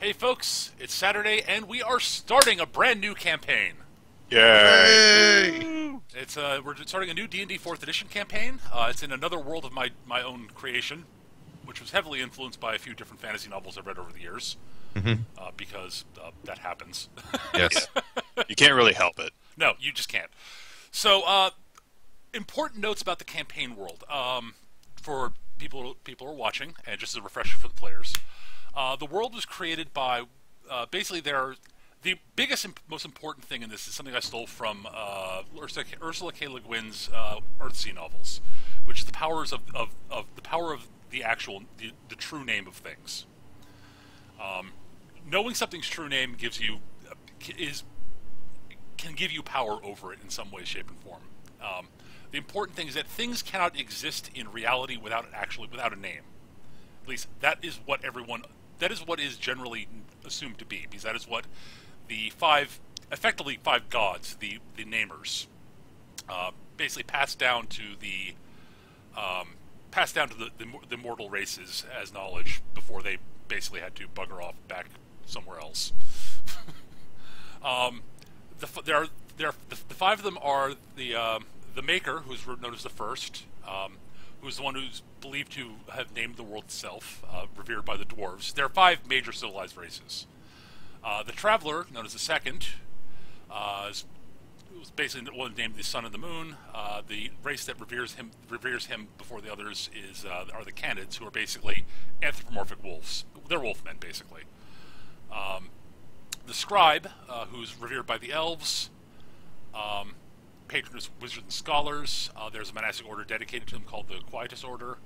Hey folks, it's Saturday and we are starting a brand new campaign. Yay! It's we're starting a new D&D 4th edition campaign. It's in another world of my own creation, which was heavily influenced by a few different fantasy novels I've read over the years. Because that happens. Yes. You can't really help it. No, you just can't. So, important notes about the campaign world for people who are watching, and just as a refresher for the players. The world was created by, basically, the biggest and most important thing in this is something I stole from Ursula K. Le Guin's Earthsea novels, which is the powers of the power of the actual, the true name of things. Knowing something's true name can give you power over it in some way, shape, and form. The important thing is that things cannot exist in reality without a name. At least that is what is generally assumed to be, because that is what the effectively five gods, the namers, basically passed down to the mortal races as knowledge before they basically had to bugger off back somewhere else. The five of them are the Maker, who's known as the First, who's the one who's believed to have named the world itself, revered by the dwarves. There are five major civilized races. The Traveler, known as the Second, was basically the one named the Sun and the Moon. The race that reveres him before the others are the Canids, who are basically anthropomorphic wolves. They're wolfmen, basically. The Scribe, who's revered by the elves, patron of wizards and scholars. There's a monastic order dedicated to him called the Quietus Order.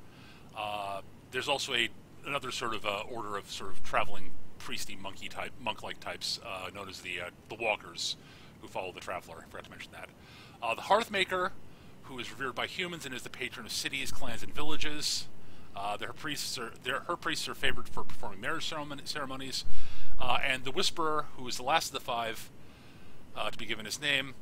There's also another sort of order of sort of traveling priesty monk-like types known as the Walkers, who follow the Traveler. I forgot to mention that. The Hearthmaker, who is revered by humans and is the patron of cities, clans, and villages. Her priests are favored for performing marriage ceremonies. And the Whisperer, who is the last of the five to be given his name,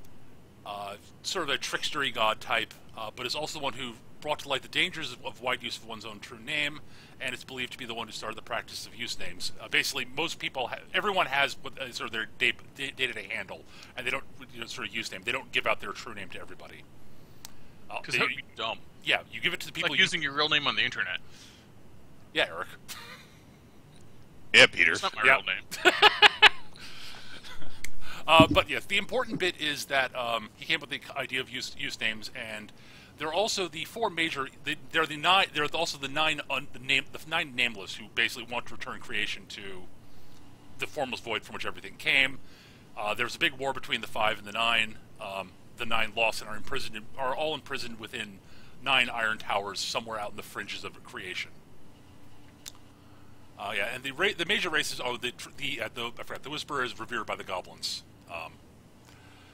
sort of a trickstery god type, but is also the one who brought to light the dangers of wide use of one's own true name, and it's believed to be the one who started the practice of use names. Basically, most people, everyone has sort of their day-to-day handle, and they don't sort of use name. They don't give out their true name to everybody. Because that would be dumb. Yeah, you give it to the people. Like using your real name on the internet. Yeah, Eric. Yeah, Peter. It's not my real name. But yes, the important bit is that he came up with the idea of use names, and they're also the four major. They're also the nine nameless who basically want to return creation to the formless void from which everything came. There's a big war between the five and the nine. The nine lost and are all imprisoned within 9 iron towers somewhere out in the fringes of creation. Yeah, and the major races are the Whisperer is revered by the goblins.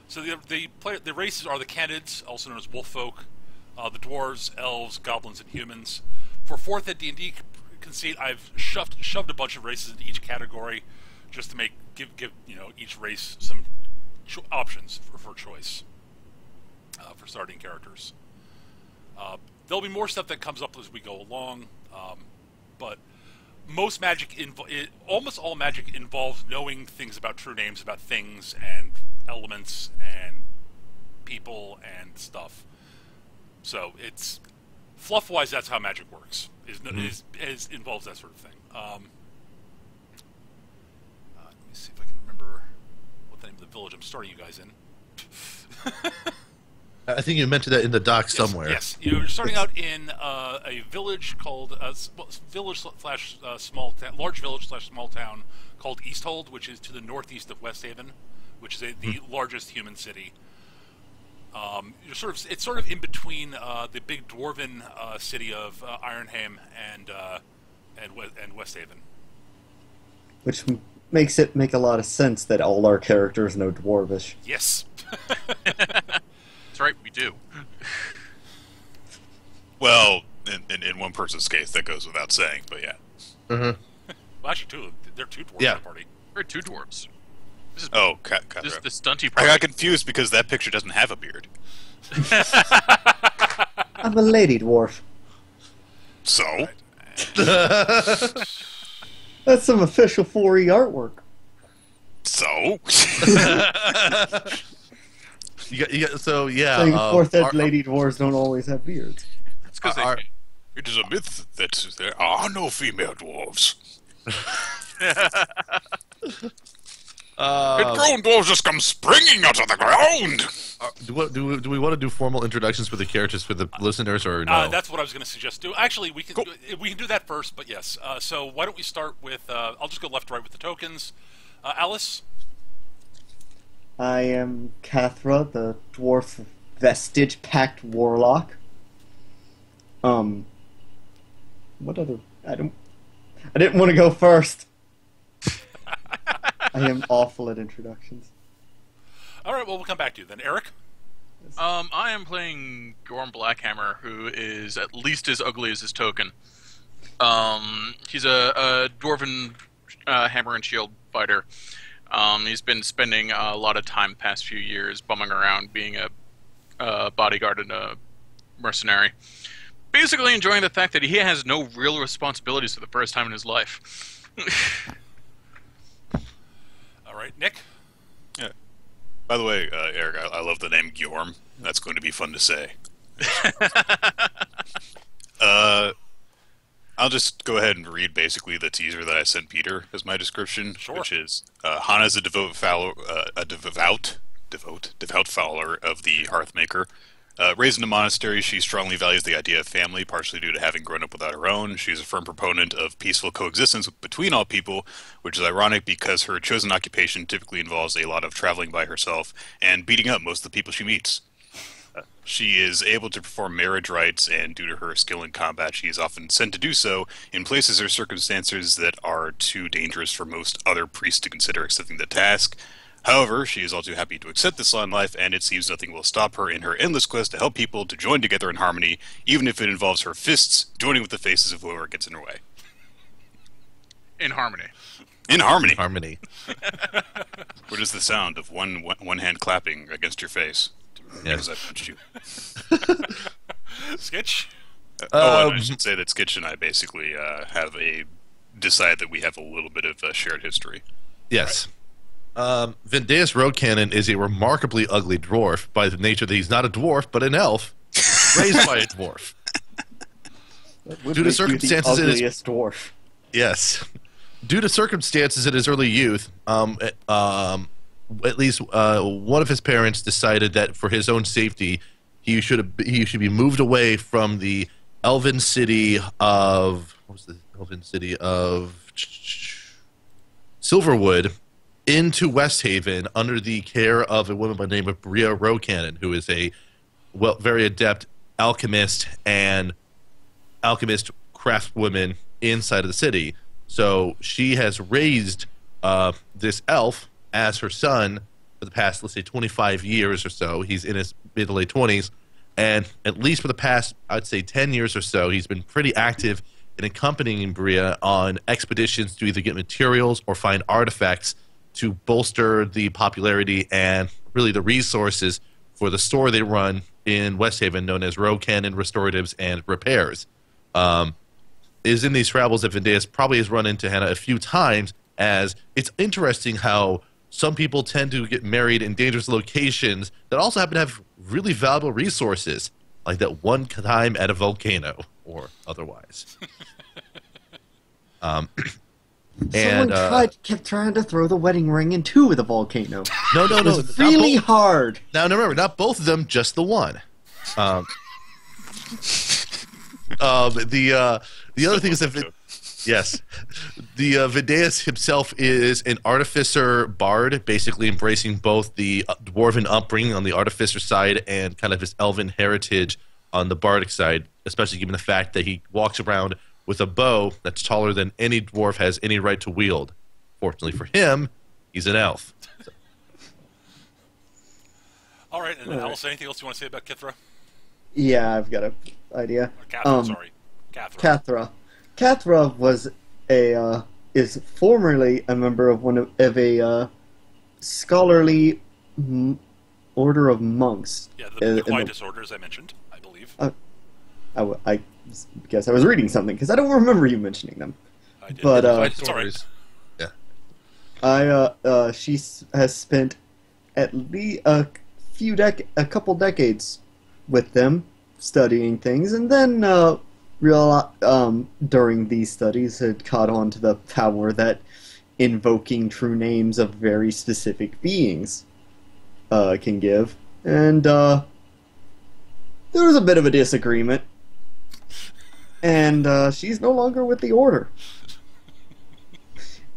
So the races are the Canids, also known as Wolffolk, the dwarves, elves, goblins, and humans. For 4th Ed D&D conceit, I've shoved a bunch of races into each category, just to give each race some options for choice for starting characters. There'll be more stuff that comes up as we go along, but almost all magic involves knowing things about true names, about things and elements and people and stuff. So it's fluff-wise, that's how magic works. Involves that sort of thing. Let me see if I can remember what the name of the village I'm starting you guys in. I think you mentioned that in the doc somewhere. Yes, you're starting out in a village called large village / small town called Easthold, which is to the northeast of Westhaven, which is the largest human city. It's sort of in between the big dwarven city of Ironham and Westhaven. Which makes it make a lot of sense that all our characters know Dwarvish. Yes. That's right, we do. Well, in one person's case, that goes without saying, but yeah. Well, actually, there are 2 dwarves in the party. There are 2 dwarves. This is the stunty I part. got confused because that picture doesn't have a beard. I'm a lady dwarf. So? A That's some official 4E artwork. So? So, yeah. Saying 4th Ed lady dwarves don't always have beards. It's because It is a myth that there are no female dwarves. Grown dwarves just come springing out of the ground! Do we want to do formal introductions for the characters for the listeners, or no? That's what I was going to suggest. Actually, we can do that first, but yes. So why don't we start with? I'll just go left to right with the tokens. Alice. I am Cathra, the dwarf vestige pact warlock. What other? I didn't want to go first. I am awful at introductions. All right, well, we'll come back to you then. Eric? I am playing Gorm Blackhammer, who is at least as ugly as his token. He's a dwarven hammer and shield fighter. He's been spending a lot of time the past few years bumming around being a bodyguard and a mercenary. Basically enjoying the fact that he has no real responsibilities for the first time in his life. All right, Nick? Yeah. By the way, Eric, I love the name Gjorm. That's going to be fun to say. I'll just go ahead and read basically the teaser that I sent Peter as my description, which is Hana's a devout fowler of the Hearthmaker. Raised in a monastery, she strongly values the idea of family, partially due to having grown up without her own. She's a firm proponent of peaceful coexistence between all people, which is ironic because her chosen occupation typically involves a lot of traveling by herself and beating up most of the people she meets. She is able to perform marriage rites, and due to her skill in combat, she is often sent to do so in places or circumstances that are too dangerous for most other priests to consider accepting the task. However, she is all too happy to accept this lot in life, and it seems nothing will stop her in her endless quest to help people to join together in harmony, even if it involves her fists joining with the faces of whoever gets in her way. In harmony. In harmony. Harmony. What is the sound of one hand clapping against your face? Yes. Because I punched you. Sketch? And I should say that Skitch and I basically decide that we have a little bit of shared history. Yes. Vendeus Road Cannon is a remarkably ugly dwarf by the nature that he's not a dwarf, but an elf, raised by a dwarf. Due to circumstances, the ugliest dwarf. Yes. Due to circumstances in his early youth, at least one of his parents decided that for his own safety, he should be moved away from the elven city of Silverwood into West Haven under the care of a woman by the name of Bria Rocannon, who is a very adept alchemist and alchemist craftswoman inside of the city. So she has raised this elf as her son for the past, let's say, 25 years or so. He's in his mid to late 20s, and at least for the past, I'd say, 10 years or so, he's been pretty active in accompanying Bria on expeditions to either get materials or find artifacts to bolster the popularity and really the resources for the store they run in West Haven known as Road Cannon Restoratives and Repairs. Is in these travels that Vendeus probably has run into Hannah a few times, as it's interesting how some people tend to get married in dangerous locations that also happen to have really valuable resources, like that one time at a volcano or otherwise. Someone kept trying to throw the wedding ring into the volcano. No. It was really hard. Now, remember, not both of them, just the one. The other thing is that yes, the Vendeus himself is an artificer bard, basically embracing both the dwarven upbringing on the artificer side and kind of his elven heritage on the bardic side, especially given the fact that he walks around with a bow that's taller than any dwarf has any right to wield. Fortunately for him, he's an elf. So. All right, and Alice, anything else you want to say about Kithra? Yeah, I've got an idea. Cathra, sorry. Cathra was is formerly a member of a scholarly order of monks. Yeah, the Quietus Order, as I mentioned, I believe. I guess I was reading something, because I don't remember you mentioning them. did. But, It's all right. Stories. Has spent at least a couple decades with them studying things, and then during these studies had caught on to the power that invoking true names of very specific beings can give, and there was a bit of a disagreement, and she's no longer with the Order.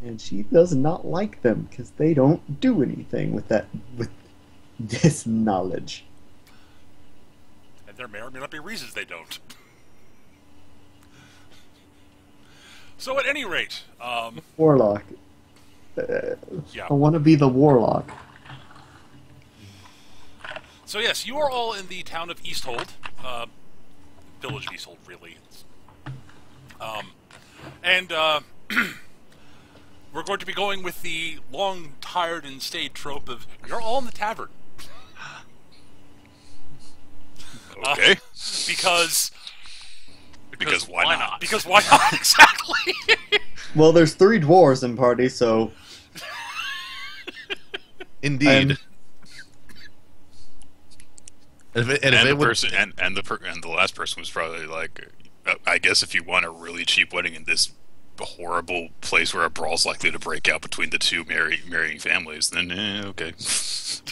And she does not like them because they don't do anything with this knowledge. And there may or may not be reasons they don't. So at any rate, Warlock. yeah. I want to be the Warlock. So yes, you are all in the town of Easthold, village of Easthold, really. And we're going to be going with the long, tired, and staid trope of you're all in the tavern. Okay. Because why not? Because why not? Exactly. Well, there's 3 dwarves in party, so... Indeed. And the last person was probably like, I guess if you want a really cheap wedding in this horrible place where a brawl's likely to break out between the two marrying families, then okay.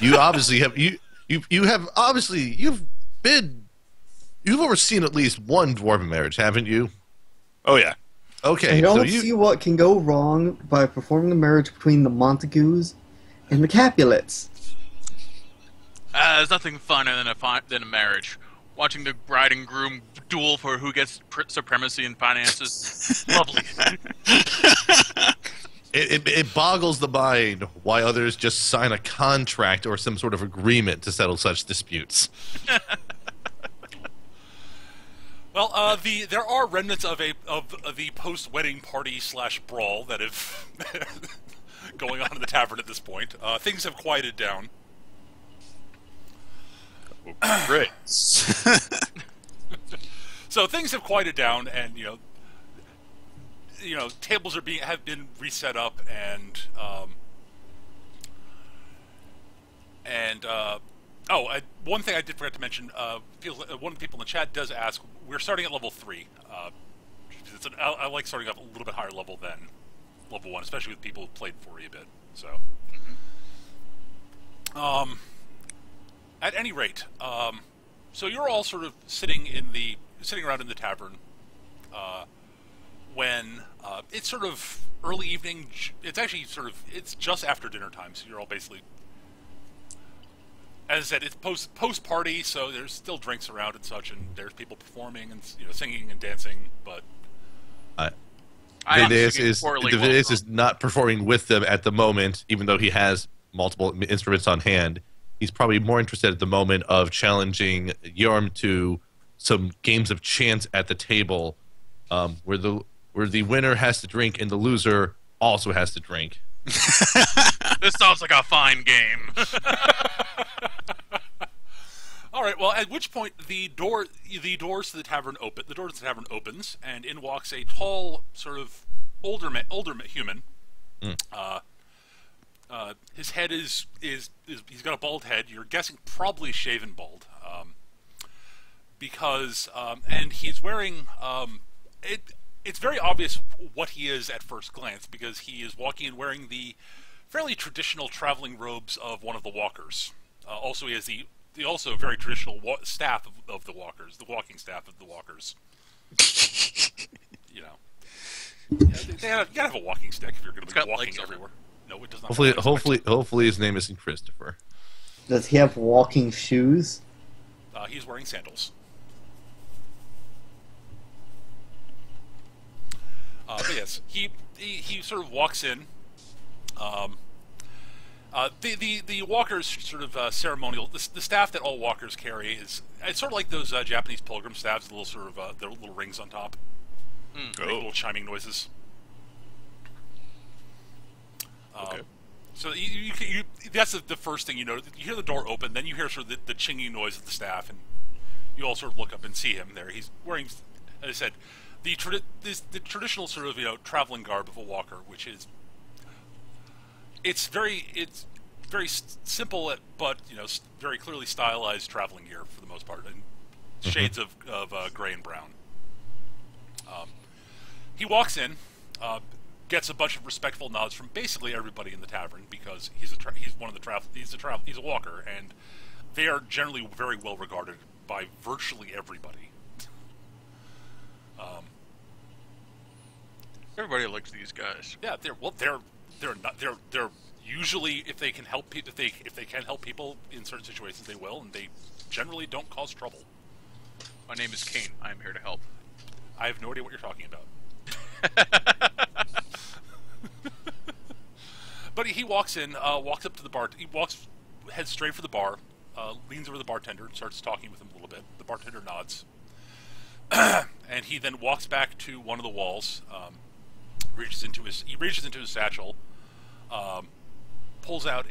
You obviously have you've overseen at least one dwarven marriage, haven't you? Oh yeah. Okay. I don't see what can go wrong by performing a marriage between the Montagues and the Capulets. There's nothing funner than a marriage. Watching the bride and groom duel for who gets supremacy in finances. Lovely. It boggles the mind why others just sign a contract or some sort of agreement to settle such disputes. Well, there are remnants of the post-wedding party / brawl that have going on in the tavern at this point. Things have quieted down. Great. So things have quieted down, and tables have been reset up, and one thing I did forget to mention. One of the people in the chat does ask. We're starting at level 3. I like starting up a little bit higher level than level 1, especially with people who played 4E a bit. So, at any rate, so you're all sort of sitting around in the tavern when it's sort of early evening. It's actually it's just after dinner time, so you're all basically, as I said, it's post party, so there's still drinks around and such, and there's people performing and singing and dancing, but Vidius is not performing with them at the moment, even though he has multiple instruments on hand. He's probably more interested at the moment of challenging Yorm to some games of chance at the table, where the winner has to drink and the loser also has to drink. This sounds like a fine game. All right. Well, at which point the doors to the tavern open. The door to the tavern opens, and in walks a tall, sort of older human. His head is he's got a bald head. You're guessing probably shaven bald, because and he's wearing It's very obvious what he is at first glance, because he is walking and wearing the fairly traditional traveling robes of one of the walkers. Also, he has the also very traditional staff of the walkers, the walking staff of the walkers. You gotta have a walking stick if you're going to be walking everywhere. No, it does not. Hopefully, his name isn't Christopher. Does he have walking shoes? He's wearing sandals. But yes, he sort of walks in. The walkers sort of ceremonial. The staff that all walkers carry it's sort of like those Japanese pilgrim staffs, the little sort of their little rings on top, make little chiming noises. Okay. So you that's the first thing you notice. You hear the door open, then you hear sort of the chinging noise of the staff, and you all sort of look up and see him there. He's wearing, as I said, the traditional sort of traveling garb of a walker, which is it's very simple, but very clearly stylized traveling gear for the most part, and shades of gray and brown. He walks in, gets a bunch of respectful nods from basically everybody in the tavern because he's a walker, and they are generally very well regarded by virtually everybody. Everybody likes these guys. Yeah, they're usually, if they can help people, if they can help people in certain situations, they will, and they generally don't cause trouble. My name is Kane. I am here to help. I have no idea what you're talking about. But he walks in, walks up to the bar. Heads straight for the bar, leans over to the bartender and starts talking with him a little bit. The bartender nods, and he then walks back to one of the walls. Reaches into his satchel, pulls out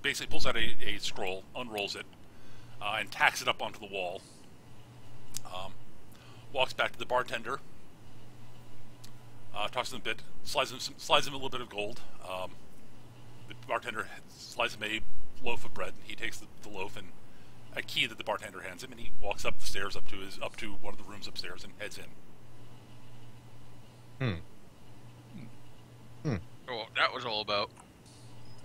basically pulls out a scroll, unrolls it, and tacks it up onto the wall. Walks back to the bartender, talks to him a bit, slides him a little bit of gold. The bartender slides him a loaf of bread. He takes the loaf and a key that the bartender hands him, and he walks up the stairs up to one of the rooms upstairs and heads in. Oh, that was all about.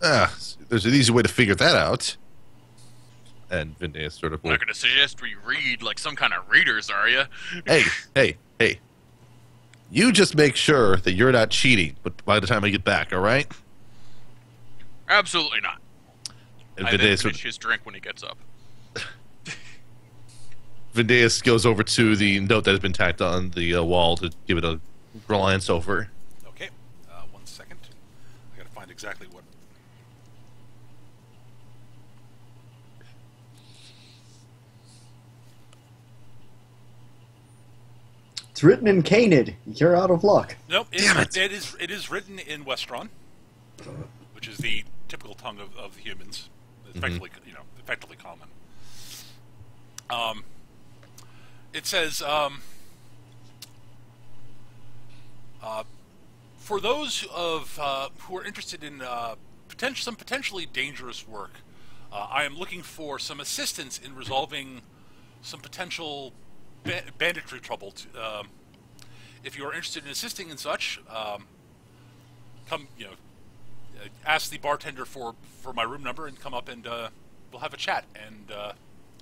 There's an easy way to figure that out. And Vindeus sort of... I'm not going to suggest we read like some kind of readers, are you? Hey. You just make sure that you're not cheating but by the time I get back, all right? Absolutely not. And I then finish his drink when he gets up. Vindeus goes over to the note that has been tacked on the wall to give it a glance over. Okay, 1 second. I gotta find exactly what. It's written in Canid. You're out of luck. Nope, Damn it. it is written in Westron, which is the typical tongue of the humans. Effectively, effectively common. It says, for those who are interested in some potentially dangerous work, I am looking for some assistance in resolving some potential banditry trouble. If you are interested in assisting in such, come, ask the bartender for my room number and come up and we'll have a chat and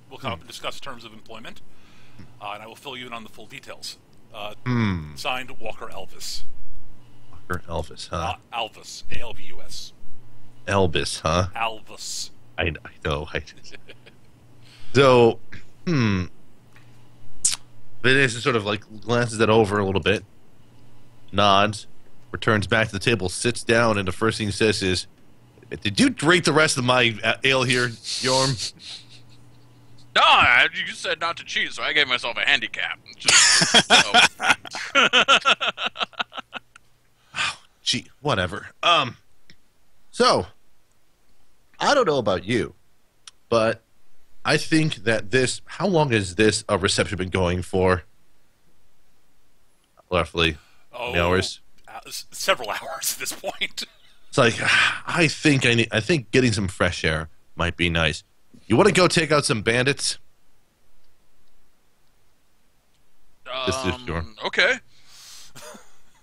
we'll come up and discuss terms of employment, and I will fill you in on the full details. Signed, Walker Elvis. Walker Elvis, huh? Alvis, A-L-V-U-S. Elvis, huh? Alvis. I know. So, Vindeus sort of like glances that over a little bit, nods, returns back to the table, sits down, and the first thing he says is, "Did you drink the rest of my ale here, Yorm?" No, you said not to cheat, so I gave myself a handicap. Gee, whatever. So, I don't know about you, but I think that how long has this reception been going for? Roughly, hours? Several hours at this point. It's like, I think getting some fresh air might be nice. You want to go take out some bandits? Okay.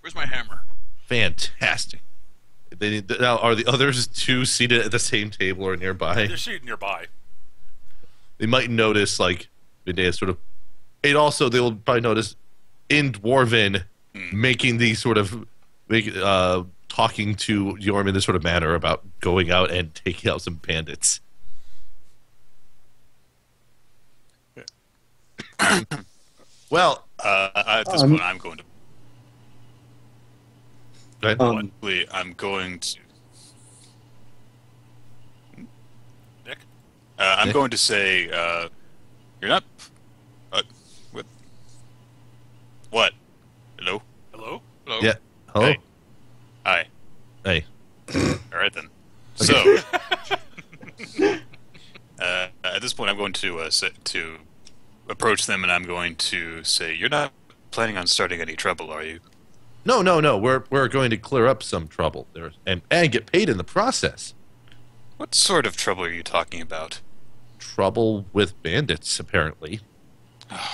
Where's my hammer? Fantastic. Now, are the others two seated at the same table or nearby? They're seated nearby. They might notice, like, Vindeus sort of... And also, they will probably notice in Dwarven making these sort of... talking to Yorm in this sort of manner about going out and taking out some bandits. Well, at this point, I'm going to. Go ahead. I'm going to. Nick? I'm going to say, you're not. What? What? Hello? Hello? Hello? Yeah. Hello? Hey. Hi. Hey. All right then. So, at this point, I'm going to approach them and I'm going to say, "You're not planning on starting any trouble, are you?" No, no, no. We're going to clear up some trouble there and get paid in the process. What sort of trouble are you talking about? Trouble with bandits, apparently. I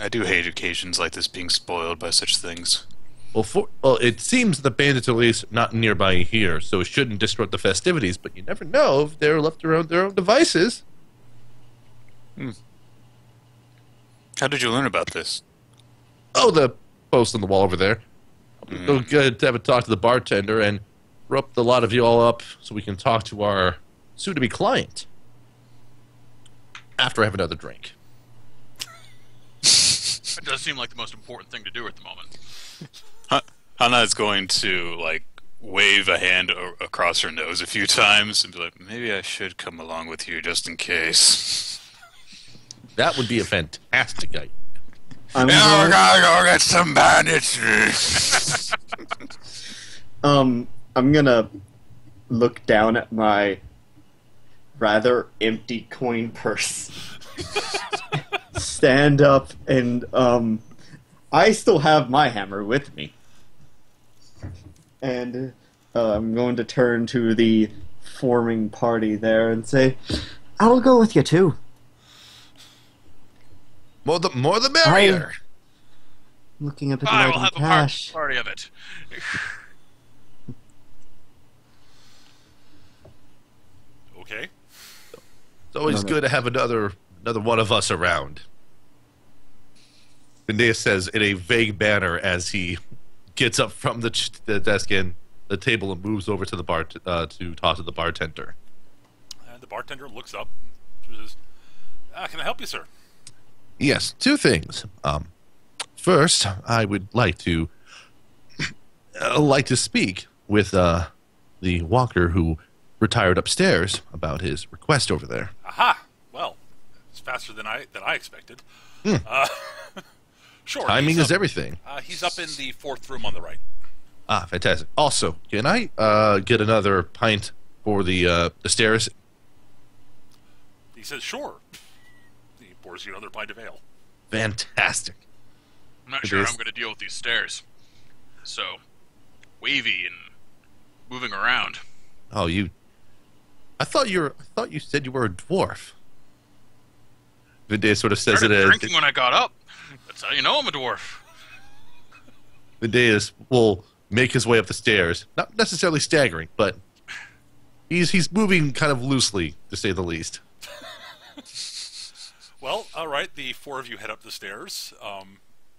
do hate occasions like this being spoiled by such things. Well, it seems the bandits are at least not nearby here, so it shouldn't disrupt the festivities. But you never know if they're left around their own devices. How did you learn about this? Oh, the post on the wall over there. Go good to have a talk to the bartender and rope the lot of you all up so we can talk to our soon-to-be client after I have another drink. It does seem like the most important thing to do at the moment. Hana is going to like wave a hand across her nose a few times and be like, "Maybe I should come along with you just in case." That would be a fantastic idea. I'm We're gonna go get some bandits. I'm gonna look down at my rather empty coin purse. Stand up and I still have my hammer with me. And I'm going to turn to the forming party there and say, I'll go with you too. More the merrier. Looking up at I the will have cash. a party of it. Okay. It's always good to have another one of us around. Benea says in a vague manner as he gets up from the desk and the table and moves over to the bar to talk to the bartender. And the bartender looks up and says, "Can I help you, sir?" Yes, two things. First, I would like to speak with the walker who retired upstairs about his request over there. Aha! Well, it's faster than I expected. Sure. Timing he's is up- everything. He's up in the fourth room on the right. Ah, fantastic. Also, can I get another pint for the stairs? He says, "Sure." He pours you another pint of ale. Fantastic. I'm not It sure is. how I'm going to deal with these stairs. So, wavy and moving around. Oh, I thought you said you were a dwarf. Vidya sort of says it Started as drinking when I got up. That's how you know I'm a dwarf. Vidya will make his way up the stairs, not necessarily staggering, but he's moving kind of loosely, to say the least. Well, all right. The four of you head up the stairs.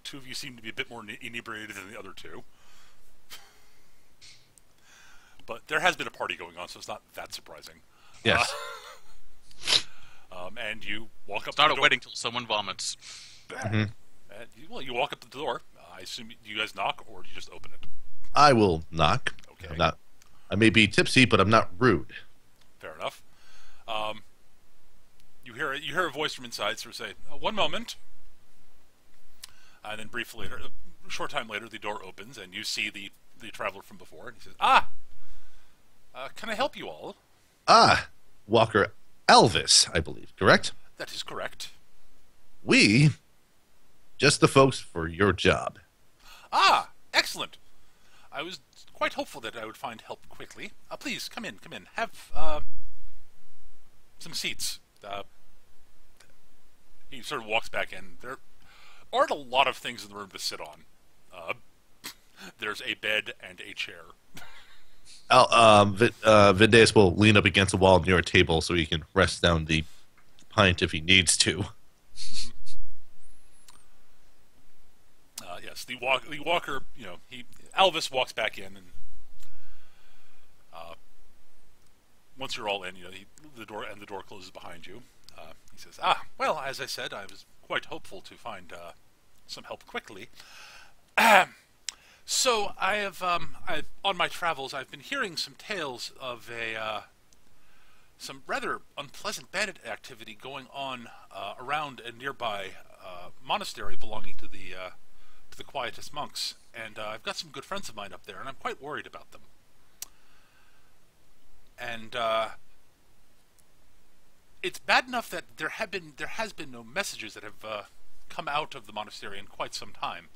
Two of you seem to be a bit more inebriated than the other two. But there has been a party going on, so it's not that surprising. Yes. And you walk up It's to not the a door. wedding till someone vomits. And you walk up to the door. I assume, do you guys knock, or do you just open it? I will knock. Okay. I may be tipsy, but I'm not rude. Fair enough. You hear a voice from inside sort of say, "One moment." And then briefly later, a short time later, the door opens and you see the traveler from before, and he says, "Can I help you all?" Ah, Walker Elvis, I believe, correct? That is correct. We, just the folks for your job. Excellent. I was quite hopeful that I would find help quickly. Please, come in. Have, some seats. He sort of walks back in. There aren't a lot of things in the room to sit on. There's a bed and a chair. Vindeus will lean up against the wall near a table so he can rest down the pint if he needs to. Yes, the walker, Elvis walks back in, and once you're all in, the door closes behind you. He says, "Well, as I said, I was quite hopeful to find some help quickly. So on my travels, I've been hearing some tales of some rather unpleasant bandit activity going on around a nearby monastery belonging to the Quietist monks, and I've got some good friends of mine up there, and I'm quite worried about them. And it's bad enough that there has been no messages that have come out of the monastery in quite some time.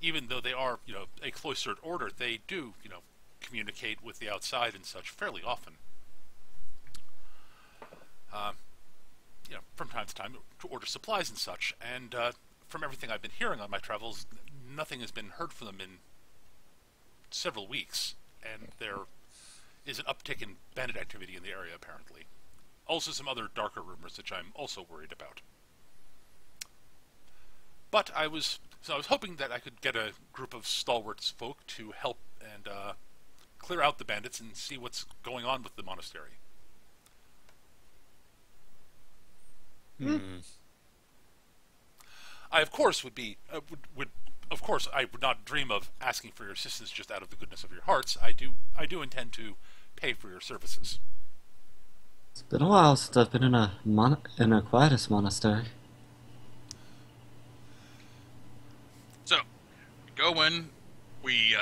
Even though they are, a cloistered order, they do, communicate with the outside and such fairly often. From time to time to order supplies and such. And from everything I've been hearing on my travels, nothing has been heard from them in several weeks. And there is an uptick in bandit activity in the area, apparently. Also some other darker rumors, which I'm also worried about. But I was hoping that I could get a group of stalwart folk to help and clear out the bandits and see what's going on with the monastery. I of course would not dream of asking for your assistance just out of the goodness of your hearts. I do intend to pay for your services. It's been a while since I've been in a quietus monastery. So, we go in, we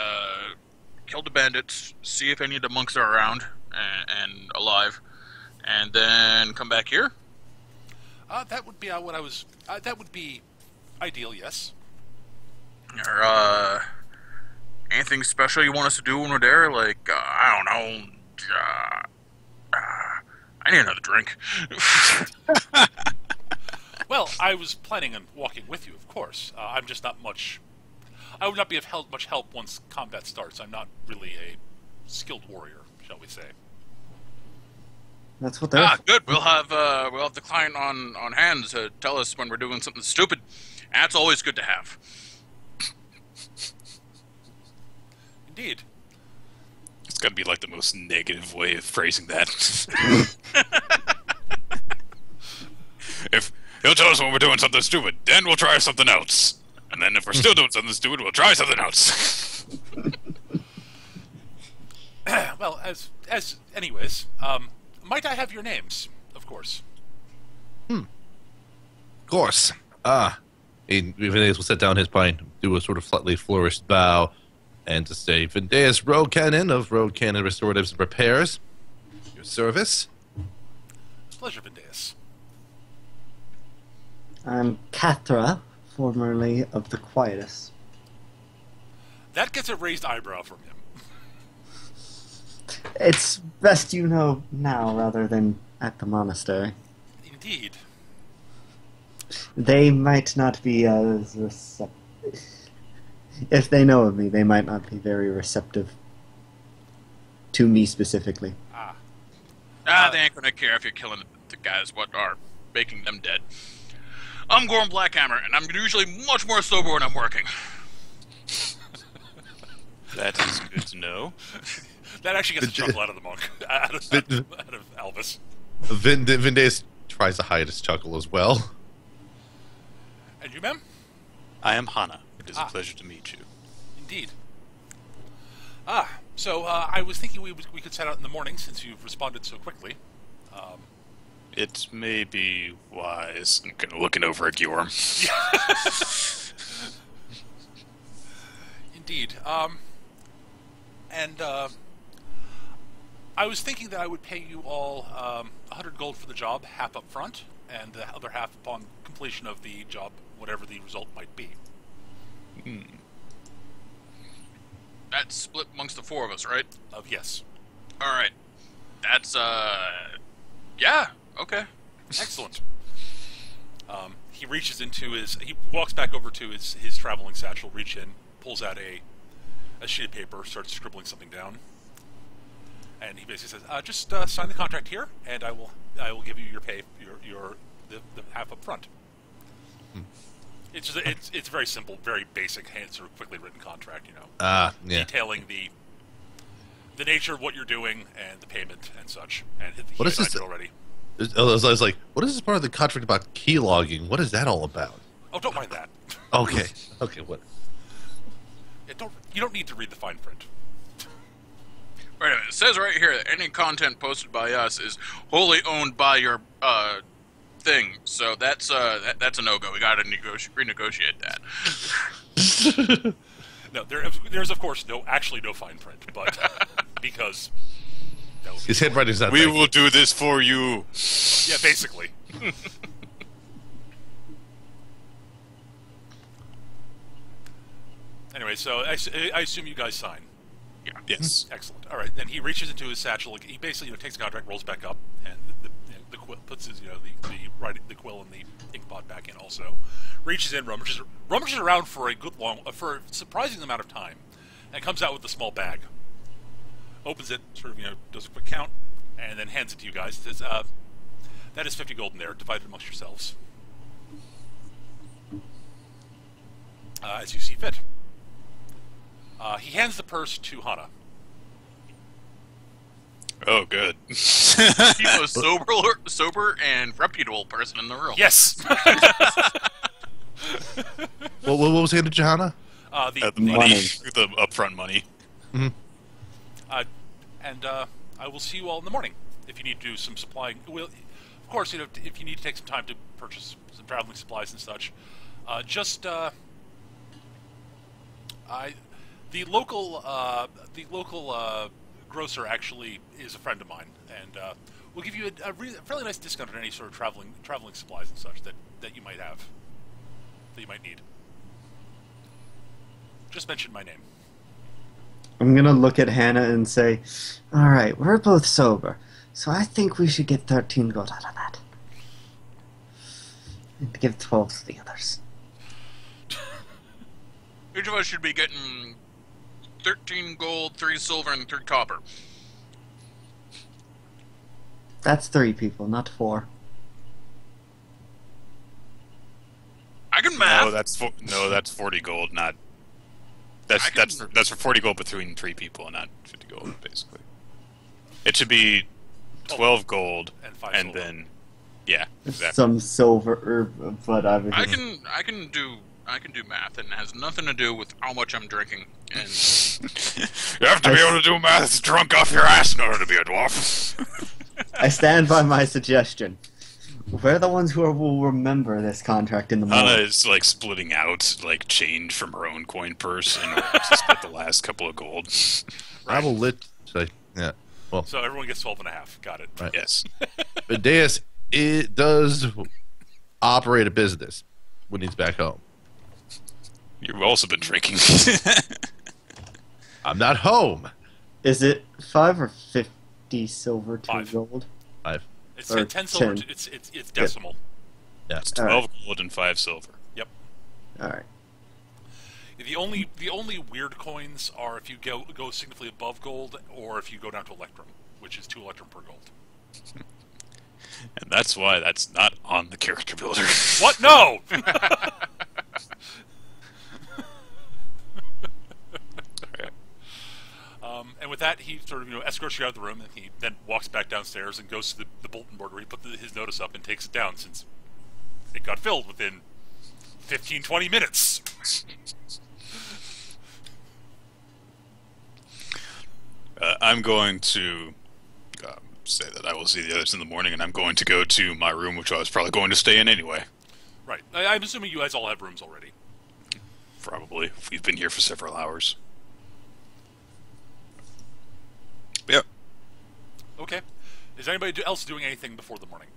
kill the bandits, see if any of the monks are around and alive, and then come back here. That would be what I was. That would be ideal, yes. Or anything special you want us to do when we're there? Like I don't know. I need another drink. Well, I was planning on walking with you, of course. I'm just not much. I would not be of much help once combat starts. I'm not really a skilled warrior, shall we say. That's what they're. Good. We'll have the client on hand to tell us when we're doing something stupid. That's always good to have. Indeed. It's got to be like the most negative way of phrasing that. If he'll tell us when we're doing something stupid, then we'll try something else. And then if we're still doing something stupid, we'll try something else. Well, anyways, might I have your names, of course? Of course. Vindeus will set down his pint, do a sort of slightly flourished bow, and to say, Vindeus Road Cannon of Road Cannon Restoratives and Repairs. Your service. Pleasure, Vindeus. I'm Cathra, formerly of the Quietus. That gets a raised eyebrow from him. It's best you know now rather than at the monastery. Indeed. They might not be as receptive. If they know of me, they might not be very receptive to me specifically. They ain't gonna care if you're killing the guys what are making them dead. I'm Gorm Blackhammer, and I'm usually much more sober when I'm working. That is good to know. That actually gets a chuckle out of the monk, out of Albus. Vindeus tries to hide his chuckle as well. And you, ma'am? I am Hana. It is a pleasure to meet you. Indeed. So I was thinking we could set out in the morning since you've responded so quickly. It may be wise. I'm kind of looking over at Gyorm. Indeed. And I was thinking that I would pay you all 100 gold for the job, half up front, and the other half upon completion of the job, whatever the result might be. That's split amongst the four of us, right? Yes. All right. That's yeah. Okay. Excellent. He reaches into he walks back over to his traveling satchel, reach in, pulls out a sheet of paper, starts scribbling something down, and he basically says, "Just sign the contract here, and I will give you your pay, the half up front." It's just, it's very simple, very basic, sort of quickly written contract, Yeah. detailing the nature of what you're doing and the payment and such. And What is this already? I was like, what is this part of the contract about key logging? What is that all about? Oh, don't mind that. Okay. Okay, what? You don't need to read the fine print. Wait a minute. It says right here that any content posted by us is wholly owned by your thing. So that's a no-go. We got to renegotiate that. No, there's of course no fine print, but because That would be His handwriting's not. We that will do this for you. Yeah, basically. Anyway, so I assume you guys sign. Yeah. Yes. Excellent. All right, then he reaches into his satchel. He basically, takes the contract, rolls back up, and the quill puts his, the quill and the ink pot back in. Also, reaches in, rummages around for for a surprising amount of time, and comes out with a small bag. Opens it, sort of, does a quick count, and then hands it to you guys. Says, "That is 50 gold in there, divided amongst yourselves, as you see fit." He hands the purse to Hana. Oh, good. The most sober and reputable person in the room. Yes. what was handed to Johanna? The money. money, the upfront money. And I will see you all in the morning if you need to do some supplying. Well, of course, if you need to take some time to purchase some traveling supplies and such. The local grocer actually is a friend of mine, and we'll give you a fairly nice discount on any sort of traveling supplies and such that you might have, that you might need. Just mention my name. I'm gonna look at Hannah and say, "Alright, we're both sober, so I think we should get 13 gold out of that. And give 12 to the others." Each of us should be getting 13 gold, 3 silver, and 3 copper. That's 3 people, not 4. I can math. No, that's 40 gold. Not that's for 40 gold between 3 people, not 50 gold. Basically, it should be 12 gold And 5 and silver. then exactly. Some silver, but I obviously. can do math, and it has nothing to do with how much I'm drinking. And You have to be able to do math drunk off your ass in order to be a dwarf. I stand by my suggestion. We're the ones who will remember this contract in the Hana morning. is splitting out change from her own coin purse in order to split the last couple of gold. I will yeah. Well, So everyone gets 12.5. Got it. Right. Yes. but Deus, it does operate a business when he's back home. You've also been drinking. I'm not home. Is it 5 or 50 silver, 2 5. gold? 5. It's Or 10 silver. 10. It's decimal. Yeah. 12 gold and 5 silver. Yep. Alright. The only weird coins are if you go significantly above gold, or if you go down to electrum, which is 2 electrum per gold. And that's why that's not on the character builder. What? No. And with that, he sort of escorts you out of the room, and he then walks back downstairs and goes to the bulletin board where he put his notice up and takes it down, since it got filled within 15-20 minutes. I'm going to say that I will see the others in the morning, and I'm going to go to my room, which I was probably going to stay in anyway. Right. I'm assuming you guys all have rooms already. Probably. We've been here for several hours. Yep. Okay. Is anybody else doing anything before the morning?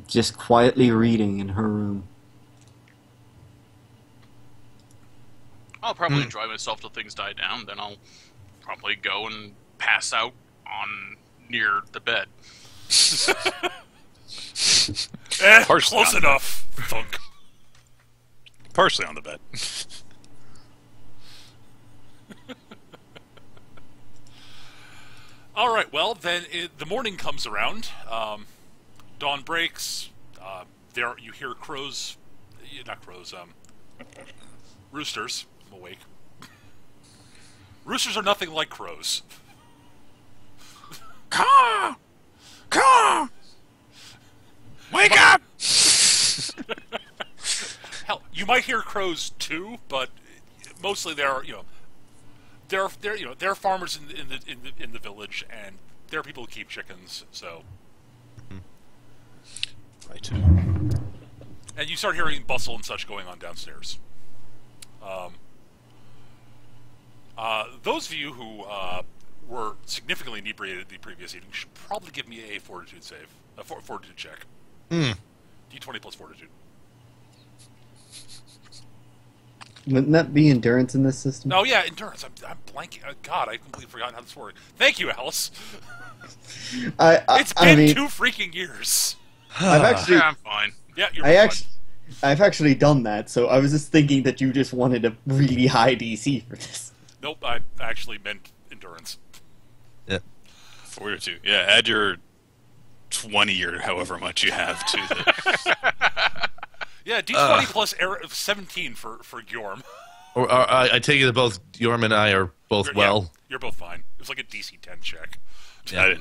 Just quietly reading in her room. I'll probably enjoy myself till things die down. Then I'll probably go and pass out near the bed. Partially Close on the enough. Thunk. Partially on the bed. All right. Well, then the morning comes around. Dawn breaks. There you hear crows. Not crows. Roosters. I'm awake. Roosters are nothing like crows. Caw! Caw! Wake up! Hell, you might hear crows too, but mostly they're farmers in the village, and they're people who keep chickens. So, Right. and you start hearing bustle and such going on downstairs. Those of you who were significantly inebriated the previous evening should probably give me a fortitude save, a fortitude check. D20 plus fortitude. Wouldn't that be endurance in this system? Oh yeah, endurance. I'm blanking. God, I completely forgot how this works. Thank you, Alice. It's been 2 freaking years. I'm fine. Yeah, you're I've actually done that, so I was just thinking that you just wanted a really high DC for this. Nope, I actually meant endurance. Yeah. Fortitude. Yeah, add your 20 or however much you have to the... Yeah, D20 plus 17 for Gjorm. Or I take it that both Yorm and I are both Yeah, you're both fine. It was like a DC 10 check. Yeah.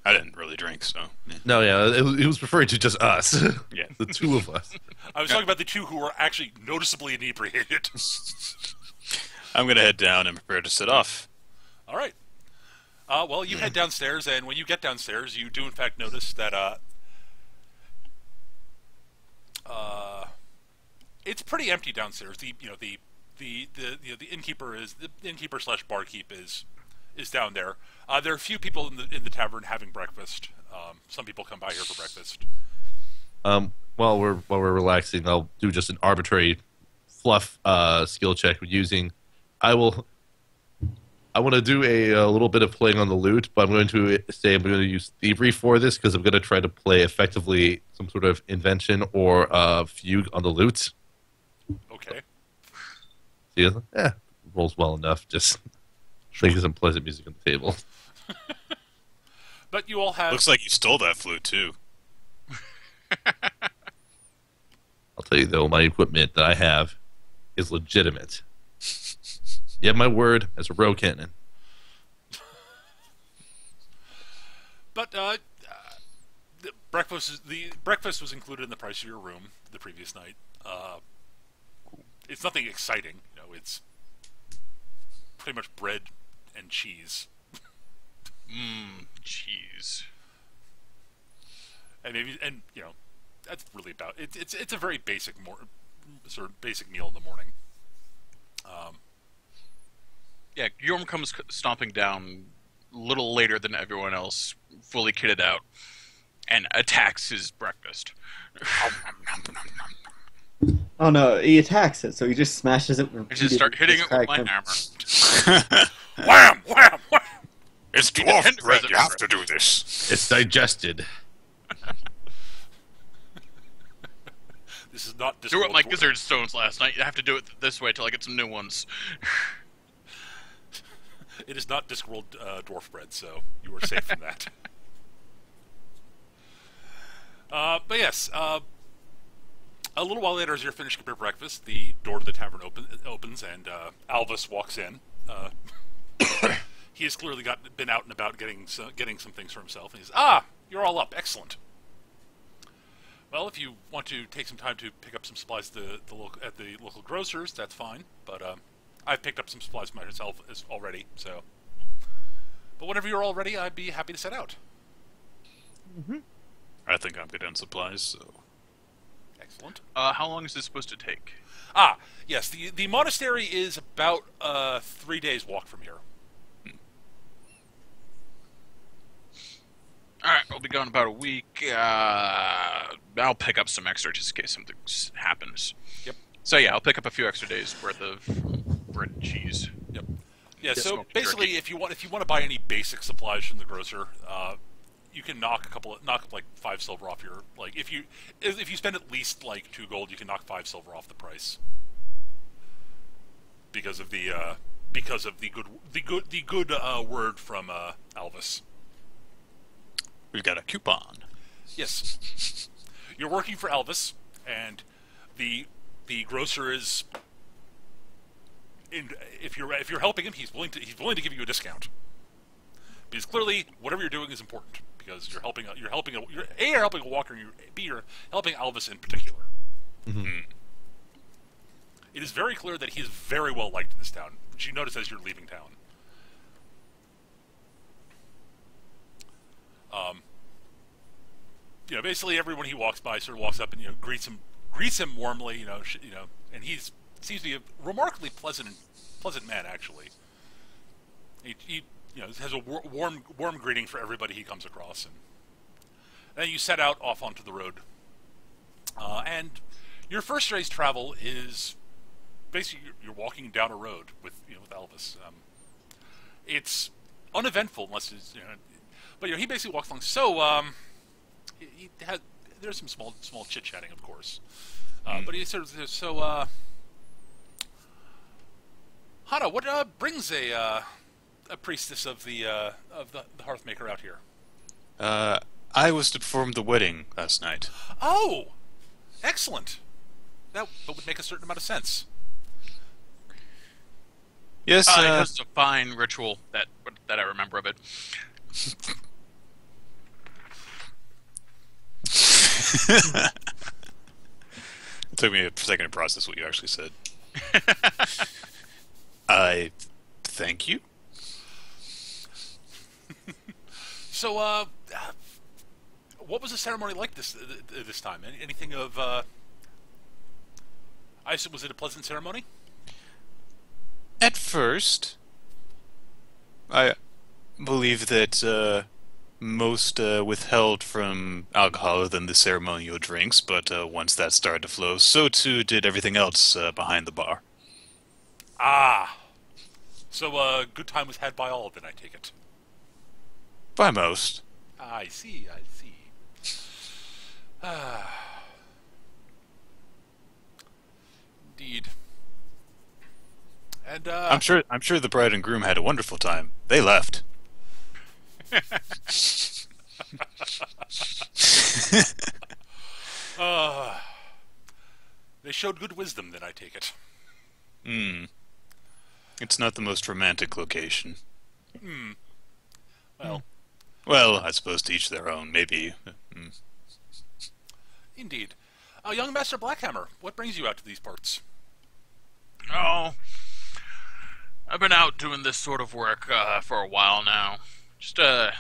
I didn't really drink, so... Yeah. No, yeah, it was referring to just us. Yeah. The two of us. I was talking about the 2 who were actually noticeably inebriated. I'm going to head down and prepare to set off. All right. Well, you head downstairs, and when you get downstairs, you do in fact notice that it's pretty empty downstairs. The innkeeper slash barkeep is down there. There are a few people in the tavern having breakfast. Some people come by here for breakfast. While we're relaxing, I'll do just an arbitrary fluff skill check using. I want to do a little bit of playing on the lute, but I'm going to say I'm going to use thievery for this because I'm going to try to play effectively some sort of invention or fugue on the lute. Okay. See, rolls well enough. Just making some pleasant music on the table. But you all have... Looks like you stole that flute, too. I'll tell you, though, my equipment that I have is legitimate. You have my word as a row cannon. But the breakfast was included in the price of your room the previous night. It's nothing exciting, it's pretty much bread and cheese. Cheese. And that's really about it. It's a very basic sort of basic meal in the morning. Yeah, Yorm comes stomping down a little later than everyone else, fully kitted out, and attacks his breakfast. Oh no, he attacks it, so he just smashes it. I just start hitting it with my hammer. Wham! Wham! Wham! It's dwarf bread, you have to do this. It's digested. This is not do it like gizzard stones last night. You have to do it this way till I get some new ones. It is not Discworld dwarf bread, so you are safe from that. But yes, a little while later, as you're finishing up your breakfast, the door to the tavern opens, and Alvis walks in. He has clearly been out and about getting some things for himself. And he's, you're all up, excellent. Well, if you want to take some time to pick up some supplies at the local grocers, that's fine. But I've picked up some supplies myself already, so. But whenever you're all ready, I'd be happy to set out. Mm-hmm. I think I'm good on supplies, so. Excellent. How long is this supposed to take? Yes, the monastery is about 3 days walk from here. Alright, I'll be gone about a week. I'll pick up some extra just in case something happens. Yep. So yeah, I'll pick up a few extra days worth of bread and cheese. Yep. Yeah, so basically if you want to buy any basic supplies from the grocer, you can knock up like 5 silver off your, like if you spend at least like 2 gold, you can knock 5 silver off the price. Because of the good word from Alvis. We've got a coupon. Yes. You're working for Elvis, and the grocer is. If you're helping him, he's willing to give you a discount. Because clearly, whatever you're doing is important. Because you're helping a walker, and you're helping Elvis in particular. Mm-hmm. It is very clear that he is very well liked in this town, which you notice as you're leaving town. Basically everyone he walks by sort of walks up and greets him warmly, and he seems to be a remarkably pleasant man actually. He has a warm greeting for everybody he comes across, and then you set out off onto the road. And your first day's travel is basically you're walking down a road with with Elvis. It's uneventful unless it's but he basically walks along. So there's some small chit chatting, of course, but he sort of says, so Hana, what brings a priestess of the Hearthmaker out here? I was to perform the wedding last night. Oh, excellent. That would make a certain amount of sense. Yes, It has a fine ritual that I remember of it. It took me a second to process what you actually said. I thank you. So, what was the ceremony like this time? Anything of? I assume, was it a pleasant ceremony? At first, I believe that most withheld from alcohol other than the ceremonial drinks, but once that started to flow, so too did everything else behind the bar. Ah, so good time was had by all, then I take it. By most. I see. Indeed. And I'm sure the bride and groom had a wonderful time. They left. they showed good wisdom, then I take it. It's not the most romantic location. Well, I suppose to each their own, maybe. Indeed. Young Master Blackhammer, what brings you out to these parts? Oh, I've been out doing this sort of work for a while now. Just out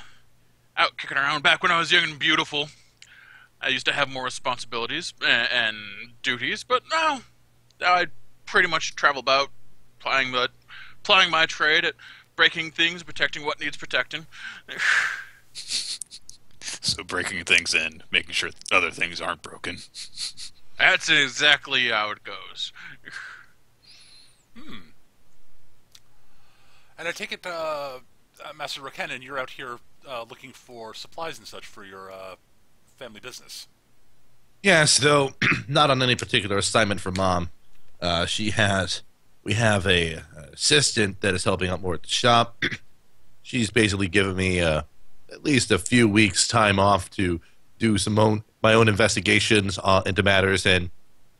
kicking around. Back when I was young and beautiful, I used to have more responsibilities and duties, but now I pretty much travel about, plying my trade at breaking things, protecting what needs protecting. So breaking things in, making sure other things aren't broken. That's exactly how it goes. And I take it, Master Rokanen, you're out here looking for supplies and such for your family business. Yes, though not on any particular assignment for Mom. We have a assistant that is helping out more at the shop. She's basically given me at least a few weeks' time off to do my own investigations into matters and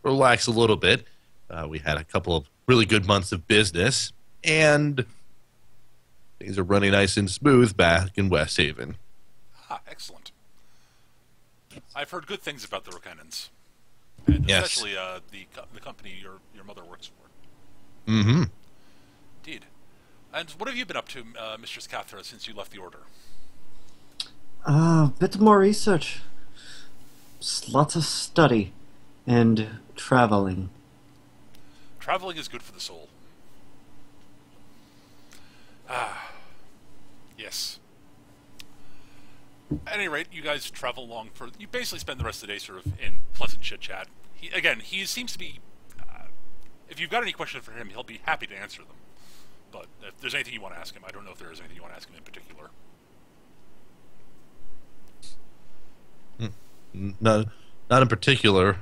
relax a little bit. We had a couple of really good months of business, and things are running nice and smooth back in West Haven. Ah, excellent. I've heard good things about the Rokanens, and Yes. especially the company your mother works for. Mm-hmm. Indeed. And what have you been up to, Mistress Cathra, since you left the Order? A bit more research. Lots of study. And traveling. Traveling is good for the soul. Ah, yes. At any rate, you guys travel along you basically spend the rest of the day sort of in pleasant chit-chat. He seems to be, if you've got any questions for him, he'll be happy to answer them. But if there's anything you want to ask him, I don't know if there is anything you want to ask him in particular. No, not in particular.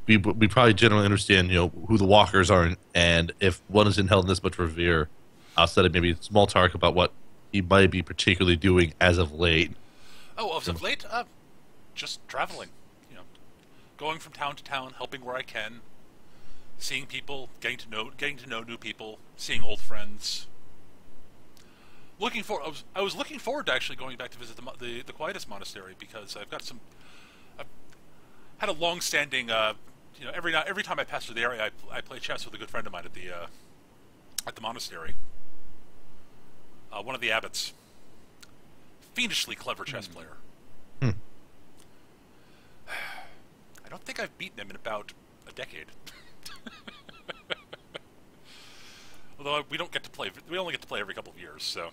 We probably generally understand, who the walkers are, and if one isn't held in this much revere, outside of maybe small talk about what he might be particularly doing as of late. Oh, as of late, just traveling. Going from town to town, helping where I can, seeing people, getting to know new people, seeing old friends. I was looking forward to actually going back to visit the Quietus Monastery, because I've had a long-standing, every time I pass through the area, I play chess with a good friend of mine at the monastery. One of the abbots, fiendishly clever chess player. I don't think I've beaten him in about a decade. Although we don't get to play, we only get to play every couple of years, so.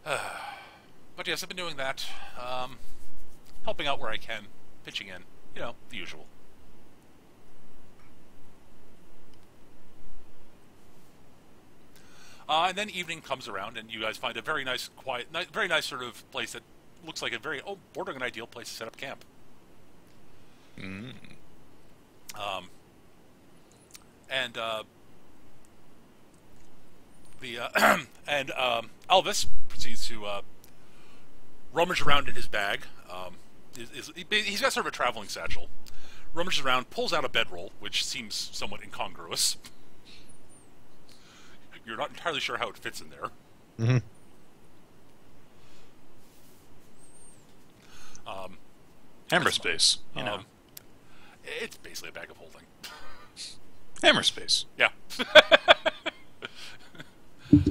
But yes, I've been doing that, helping out where I can, pitching in, you know, the usual. And then evening comes around, and you guys find a very nice, quiet, very nice sort of place that looks like a very bordering an ideal place to set up camp. Mm. Elvis proceeds to rummage around in his bag. He's got sort of a traveling satchel. Rummages around, pulls out a bedroll, which seems somewhat incongruous. You're not entirely sure how it fits in there. Mm-hmm. Hammer space, you know. It's basically a bag of holding. Hammer space. Yeah.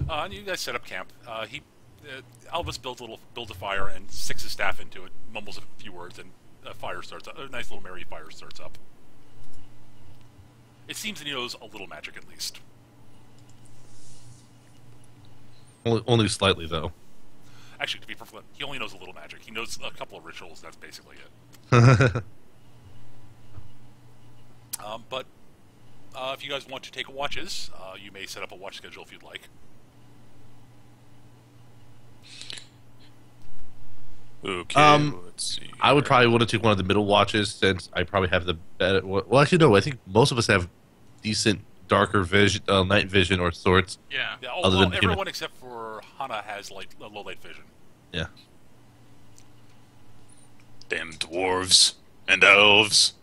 And you guys set up camp. Elvis builds a fire and sticks his staff into it, mumbles a few words, and a fire starts up. A nice little merry fire starts up. It seems that he knows a little magic at least. Only slightly, though. Actually, to be perfectly, he only knows a little magic. He knows a couple of rituals. That's basically it. But if you guys want to take watches, you may set up a watch schedule if you'd like. Okay, let's see. I would probably want to take one of the middle watches since I probably have the better. Well, actually, no. I think most of us have decent darker vision, night vision, or sorts. Yeah. Everyone except for Hana has low light vision. Yeah. Damn dwarves and elves.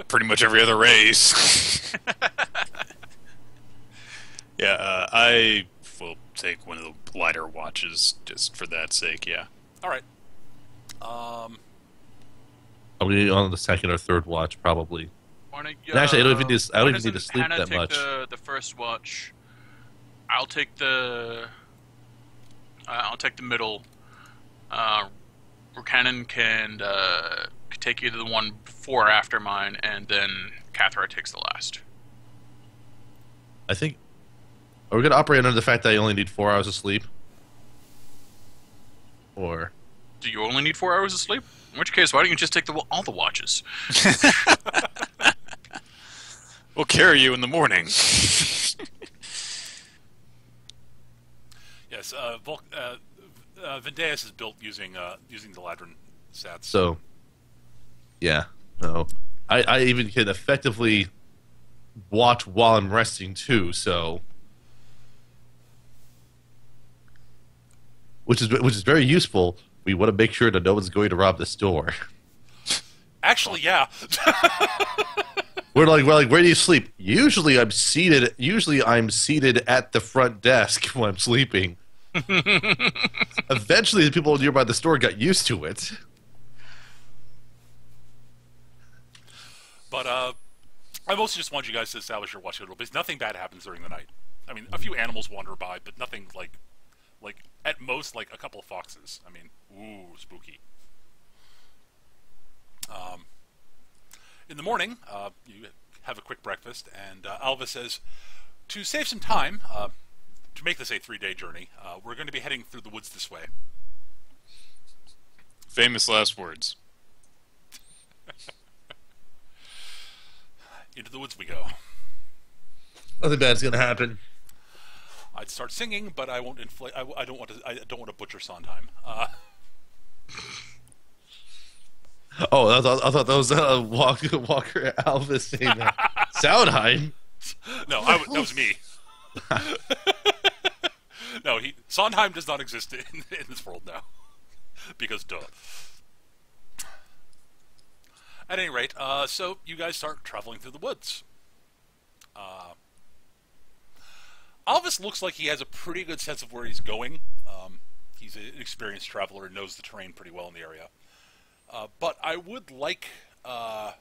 Pretty much every other race. Yeah, I will take one of the lighter watches just for that sake, yeah. All right. I'll be on the second or third watch, probably. And actually, I don't even need to sleep Hannah that take much. The first watch. I'll take the middle. Buchanan can take either the one before or after mine, and then Cathra takes the last. I think. Are we going to operate under the fact that I only need 4 hours of sleep? Or. Do you only need 4 hours of sleep? In which case, why don't you just take all the watches? We'll carry you in the morning. Yes, Vendeus is built using the Ladrin stats. So. Yeah. No. I even can effectively watch while I'm resting too. So. Which is very useful. We want to make sure that no one's going to rob the store. Actually, yeah. We're like, where do you sleep? Usually I'm seated at the front desk when I'm sleeping. Eventually, the people nearby the store got used to it. But I mostly just want you guys to establish your watch schedule because nothing bad happens during the night. I mean, a few animals wander by, but nothing like at most like a couple of foxes. I mean, ooh, spooky. In the morning, you have a quick breakfast, and Alva says, to save some time, to make this a 3-day journey, we're going to be heading through the woods this way. Famous last words. Into the woods we go. Nothing bad's gonna happen. I'd start singing, but I won't inflate. I don't want to butcher Sondheim. Oh, I thought that was Walker Alvis saying that. Soundheim. No, that was me. No, Sondheim does not exist in this world now. Because duh. At any rate, so you guys start traveling through the woods. Alvis looks like he has a pretty good sense of where he's going. He's an experienced traveler and knows the terrain pretty well in the area. But I would like all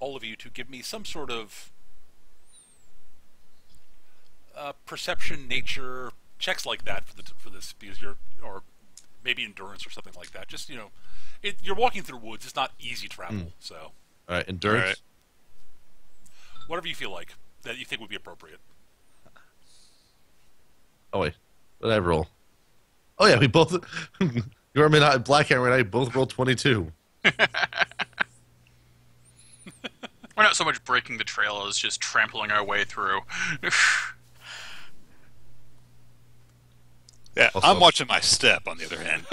of you to give me some sort of perception, nature checks like that for this, because or maybe endurance or something like that. Just you're walking through woods. It's not easy travel. So all right, endurance. All right. Whatever you feel like. that you think would be appropriate. Oh wait, what did I roll? Oh yeah, we both. Gorman, Blackhammer, and I both rolled 22. We're not so much breaking the trail as just trampling our way through. Yeah, Also- I'm watching my step, on the other hand.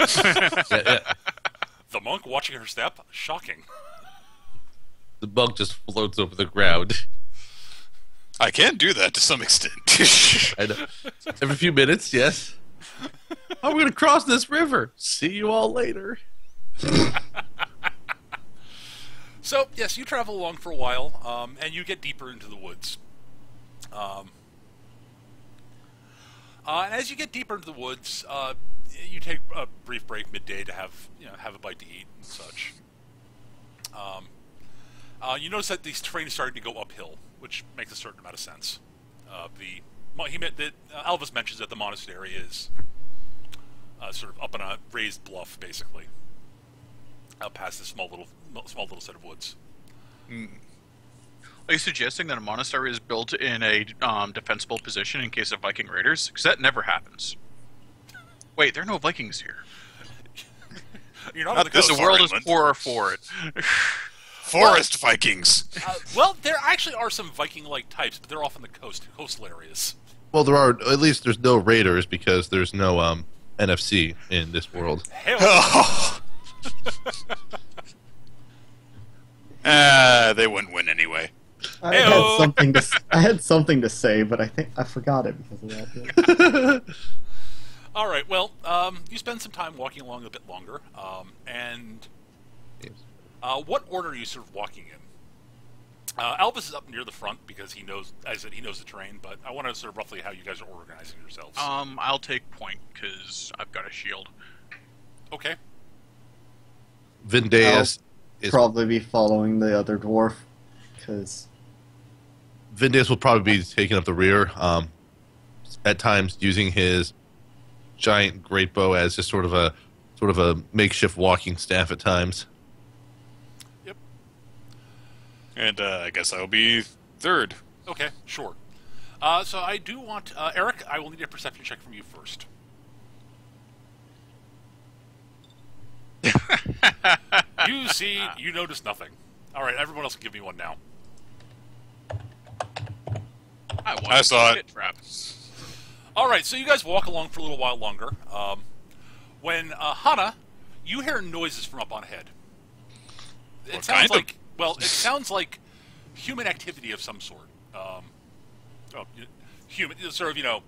Yeah. The monk watching her step? Shocking. The monk just floats over the ground. I can do that to some extent. I know. Every few minutes, yes. Oh, we're going to cross this river. See you all later. So, yes, you travel along for a while, and you get deeper into the woods. And as you get deeper into the woods, you take a brief break midday to have a bite to eat and such. You notice that these terrain is starting to go uphill, which makes a certain amount of sense. Alvis mentions that the monastery is sort of up on a raised bluff, basically, out past this small little set of woods. Are you suggesting that a monastery is built in a defensible position in case of Viking raiders? Because that never happens. Wait, there are no Vikings here. You're not Not on the coast. this The world is Ireland. poorer for it. Forest Vikings. Well, there actually are some Viking-like types, but they're off on the coastal areas. Well, there are, at least there's no raiders because there's no NFC in this world. Hell, They wouldn't win anyway. I Heyo. had something to say, but I think I forgot it because of that. all right. Well, you spend some time walking along a bit longer, and what order are you sort of walking in? Alvis is up near the front because he knows the terrain, but I want to sort of roughly how you guys are organizing yourselves. I'll take point because I've got a shield. Okay. Vindeus is Probably be following the other dwarf because Vindeus will probably be taking up the rear. At times, using his giant great bow as just sort of a makeshift walking staff. At times, Yep. And I guess I'll be third. Okay. Sure. So I do want Eric. I will need a perception check from you first. You notice nothing. All right. Everyone else can give me one now. I saw it. Trap. All right, so you guys walk along for a little while longer. When Hana, you hear noises from up on ahead. It What sounds kind of- like it sounds like human activity of some sort. Human, sort of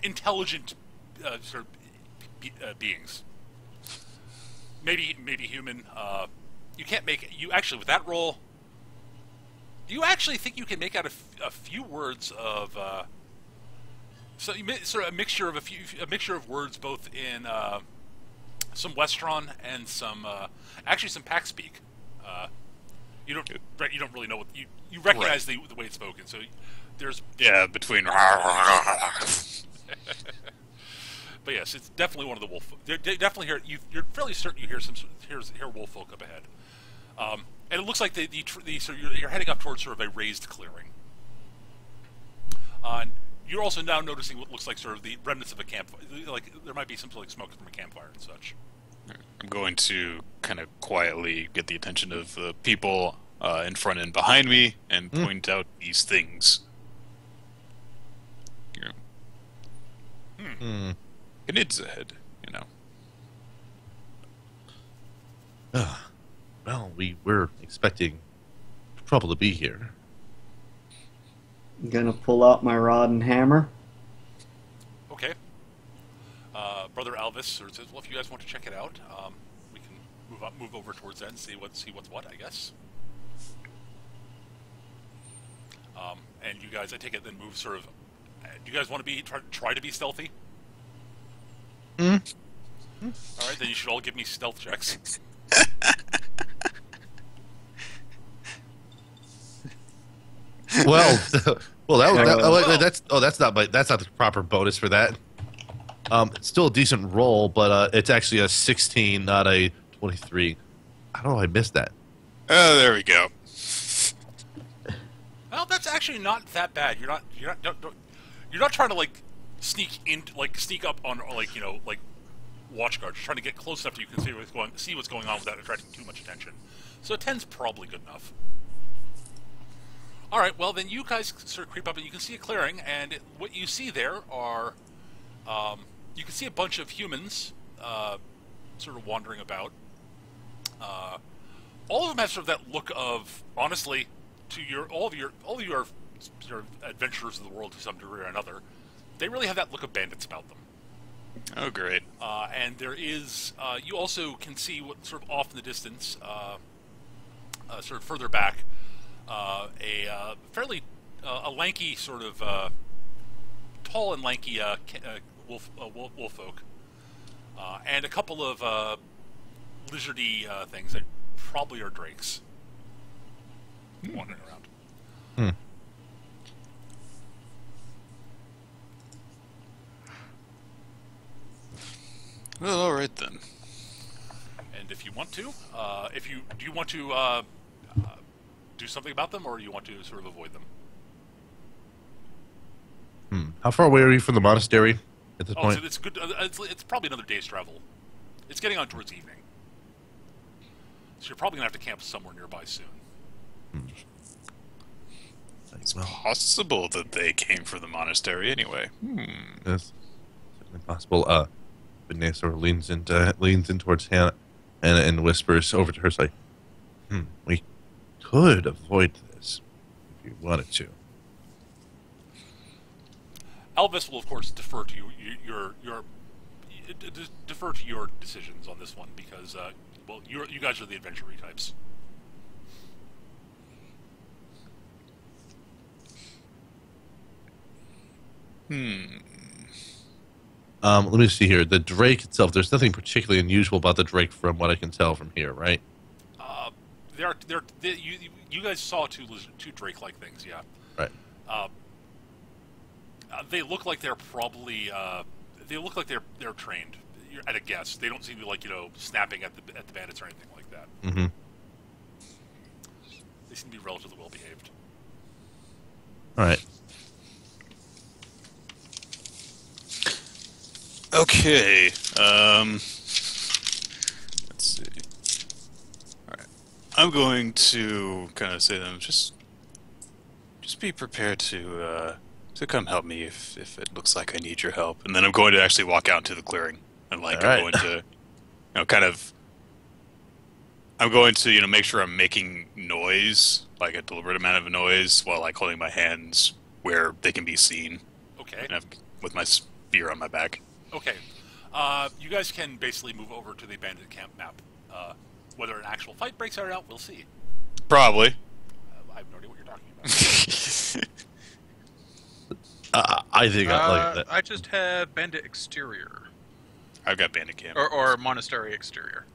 intelligent sort of beings. Maybe human. You can't make it. You actually with that roll. Do you actually think you can make out a few words of? So you sort of a mixture of words, both in some Westron and some Pax speak. You don't really know what you recognize the way it's spoken. So there's Yeah, between. But yes, it's definitely one of the wolf. They definitely hear. You're fairly certain you hear hear wolf folk up ahead. And it looks like so you're heading up towards sort of a raised clearing. And you're also now noticing what looks like sort of the remnants of a campfire. Like there might be some sort of smoke from a campfire and such. I'm going to kind of quietly get the attention of the people in front and behind me and point out these things. Gnid's ahead, well, we were expecting trouble to be here. I'm gonna pull out my rod and hammer. Okay. Brother Alvis sort of says, "Well, if you guys want to check it out, we can move over towards that and see what's what, I guess." And you guys, I take it, then move sort of. Do you guys want to try to be stealthy? All right, then you should all give me stealth checks. Well, that's not the proper bonus for that. It's still a decent roll, but it's actually a 16, not a 23. I don't know. I missed that. Oh, there we go. Well, that's actually not that bad. You're not trying to like sneak up on like watch guards. You're trying to get close enough so you can see what's going on without attracting too much attention. So 10's probably good enough. All right, well then you guys sort of creep up and you can see a clearing, and what you see there are you can see a bunch of humans sort of wandering about. All of them have sort of that look of, honestly, to all of you are sort of adventurers of the world to some degree or another. They really have that look of bandits about them. Oh, great. And there is, you also can see what sort of off in the distance, sort of further back, a fairly a lanky sort of tall and lanky wolf folk, and a couple of lizardy things that probably are drakes wandering around. Hmm. Well, all right then. And if you want to, do you want to do something about them, or do you want to sort of avoid them? How far away are you from the monastery at this point? So it's good. It's probably another day's travel. It's getting on towards evening, so you're probably gonna have to camp somewhere nearby soon. It's possible that they came from the monastery anyway. Yes, certainly possible. Benay sort of leans in towards Hannah and whispers over to her, like, we could avoid this if you wanted to. Elvis will, of course, defer to defer to your decisions on this one because, well, you guys are the adventure-y types. Let me see here. The drake itself, there's nothing particularly unusual about the drake from what I can tell from here, right? You guys saw two drake-like things, yeah. Right. They look like they're probably they're trained. You're at a guess. They don't seem to be like snapping at the bandits or anything like that. Mm-hmm. They seem to be relatively well behaved. All right. Okay. Let's see. All right. I'm going to kind of say to them, just be prepared to come help me if it looks like I need your help. And then I'm going to actually walk out into the clearing and I'm going to, I'm going to make sure I'm making noise, like a deliberate amount of noise, while like holding my hands where they can be seen. Okay. And with my spear on my back. Okay. You guys can basically move over to the bandit camp map. Whether an actual fight breaks out or not, we'll see. Probably. I have no idea what you're talking about. I think I like that. I just have bandit exterior. I've got bandit camp. Or monastery exterior.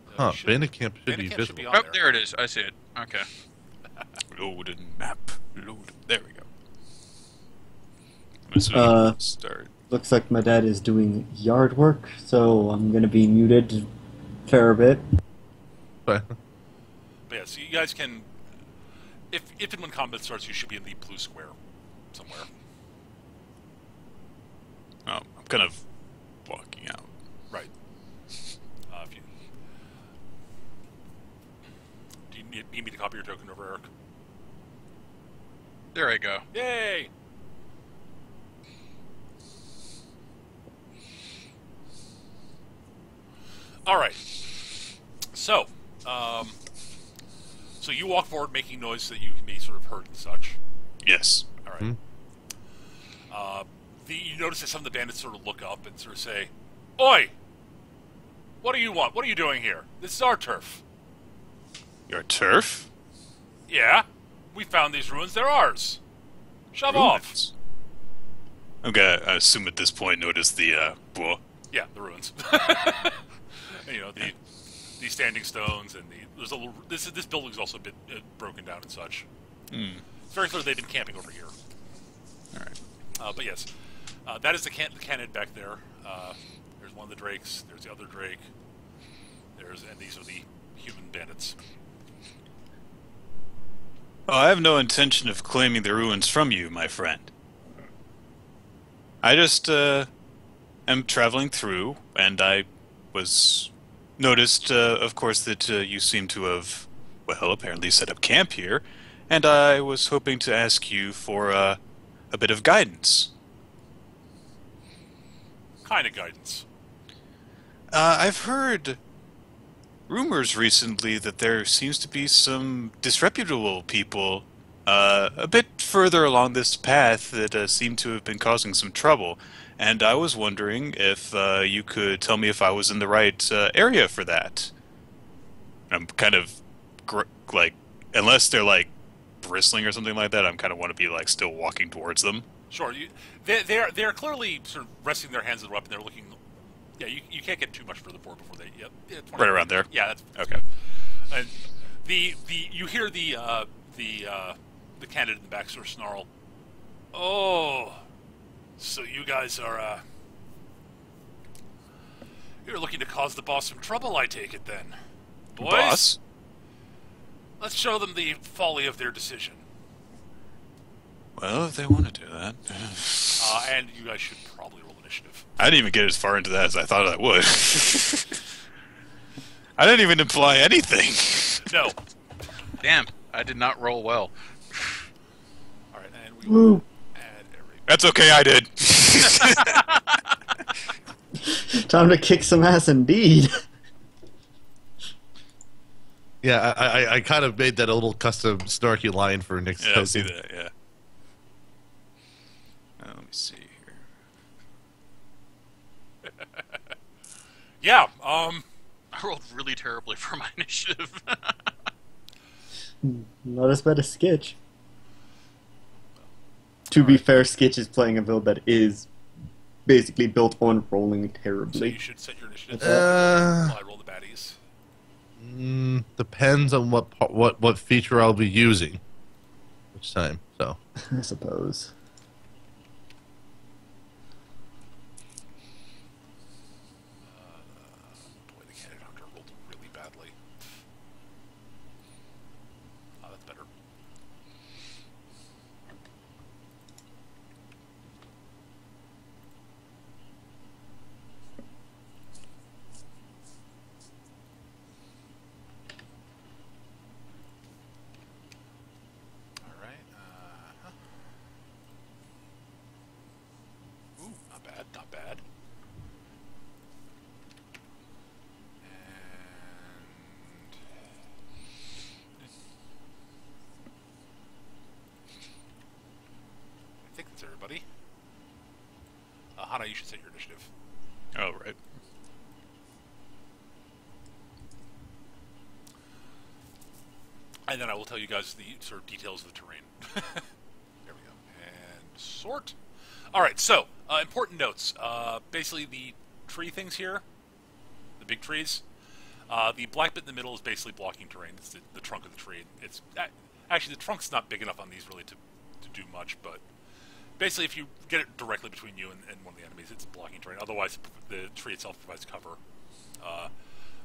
Bandit camp should be visible. Be on there it is. I see it. Okay. Loaded map. There we go. I'm assuming start. Looks like my dad is doing yard work, so I'm going to be muted a fair bit. But yeah, so you guys can, if and when combat starts, you should be in the blue square somewhere. Oh, I'm kind of walking out. Right. Do you need me to copy your token over, Eric? There I go. Yay! All right. So, so you walk forward, making noise so that you can be sort of heard and such. Yes. All right. You notice that some of the bandits sort of look up and sort of say, "Oi! What do you want? What are you doing here? This is our turf." Your turf? Yeah. We found these ruins. They're ours. Shove off. I'm gonna, I assume at this point, notice the, bois. Yeah, the ruins. The standing stones and there's a little, this building's also a bit broken down and such. It's very clear they've been camping over here. All right. But yes, that is the cannon back there. There's one of the drakes. There's the other drake. And these are the human bandits. Oh, I have no intention of claiming the ruins from you, my friend. I just am traveling through, and I was noticed, of course, that you seem to have, well, apparently set up camp here, and I was hoping to ask you for a bit of guidance. Kind of guidance. I've heard rumors recently that there seems to be some disreputable people a bit further along this path that seem to have been causing some trouble. And I was wondering if you could tell me if I was in the right area for that. I'm kind of like, unless they're like bristling or something like that, I'm kind of want to be like still walking towards them. Sure. They're clearly sort of resting their hands on the weapon. They're looking. Yeah, you can't get too much further forward before they. Yeah, 20 Right around there. Yeah, that's Okay. good. And the you hear the candidate in the back sort of snarl. Oh, so you guys are you're looking to cause the boss some trouble, I take it then, boys. Boss? Let's show them the folly of their decision. Well, if they want to do that. And you guys should probably roll initiative. I didn't even get as far into that as I thought I would. I didn't even imply anything. No. Damn, I did not roll well. All right, and we Woo. add every. That's okay, I did. Time to kick some ass indeed. Yeah, I kind of made that a little custom snarky line for Nick's Yeah, I token. see that, yeah. Let me see here. Yeah. I rolled really terribly for my initiative. Not as bad as Skitch. To be fair, Skitch is playing a build that is basically built on rolling So terribly. you should set your initiative. Uh, While I roll the baddies. Depends on what feature I'll be using. Which time, so. I suppose. Boy, the candidate hunter rolled really badly. Oh, that's better. All right. Ooh, not bad, not bad. I think that's everybody. Hana, you should set your initiative. Oh, right. And then I will tell you guys the sort of details of the terrain. There we go. And sort. Alright, so, important notes. Basically, the tree things here, the big trees, the black bit in the middle is basically blocking terrain. It's the trunk of the tree. It's actually, the trunk's not big enough on these really to do much, but basically if you get it directly between you and one of the enemies, it's blocking terrain. Otherwise, the tree itself provides cover.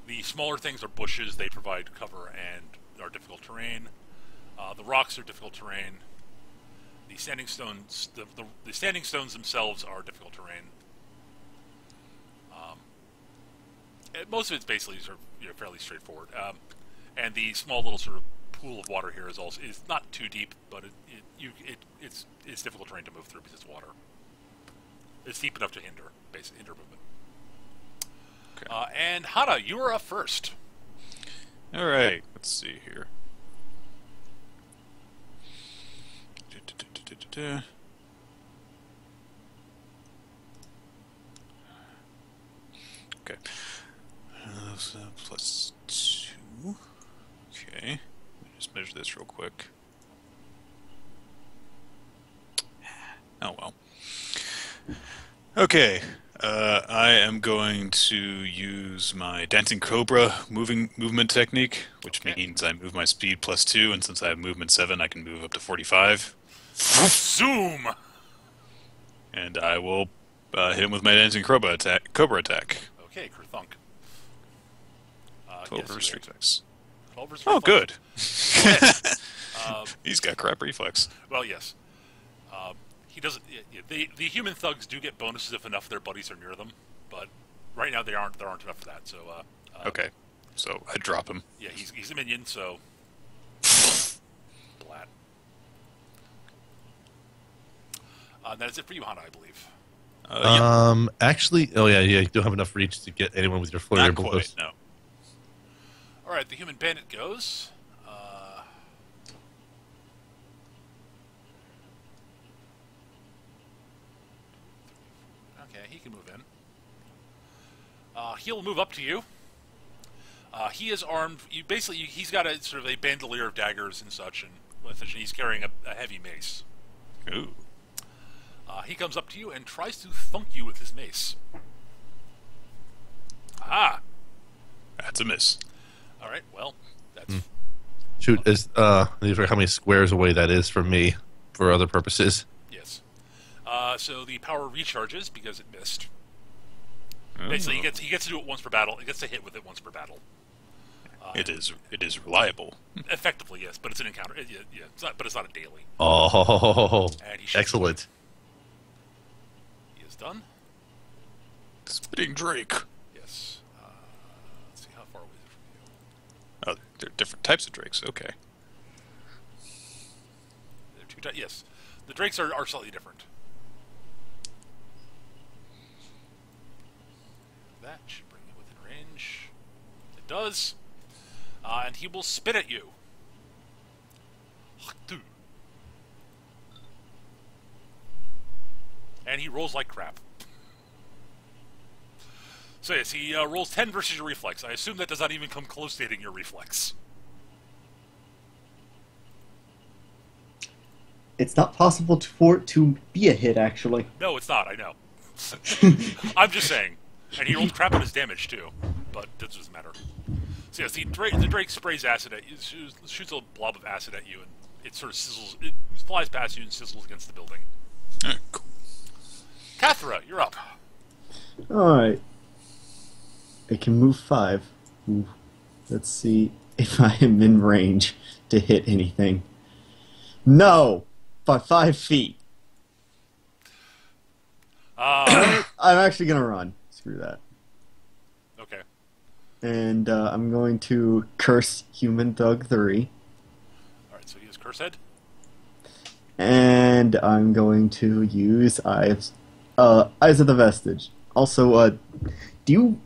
The smaller things are bushes. They provide cover and are difficult terrain. The rocks are difficult terrain. The standing stones, the standing stones themselves are difficult terrain. Most of it's basically sort of, fairly straightforward. And the small little sort of pool of water here is not too deep, but it's difficult terrain to move through because it's water. It's deep enough to hinder movement. Okay. And Hana, you are up first. All right. Let's see here. Okay. So plus 2. Okay. Let me just measure this real quick. Oh well. Okay. I am going to use my Dancing Cobra movement technique, which means I move my speed plus 2, and since I have movement 7, I can move up to 45. Zoom! And I will hit him with my Dancing Cobra attack. Okay, Kerthunk. 12 versus reflex. 12 versus Oh, good. reflex. He's got crap reflex. Well, yes. He doesn't. The human thugs do get bonuses if enough of their buddies are near them, but right now there aren't enough for that. So Okay, so I drop him. yeah, he's a minion, so blat. That is it for you, Hana, I believe. Yeah, Actually, you don't have enough reach to get anyone with your flurry not of quite. blows. No. All right, the human bandit goes. Okay, he can move in. He'll move up to you. He is armed. He's got a sort of a bandolier of daggers and such, and essentially he's carrying a heavy mace. Ooh. He comes up to you and tries to thunk you with his mace. Ah! That's a miss. All right. Well, that's Shoot, these are how many squares away that is from me for other purposes. yes. So the power recharges because it missed. Oh. Basically, he gets to do it once per battle. He gets to hit with it once per battle. It is reliable. Effectively, yes, but it's an encounter. Yeah, but it's not a daily. Oh, And he excellent. He is done. Spitting Drake. Yes. Let's see how far away is it from you. Oh, there are different types of drakes. Okay. There are two types. Yes, the drakes are slightly different. That should bring it within range. It does. And he will spit at you. And he rolls like crap. So yes, he rolls 10 versus your reflex. I assume that does not even come close to hitting your reflex. It's not possible for it to be a hit, actually. No, it's not, I know. I'm just saying. And he rolls crap on his damage, too. But that doesn't matter. So yes, the Drake sprays acid at you, shoots a blob of acid at you, and it sort of sizzles, it flies past you and sizzles against the building. Cool. Kathra, you're up. Alright. I can move 5. Ooh. Let's see if I am in range to hit anything. No! By 5 feet. I'm actually gonna run. Screw that. Okay. And I'm going to curse Human Thug 3. Alright, so he has Curse Head. And I'm going to use Eyes of the Vestige. Also, do you,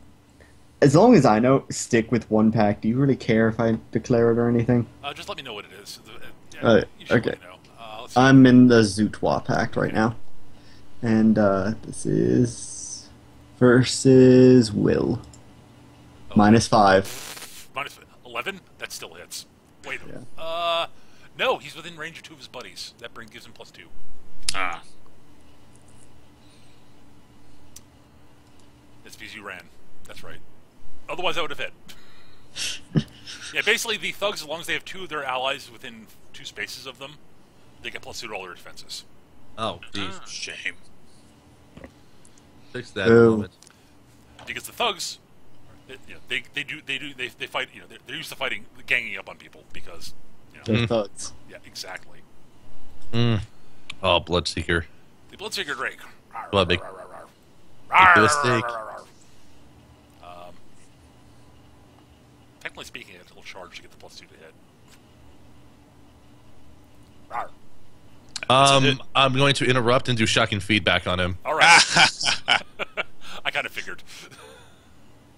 as long as I know, stick with one pack? Do you really care if I declare it or anything? Just let me know what it is. You should okay. let me know. Let's see. I'm in the Zootwa pact right now. And this is versus Will. Oh. -5. Minus 11? That still hits. Wait. Yeah. No, he's within range of 2 of his buddies. That gives him +2. Ah. It's because you ran. That's right. Otherwise, I would have hit. Yeah, basically, the thugs, as long as they have 2 of their allies within 2 spaces of them, they get +2 to all their defenses. Oh, geez. Shame. Fix that in a Boo. moment. Because the thugs, they fight. They're used to fighting, ganging up on people because, They're thugs. yeah, exactly. Oh, Bloodseeker. The Bloodseeker Drake. Blood big. Mistake. Technically speaking, it'll charge to get the +2 to hit. Rawr. I'm going to interrupt and do shocking feedback on him. All right. I kind of figured.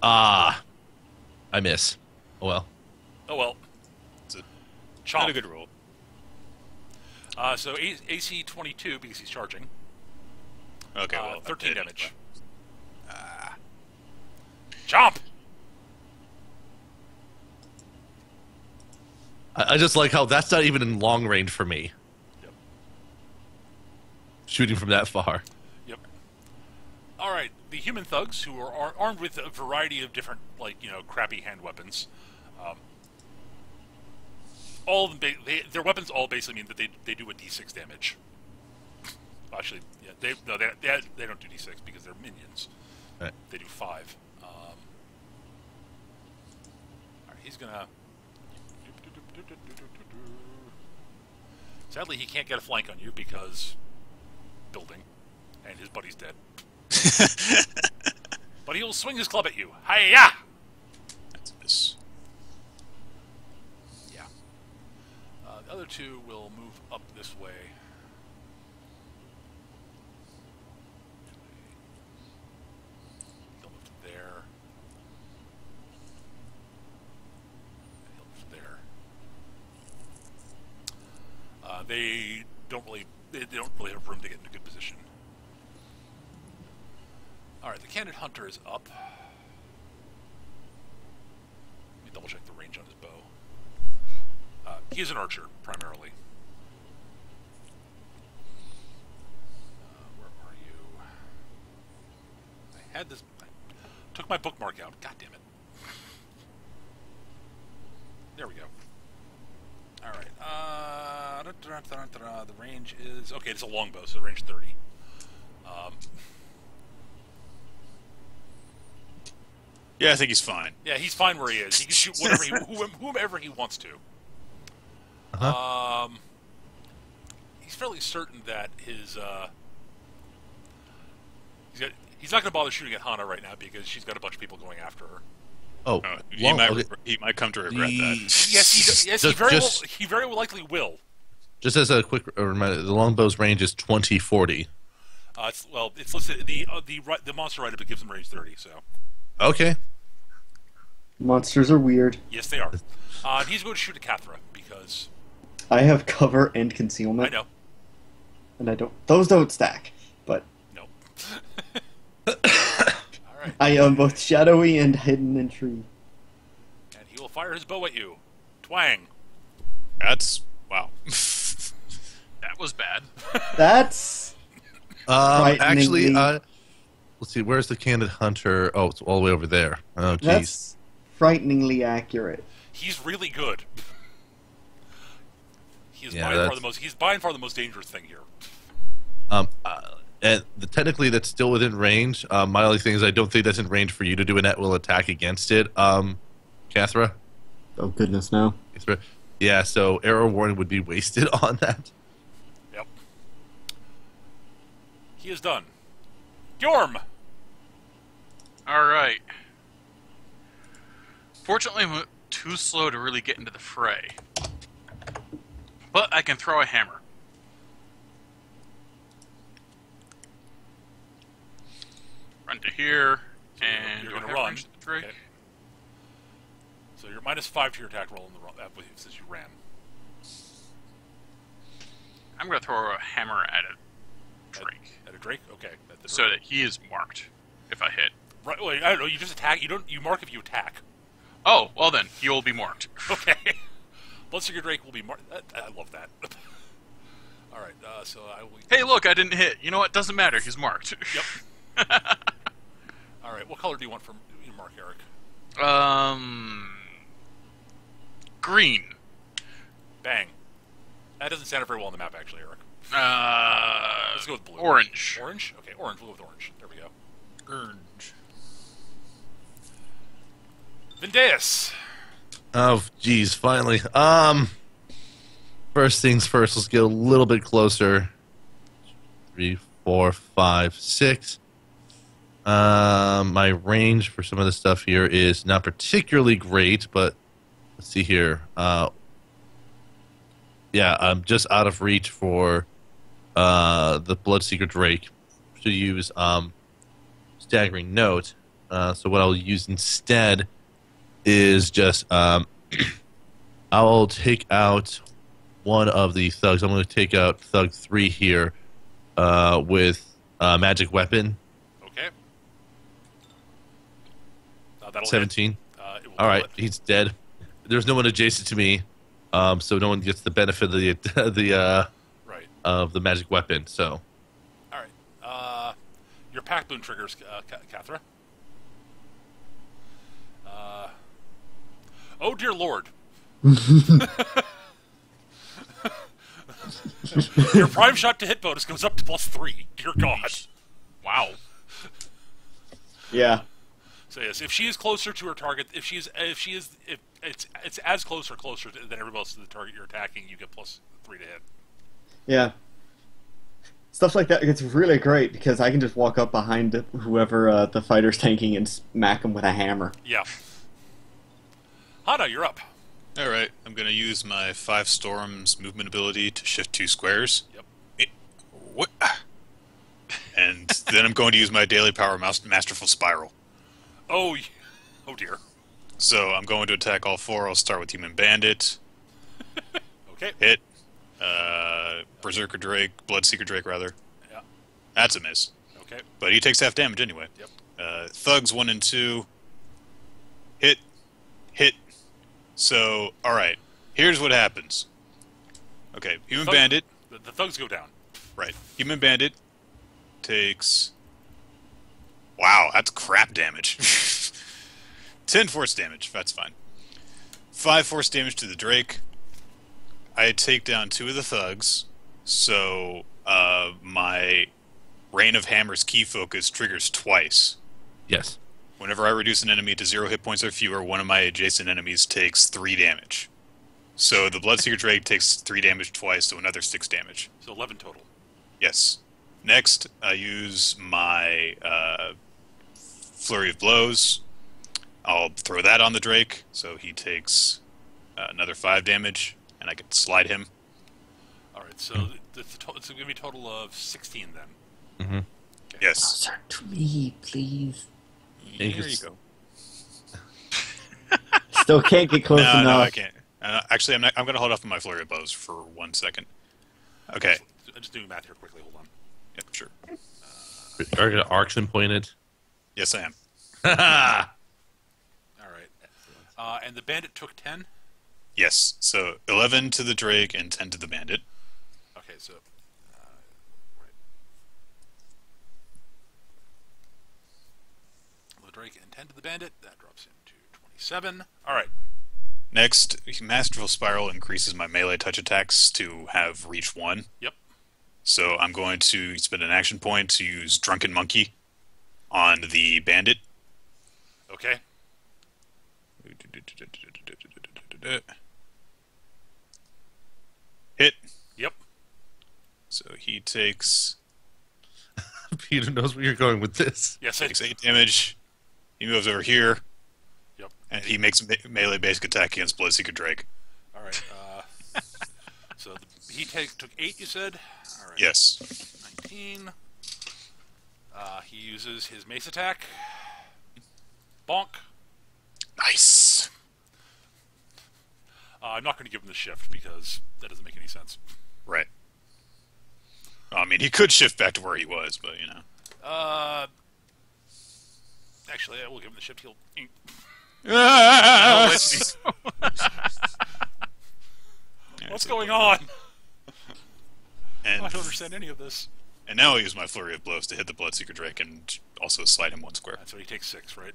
I miss. Oh well. Oh well. It's a, Chomp. not a good roll. So AC 22 because he's charging. Okay, well, 13 I'm dead. damage. Chomp. I just like how that's not even in long range for me. Yep. Shooting from that far. Yep. All right. The human thugs, who are armed with a variety of different, crappy hand weapons. All of them, their weapons all basically mean that they do a D6 damage. Actually, yeah, they don't do D6 because they're minions. Right. They do 5. All right, he's gonna. Sadly, he can't get a flank on you because building, and his buddy's dead. But he will swing his club at you. Hi-ya! That's this. Yeah. The other two will move up this way. He'll move to there. And he'll move to there. They don't really have room to get into good position. All right, the candid hunter is up. Let me double check the range on his bow. He is an archer primarily. Where are you? I had this. I took my bookmark out. God damn it. There we go. All right. The range is okay. It's a longbow, so range 30. Yeah, I think he's fine. Yeah, he's fine where he is. He can shoot whomever he wants to. Uh-huh. He's fairly certain that his he's not going to bother shooting at Hana right now because she's got a bunch of people going after her. Oh, He might come to regret that. Yes, he very likely will. Just as a quick reminder, the longbow's range is 20-40. It's listed the monster write-up gives him range 30. So. Okay. Monsters are weird. Yes, they are. He's going to shoot at Cathra because I have cover and concealment. I know. And I don't. Those don't stack. But No. All right. I am both shadowy and hidden in tree. And he will fire his bow at you. Twang. That's wow. That was bad. That's Actually, frighteningly- let's see. Where's the candid hunter? Oh, it's all the way over there. Oh, jeez. that's frighteningly accurate. He's really good. He is Yeah, by far that's- the most. He's by and far the most dangerous thing here. And technically, that's still within range. My only thing is, I don't think that's in range for you to do an at-will attack against it, Cathra. Oh goodness, no. Yeah, so arrow warning would be wasted on that. Yep. He is done. Yorm. All right. Fortunately, I'm too slow to really get into the fray. But I can throw a hammer. Run to here, and You're do I gonna have run. range to the Drake? Okay. So you're -5 to your attack roll in the since you ran. I'm going to throw a hammer at a Drake, At a Drake? Okay. At the so Drake. that he is marked if I hit. Right, wait, I don't know. You just attack. You mark if you attack. Oh, well then, he will be marked. Okay. Bloodseeker Drake will be marked. I love that. All right. So I will. Hey, look, I didn't hit. You know what? Doesn't matter. He's marked. Yep. All right. What color do you want from your mark, Eric? Green. Bang. That doesn't sound very well on the map, actually, Eric. Let's go with blue. Orange. Orange? Okay, orange. We'll go with orange. There we go. Orange. Vendeus. Oh, geez, finally. First things first, let's get a little bit closer. 3, 4, 5, 6. My range for some of the stuff here is not particularly great, but let's see here. Yeah, I'm just out of reach for the Bloodseeker Drake. Should use Staggering Note. So what I'll use instead is just I'll take out one of the thugs. I'm going to take out Thug 3 here with Magic Weapon. Okay. That'll 17. Hit. It will All right, hit. he's dead. There's no one adjacent to me, so no one gets the benefit of Right. of the magic weapon. So All right. Your pack boon triggers, Cathra. Oh dear lord. Your prime shot to hit bonus goes up to +3. Dear God. Wow. Yeah. So yes, if she is closer to her target, if it's as close or closer than everybody else to the target you're attacking, you get +3 to hit. Yeah. Stuff like that gets really great because I can just walk up behind whoever the fighter's tanking and smack him with a hammer. Yeah. Hana, you're up. All right, I'm going to use my 5 storms movement ability to shift 2 squares. Yep. What? And then I'm going to use my daily power masterful spiral. Oh, oh dear. So I'm going to attack all 4. I'll start with Human Bandit. Okay. Hit. Berserker Drake, Bloodseeker Drake rather. Yeah. That's a miss. Okay. But he takes half damage anyway. Yep. Thugs 1 and 2. Hit. Hit. So, alright. Here's what happens. Okay, Human Bandit. The thugs go down. Right. Human Bandit takes... Wow, that's crap damage. 10 force damage. That's fine. 5 force damage to the Drake. I take down 2 of the thugs. So, my Rain of Hammers key focus triggers twice. Yes. Whenever I reduce an enemy to 0 hit points or fewer, one of my adjacent enemies takes 3 damage. So the Bloodseeker Drake takes 3 damage twice, so another 6 damage. So 11 total. Yes. Next, I use my Flurry of Blows. I'll throw that on the Drake, so he takes another 5 damage, and I can slide him. Alright, so it's going to be a total of 16 then. Mm-hmm. Okay. Yes. Closer to me, please. There you go. Still can't get close enough. No, I can't. Actually, I'm going to hold off on my Flurry of Blows for 1 second. Okay. I'm just doing math here quickly. Hold on. Yep, sure. Are you Arxon pointed? Yes, I am. Ha Alright. And the bandit took 10? Yes. So 11 to the Drake and 10 to the Bandit. Okay, so... right. The Drake and 10 to the bandit. That drops into 27. Alright. Next, Masterful Spiral increases my melee touch attacks to have reach 1. Yep. So I'm going to spend an action point to use Drunken Monkey on the Bandit. Okay. Hit. Yep. So he takes Peter knows where you're going with this. Yes, takes 8 damage. He moves over here, Yep. and he makes a melee basic attack against Bloodseeker Drake. Alright. So he took 8, you said? Alright. Yes. 19. He uses his mace attack. Bonk. Nice. I'm not going to give him the shift because that doesn't make any sense. Right. I mean, he could shift back to where he was, but, you know. Actually, I will give him the shift. He'll... What's going on? And, I don't understand any of this. and now I'll use my Flurry of Blows to hit the Bloodseeker Drake and also slide him 1 square. So he takes 6, right?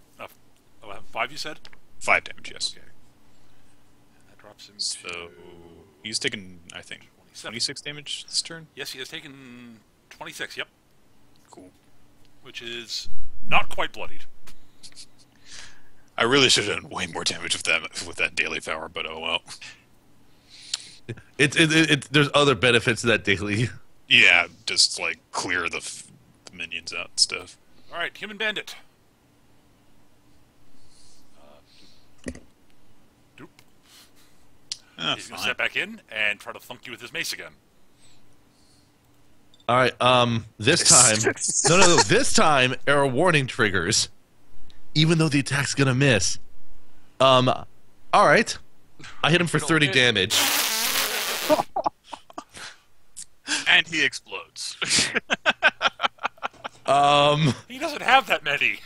5, you said? 5 damage, yes. Okay. That drops him So to... he's taken, I think, 27. 26 damage this turn. Yes, he has taken 26, yep. Cool. Which is not quite bloodied. I really should have done way more damage with that daily power, but oh well. There's other benefits to that daily. Yeah, just like clear the minions out and stuff. Alright, Human Bandit. Doop. He's going to step back in and try to thunk you with his mace again. All right. This time, no. This time, error warning triggers, even though the attack's gonna miss. All right. I hit him for 30 damage. And he explodes. He doesn't have that many.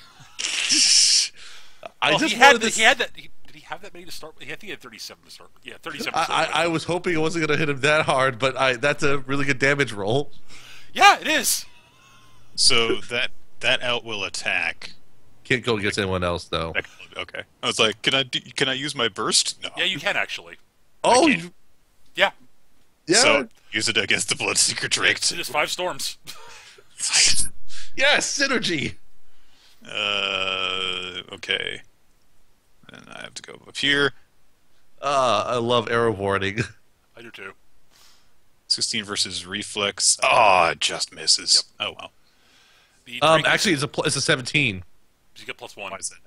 I just he had wanted this. He had that. Did he have that many to start with? I think he had 37 to start with. Yeah, 37 to start with. I was hoping it wasn't gonna hit him that hard, but that's a really good damage roll. Yeah, it is. So that out will attack. Can't go against anyone else though. Okay. I was like, can I use my burst? No. Yeah, you can actually. Oh, can't. Yeah. yeah. So use it against the Bloodseeker Drake. It is 5 storms. yes, synergy. Okay. And I have to go up here. I love error warning. I do too. 16 versus reflex. Oh, it just misses. Yep. Oh well. The Drake Actually, it's a 17. you get +1. Why is that?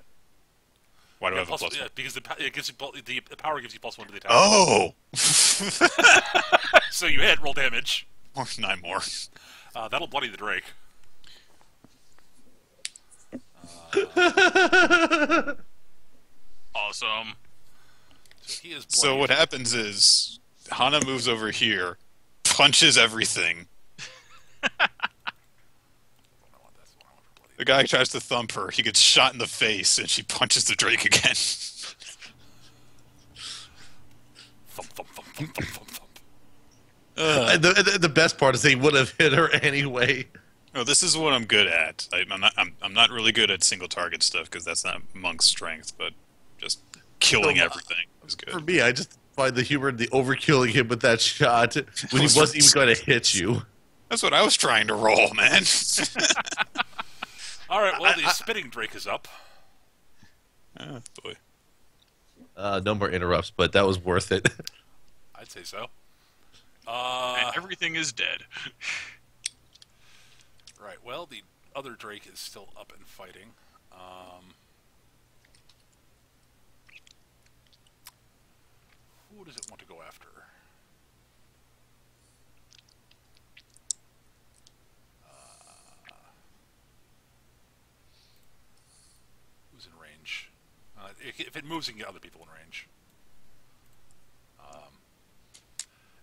Why do I have a plus yeah, one? because it gives you the power gives you +1 to the attack. Oh! So you hit, roll damage. 9 more. That'll bloody the Drake. Awesome. So he is bloodied. So what happens is Hana moves over here, punches everything. The guy tries to thump her. He gets shot in the face, and she punches the Drake again. Thump, thump, thump, thump, thump, thump, thump. And the best part is they would have hit her anyway. No, this is what I'm good at. I'm not really good at single target stuff because that's not Monk's strength, but just killing everything is good. For me, I just find the humor in the overkilling him with that shot when he wasn't even going to hit you. That's what I was trying to roll, man. All right, well, the spitting Drake is up. Oh, boy. No more interrupts, but that was worth it. I'd say so. And everything is dead. Right, well, the other Drake is still up and fighting. Who does it want to go after? Who's in range? If it moves, you can get other people in range.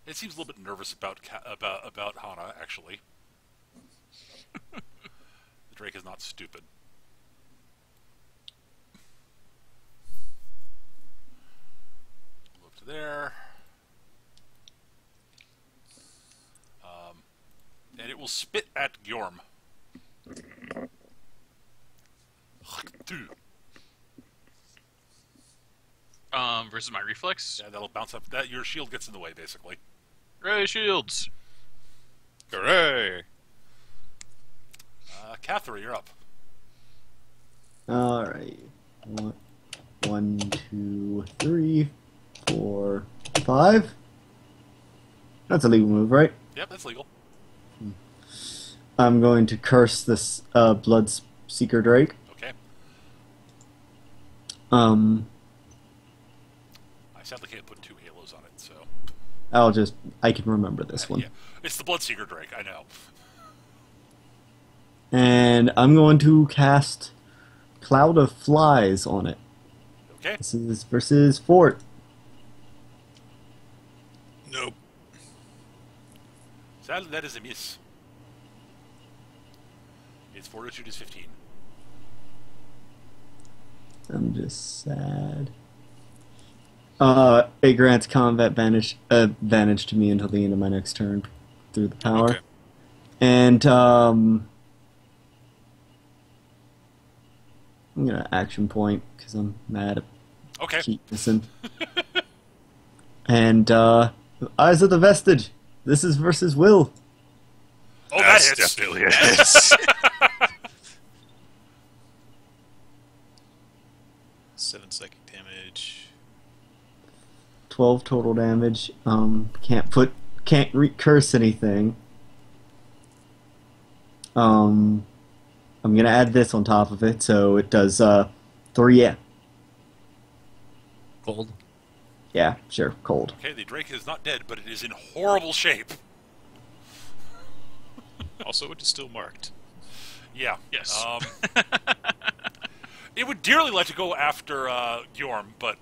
It seems a little bit nervous about Hana, actually. The Drake is not stupid. Move to there. And it will spit at Gyorm. Versus my reflex. Yeah, that'll bounce up. That your shield gets in the way, basically. Ray shields. Hooray! Cathra, you're up. Alright. 1, 2, 3, 4, 5. That's a legal move, right? Yep, that's legal. I'm going to curse this Blood Seeker Drake. Okay. I sadly can't put 2 halos on it, so... I can remember this one. Yeah, it's the Bloodseeker Drake, I know. And I'm going to cast Cloud of Flies on it. Okay. This is versus Fort. Nope. Sadly, that is a miss. Its fortitude is 15. I'm just sad. It grants combat advantage to me until the end of my next turn through the power. Okay. And I'm gonna action point because I'm mad at Okay. keep missing. And Eyes of the Vestige. This is versus Will. Oh, that That's hits. definitely a hit. 7 psychic damage. 12 total damage. Can't curse anything. I'm gonna add this on top of it, so it does 3. Yeah, Cold. yeah, sure, cold. Okay, the Drake is not dead, but it is in horrible shape. Also, it is still marked. Yeah. Yes. It would dearly like to go after Gyorm, but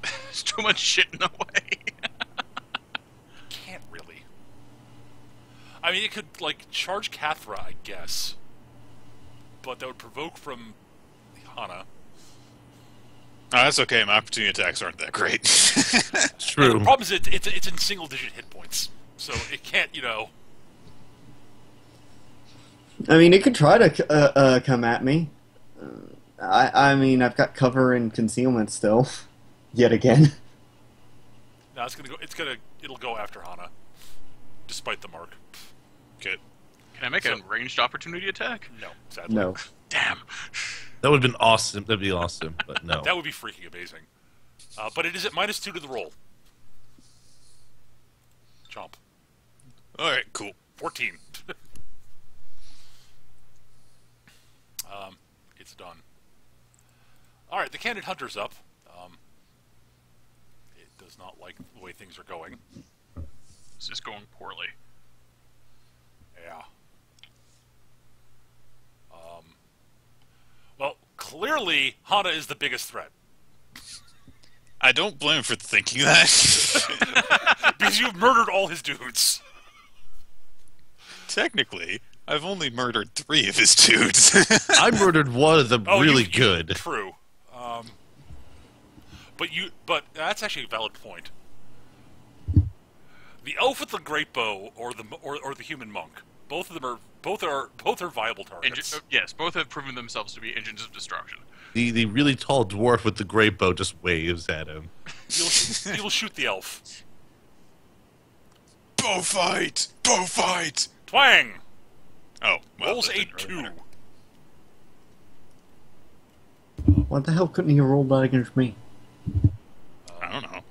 There's too much shit in the way. can't really. I mean, it could, like, charge Cathra, I guess. But that would provoke from Hana. Oh, that's okay. My opportunity attacks aren't that great. True. The problem is it's in single-digit hit points. So it can't, I mean, it could try to come at me. I mean, I've got cover and concealment still, yet again. No, it'll go after Hana, despite the mark. Good. Can I make a ranged opportunity attack? No, sadly. No. Damn. That would have been awesome. That'd be awesome, but no. That would be freaking amazing. But it is at -2 to the roll. Chomp. All right, cool. 14. It's done. All right, the Candid Hunter's up. It does not like the way things are going. This is going poorly. Yeah. Well, clearly, Hana is the biggest threat. I don't blame him for thinking that. Because you've murdered all his dudes. Technically, I've only murdered 3 of his dudes. I murdered one of them really you- good. True. But that's actually a valid point. The elf with the great bow or the human monk, both are viable targets. Yes, both have proven themselves to be engines of destruction. The really tall dwarf with the great bow just waves at him. You'll shoot the elf. Bow fight! Bow fight! Twang! Oh, well, Rolls that a didn't really 2. matter. What the hell couldn't he roll that against me? I don't know.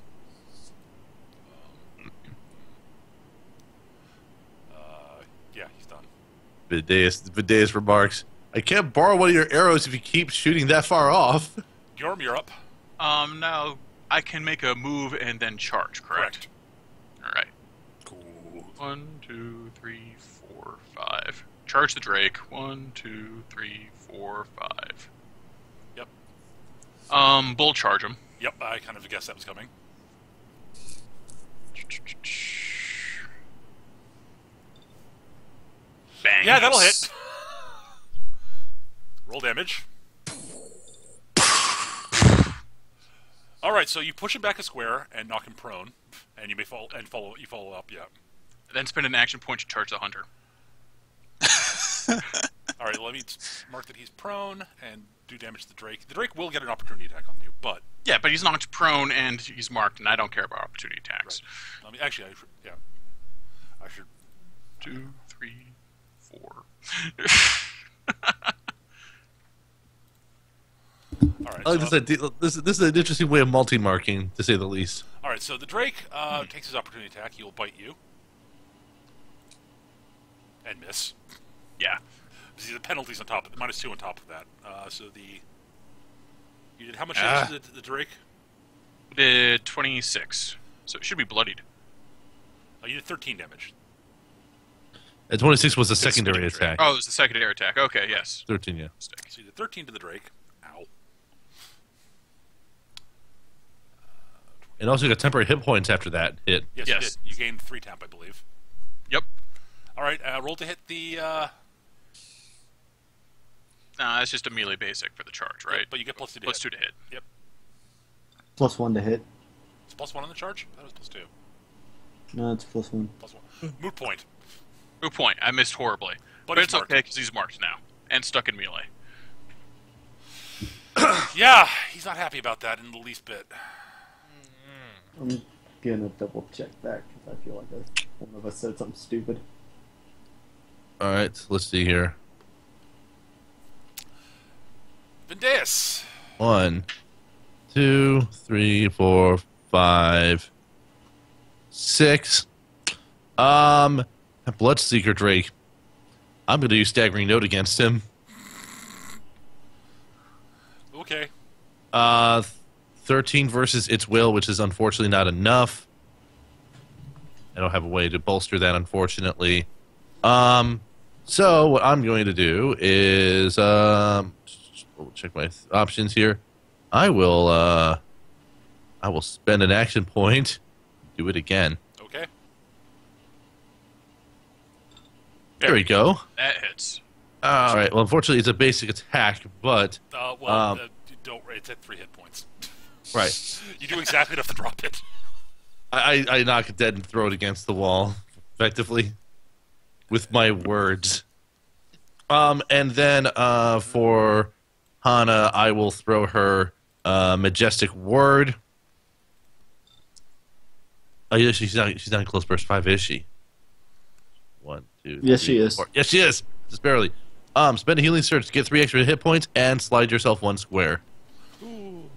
Yeah, he's done. Videus remarks, I can't borrow one of your arrows if you keep shooting that far off. Yorm, you're up. Now I can make a move and then charge, correct? All right. Cool. 1, 2, 3, 4, 5. Charge the Drake. 1, 2, 3, 4, 5. Yep. Bull charge him. Yep, I kind of guessed that was coming. Bang. Yeah, that'll hit. Roll damage. All right, so you push him back a square and knock him prone, and you may follow up. Yeah. Then spend an action point to charge the hunter. All right, let me mark that he's prone and do damage to the Drake. The Drake will get an opportunity attack on you, but Yeah, but he's knocked prone and he's marked, and I don't care about opportunity attacks. right. Actually, I should. 2, 3, 4. All right. I like this is an interesting way of multi-marking, to say the least. All right, so the Drake takes his opportunity attack. He will bite you and miss. Yeah. See, the penalties on top of -2 on top of that. You did how much damage to the Drake? Did 26. So it should be bloodied. You did 13 damage. And 26 was a Good secondary spinning attack. Oh, it was the secondary attack. Okay, yes. 13, yeah. So you did 13 to the Drake. Ow. And also you got temporary hit points after that hit. Yes, Yes. you did. You gained 3 temp, I believe. Yep. All right, roll to hit the. Nah, it's just a melee basic for the charge, right? But you get +2 to Plus hit. 2 to hit. Yep. +1 to hit. It's +1 on the charge? That was +2. No, it's +1. +1. Moot point. Good point. I missed horribly. But he's it's marked. okay because he's marked now. And stuck in melee. Yeah, he's not happy about that in the least bit. I'm gonna double check that because I feel like one of us said something stupid. Alright, so let's see here. Vendeus. 1, 2, 3, 4, 5, 6. Bloodseeker Drake. I'm going to use Staggering Note against him. Okay. 13 versus its will, which is unfortunately not enough. I don't have a way to bolster that, unfortunately. So what I'm going to do is check my options here. I will spend an action point. Do it again. Okay. There we go. That hits. All right. Well, unfortunately, it's a basic attack, but You don't. It's at 3 hit points. right. You do exactly enough to drop it. I knock it dead and throw it against the wall, effectively, with my words. And then for Hana, I will throw her Majestic Word. Oh, yeah, she's not in close burst 5, is she? 1, 2, Yes, 3, she is. 4. Yes, she is. Just barely. Spend a healing surge to get 3 extra hit points and slide yourself 1 square. Ooh.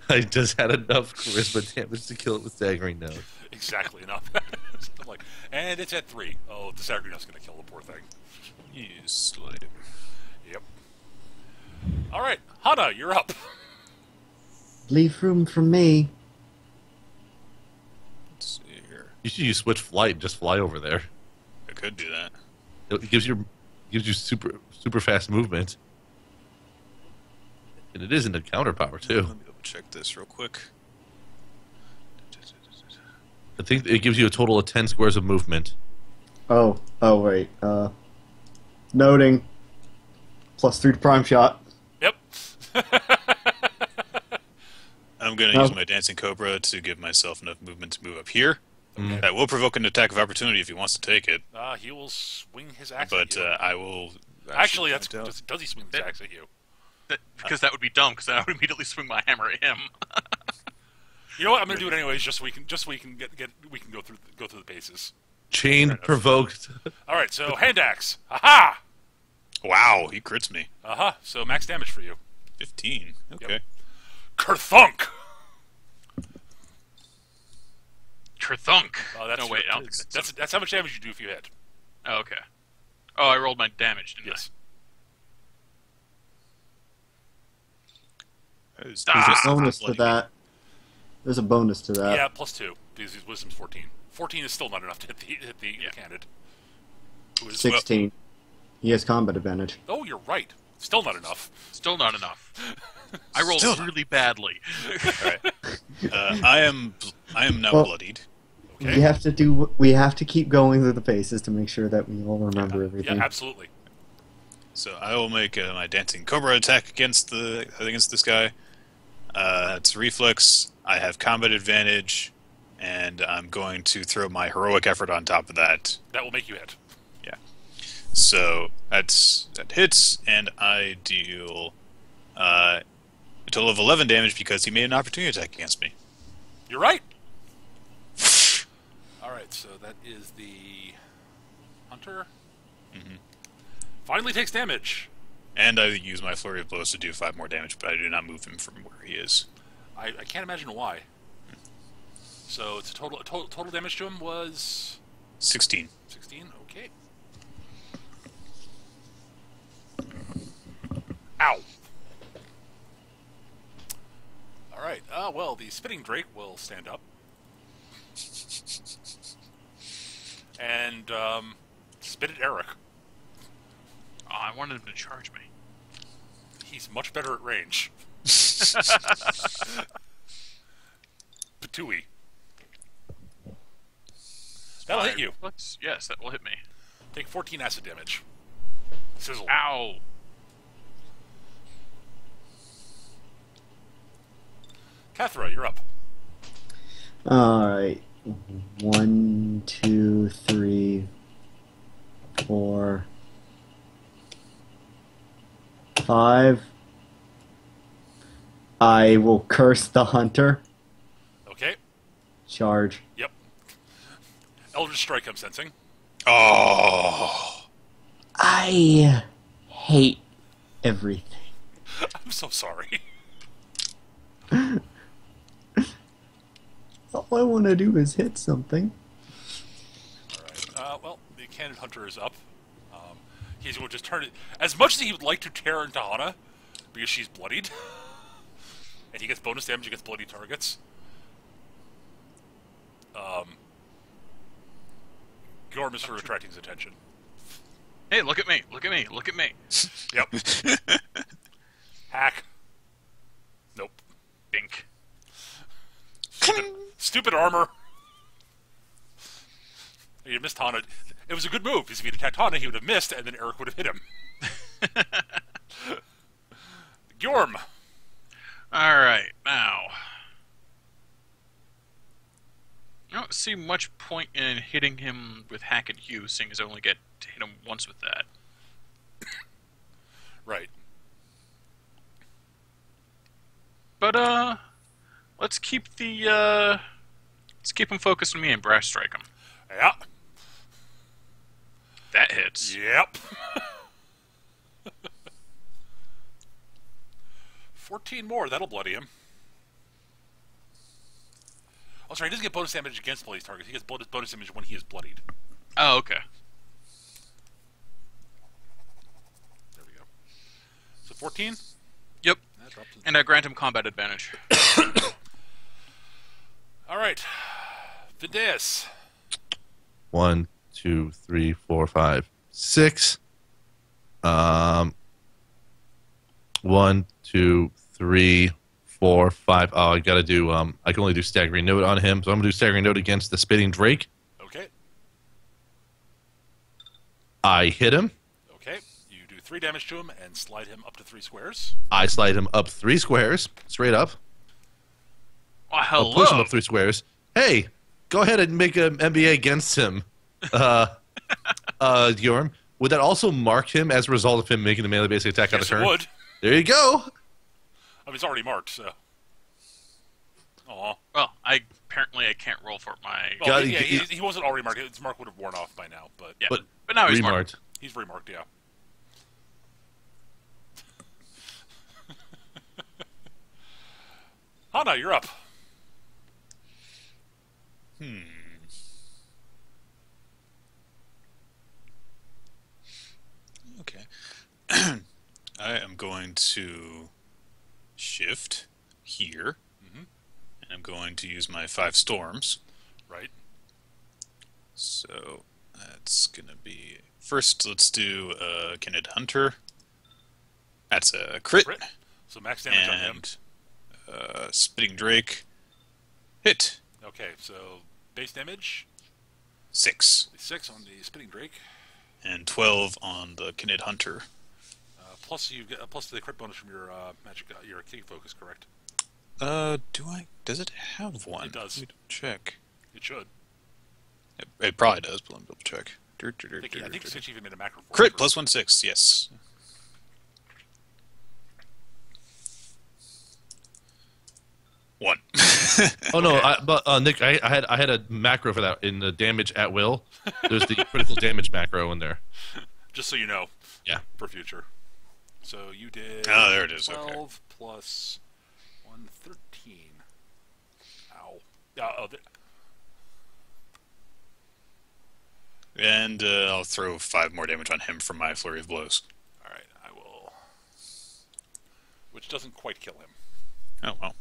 I just had enough charisma damage to kill it with staggering note. Exactly enough. I'm like, and it's at 3. Oh, the staggering note's going to kill the poor thing. You slide it. Yep. All right, Hana, you're up. Leave room for me. Let's see here. You should use switch flight and just fly over there. I could do that. It gives you super fast movement. And it is an encounter power too. Let me double check this real quick. I think it gives you a total of 10 squares of movement. Oh, wait. Noting. +3 to prime shot. Yep. I'm going to use my Dancing Cobra to give myself enough movement to move up here. Okay. That will provoke an attack of opportunity if he wants to take it. He will swing his axe But at you. I will... Actually, find out. does he swing his axe at you? Because that would be dumb. Because then I would immediately swing my hammer at him. You know what? I'm going to do it anyways, just so we can go through the paces. Chain provoked. All right, so hand axe. Aha! Wow, he crits me. So max damage for you. 15. Okay. Yep. Kerthunk! Kerthunk. Oh, that's no, wait. I don't think that's how much damage you do if you hit. Oh, okay. Oh, I rolled my damage, didn't Yes. There's a bonus to that. There's a bonus to that. Yeah, +2 because his wisdom's 14. 14 is still not enough to hit the candidate. Who is 16. He has combat advantage. Oh, you're right. Still not enough. Still not enough. I rolled Still really badly. Alright. I am now Well- bloodied. Okay. We have to keep going through the paces to make sure that we all remember everything. Yeah, absolutely. So I will make my Dancing Cobra attack against this guy. It's reflex. I have combat advantage, and I'm going to throw my heroic effort on top of that. That will make you hit. Yeah. So that hits, and I deal a total of 11 damage because he made an opportunity attack against me. You're right. All right, so that is the hunter. Mhm. Finally takes damage. And I use my flurry of blows to do 5 more damage, but I do not move him from where he is. I can't imagine why. So it's a total damage to him was 16. 16. Okay. Ow. All right. Well, the spitting drake will stand up and spit at Eric. Oh, I wanted him to charge me. He's much better at range. Patooey. That'll hit you. Yes, that will hit me. Take 14 acid damage. Sizzle. Ow. Kathra, you're up. Alright. 1, 2, 3, 4, 5. I will curse the hunter. Okay. Charge. Yep. Eldritch Strike, I'm sensing. Oh! I hate everything. I'm so sorry. All I want to do is hit something. Alright. Well, the Candid Hunter is up. He's going to just turn it... As much as he would like to tear into Hana, because she's bloodied, and he gets bonus damage against bloody targets, Gorm is for attracting his attention. Hey, look at me. Look at me. Look at me. Yep. Hack. Nope. Bink. Stupid armor. You missed Hana. It was a good move, because if he'd attacked Hana, he would have missed, and then Eric would have hit him. Gorm. Alright, now. I don't see much point in hitting him with Hack and Hew, seeing as I only get to hit him once with that. Right. But, let's keep him focused on me and Brass Strike him. Yeah. That hits. Yep. 14 more, that'll bloody him. Oh, sorry, he doesn't get bonus damage against bloody targets. He gets bonus damage when he is bloodied. Oh, okay. There we go. So 14? Yep. That drops in. And I grant him combat advantage. Alright. Vindeus. 1, 2, 3, 4, 5, 6. 1, 2, 3, 4, 5. Oh, I gotta do. I can only do staggering note on him, so I'm gonna do staggering note against the spitting drake. Okay. I hit him. Okay. You do 3 damage to him and slide him up to 3 squares. I slide him up 3 squares, straight up. Oh, I'll hello. push him up 3 squares. Hey, go ahead and make an MBA against him. Yorm. Would that also mark him as a result of him making the melee basic attack on the Yes, turn? it would. There you go. I mean, it's already marked, so. Aw. Well, I can't roll for my. Well, God, he wasn't already marked. His mark would have worn off by now, but Yeah, But but now he's remarked. marked. he's remarked, yeah. Hana, you're up. Okay. I am going to shift here, and I'm going to use my 5 storms. Right. So that's gonna be first. Let's do Kenneth Hunter. That's a crit, Crit. So max damage on him. and Spitting Drake hit Okay, so base damage 6 6 on the Spitting Drake. and 12 on the Kenneth Hunter. Plus you get plus the crit bonus from your magic, your king focus, correct? Do I? Does it have one? It does. Let me check. It should. It probably does, but let me double check. I think Stitch even made a macro for Crit it. plus 1/6. Yes. One. Oh no, but Nick, I had a macro for that in the damage at will. There's the critical damage macro in there. Just so you know. Yeah. For future. So you did. Oh, there it is, 12 plus 113. Ow. And I'll throw 5 more damage on him from my flurry of blows. All right, I will. Which doesn't quite kill him. Oh well.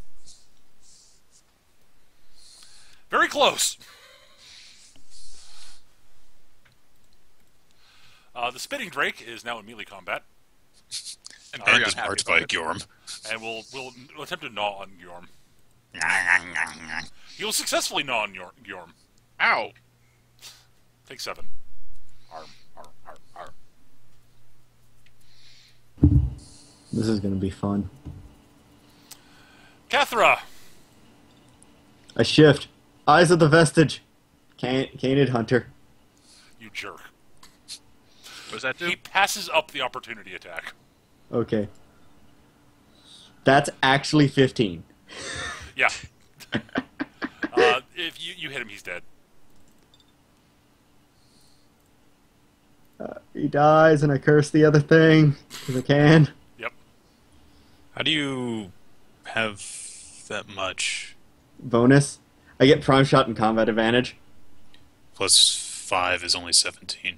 Very close. The Spitting Drake is now in melee combat, And And very is unhappy marked about by it. Gyorm. and we'll attempt to gnaw on Gyorm. He will successfully gnaw on Gyorm. Ow! Take 7. Arm. This is going to be fun. Kathra. A shift. Eyes of the Vestige. Canid Hunter. You jerk. What does that do? He passes up the opportunity attack. Okay. That's actually 15. Yeah. If you hit him, he's dead. He dies, and I curse the other thing, because I can. Yep. How do you have that much? Bonus. I get prime shot and combat advantage. Plus 5 is only 17.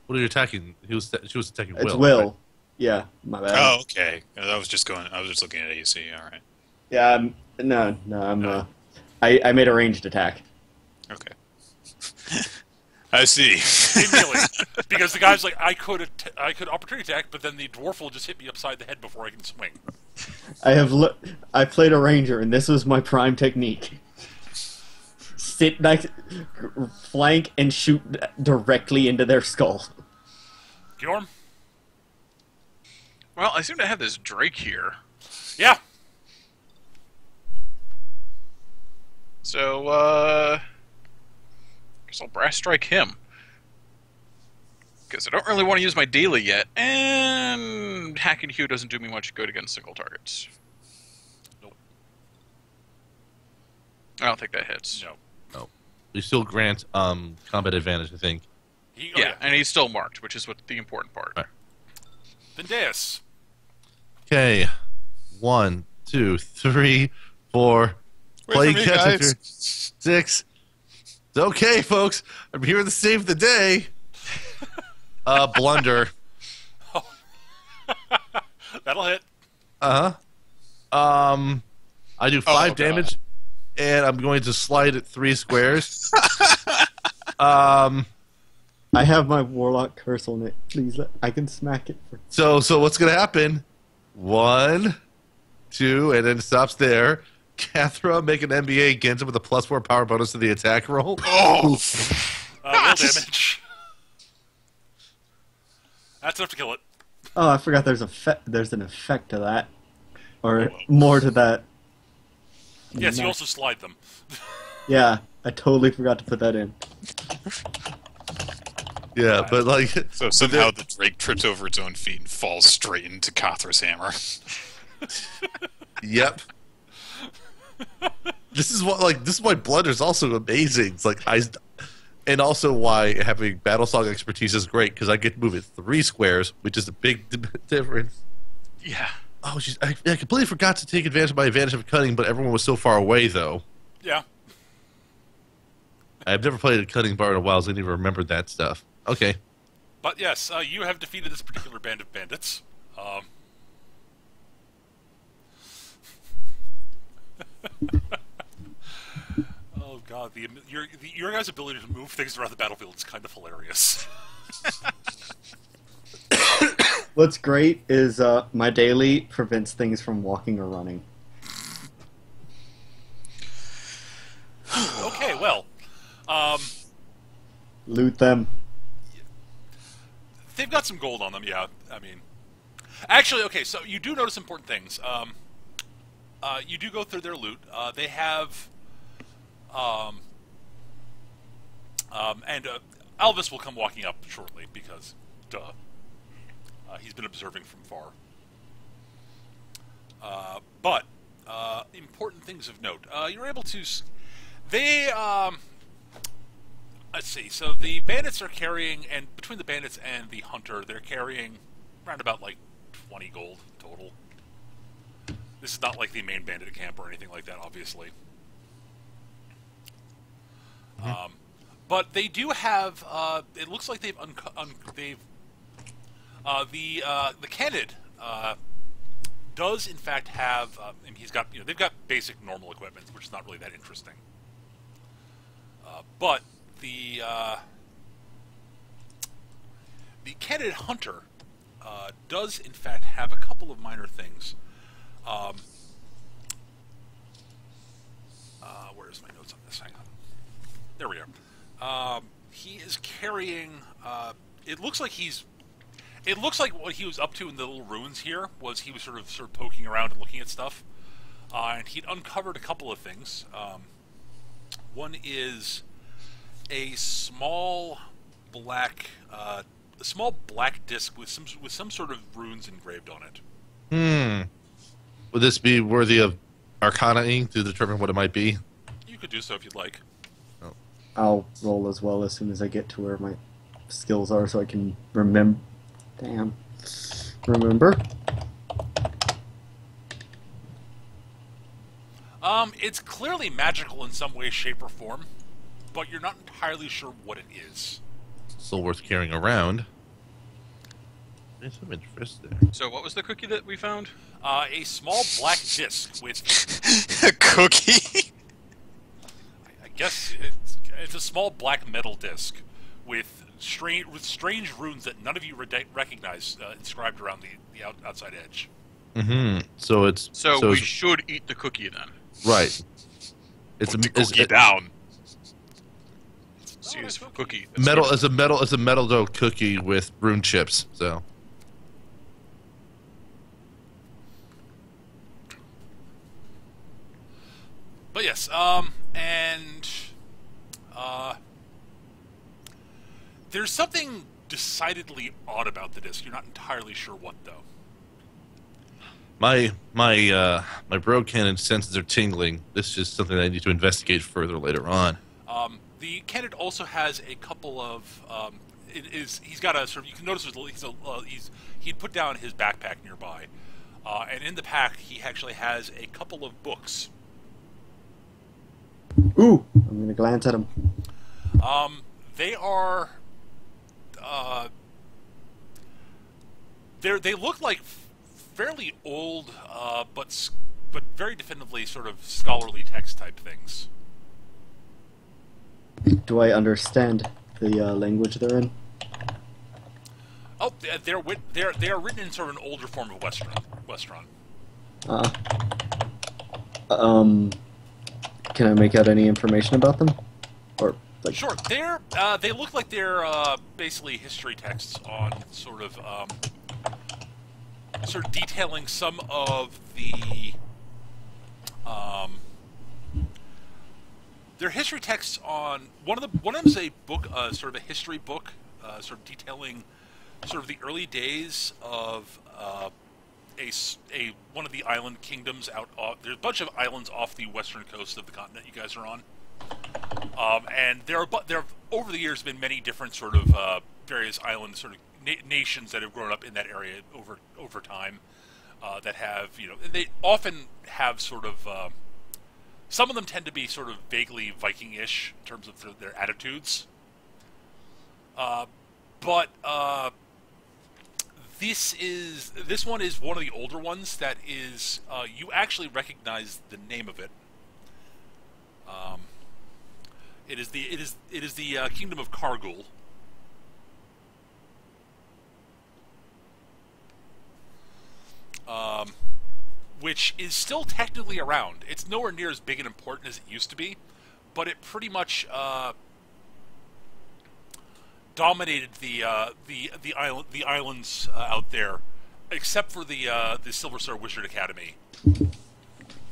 What are you attacking? She was attacking It's Will. Will. right? Yeah, my bad. Oh, okay. I was just looking at AC. All right. Yeah, I'm I made a ranged attack. Okay. I see. In melee. Because the guy's like, I could opportunity attack, but then the dwarf will just hit me upside the head before I can swing. I played a ranger, and this was my prime technique. Sit next, flank, and shoot directly into their skull. Gyorm? Well, I seem to have this Drake here. Yeah. So, guess I'll brass strike him. Because I don't really want to use my daily yet, and Hack and Hew doesn't do me much good against single targets. Nope. I don't think that hits. No. You still grant combat advantage, I think. Yeah, and he's still marked, which is what the important part. Right. Vindeus. Okay. 1, 2, 3, 4. Wait for me, catch guys. 6. It's okay, folks. I'm here to save the day. Blunder. That'll hit. I do 5 damage, and I'm going to slide it 3 squares. I have my Warlock curse on it. Please, I can smack it. So what's going to happen? 1, 2, and then it stops there. Cathra, make an NBA against him with a +4 power bonus to the attack roll. Oh, Roll damage. That's enough to kill it. Oh, I forgot there's an effect to that. Or more to that. Yes, you also slide them. Yeah, I totally forgot to put that in. Yeah, but like... so somehow the Drake trips over its own feet and falls straight into Cathra's hammer. Yep. This is why Blunder's also amazing. It's like and also why having battle song expertise is great, because I get to move it 3 squares, which is a big difference. Yeah. Oh, I completely forgot to take advantage of my advantage of cutting, but everyone was so far away, though. Yeah. I've never played a cutting bar in a while, so I didn't even remember that stuff. Okay. But yes, you have defeated this particular band of bandits. Oh god, your guys' ability to move things around the battlefield is kind of hilarious. What's great is my daily prevents things from walking or running. Okay, well, Loot them. they've got some gold on them, yeah. I mean, actually, okay, so you do notice important things. You do go through their loot. They have, and Alvis will come walking up shortly because, duh, he's been observing from far. But important things of note. You're able to. Let's see. So the bandits are carrying, and between the bandits and the hunter, they're carrying around about like 20 gold total. This is not like the main bandit camp or anything like that, obviously. But they do have. It looks like they've the candid does in fact have. And he's got. They've got basic normal equipment, which is not really that interesting. But the candid hunter does in fact have a couple of minor things. Where's my notes on this? Hang on. There we are. He is carrying. It looks like what he was up to in the little ruins here was he was sort of poking around and looking at stuff, and he'd uncovered a couple of things. One is a small black disc with some sort of runes engraved on it. Would this be worthy of Arcana-ing to determine what it might be? You could do so if you'd like. I'll roll as well as soon as I get to where my skills are so I can remember. Remember? It's clearly magical in some way, shape, or form, but you're not entirely sure what it is. Still worth carrying around. There's some interest there. So what was the cookie that we found? A small black disc with... A cookie? I guess it's a small black metal disc with strange runes that none of you recognize inscribed around the outside edge. So it's... So we should eat the cookie then. Right. It's Put the cookie down. See, it's cookie. Metal is a metal dough cookie with rune chips. So. But yes, and there's something decidedly odd about the disc. You're not entirely sure what, though. My bro cannon senses are tingling. This is something I need to investigate further later on. The candidate also has a couple of. He's got a sort of. You can notice he'd put down his backpack nearby, and in the pack he actually has a couple of books. Ooh, I'm gonna glance at them. They are. They look like fairly old, but very definitively sort of scholarly text type things. Do I understand the language they're in? Oh, they are written in sort of an older form of Westron. Can I make out any information about them? Or like? Sure, they look like they're basically history texts on sort of detailing some of the they're history texts on one of them is a book, sort of a history book, sort of detailing sort of the early days of one of the island kingdoms out off. There's a bunch of islands off the western coast of the continent you guys are on, and there have over the years been many different sort of various island sort of nations that have grown up in that area over time, that have, they often have sort of some of them tend to be sort of vaguely Viking-ish in terms of their attitudes, but this one is one of the older ones that is you actually recognize the name of it. It is the Kingdom of Kargul. Which is still technically around. It's nowhere near as big and important as it used to be, but it pretty much dominated the islands out there, except for the Silver Star Wizard Academy.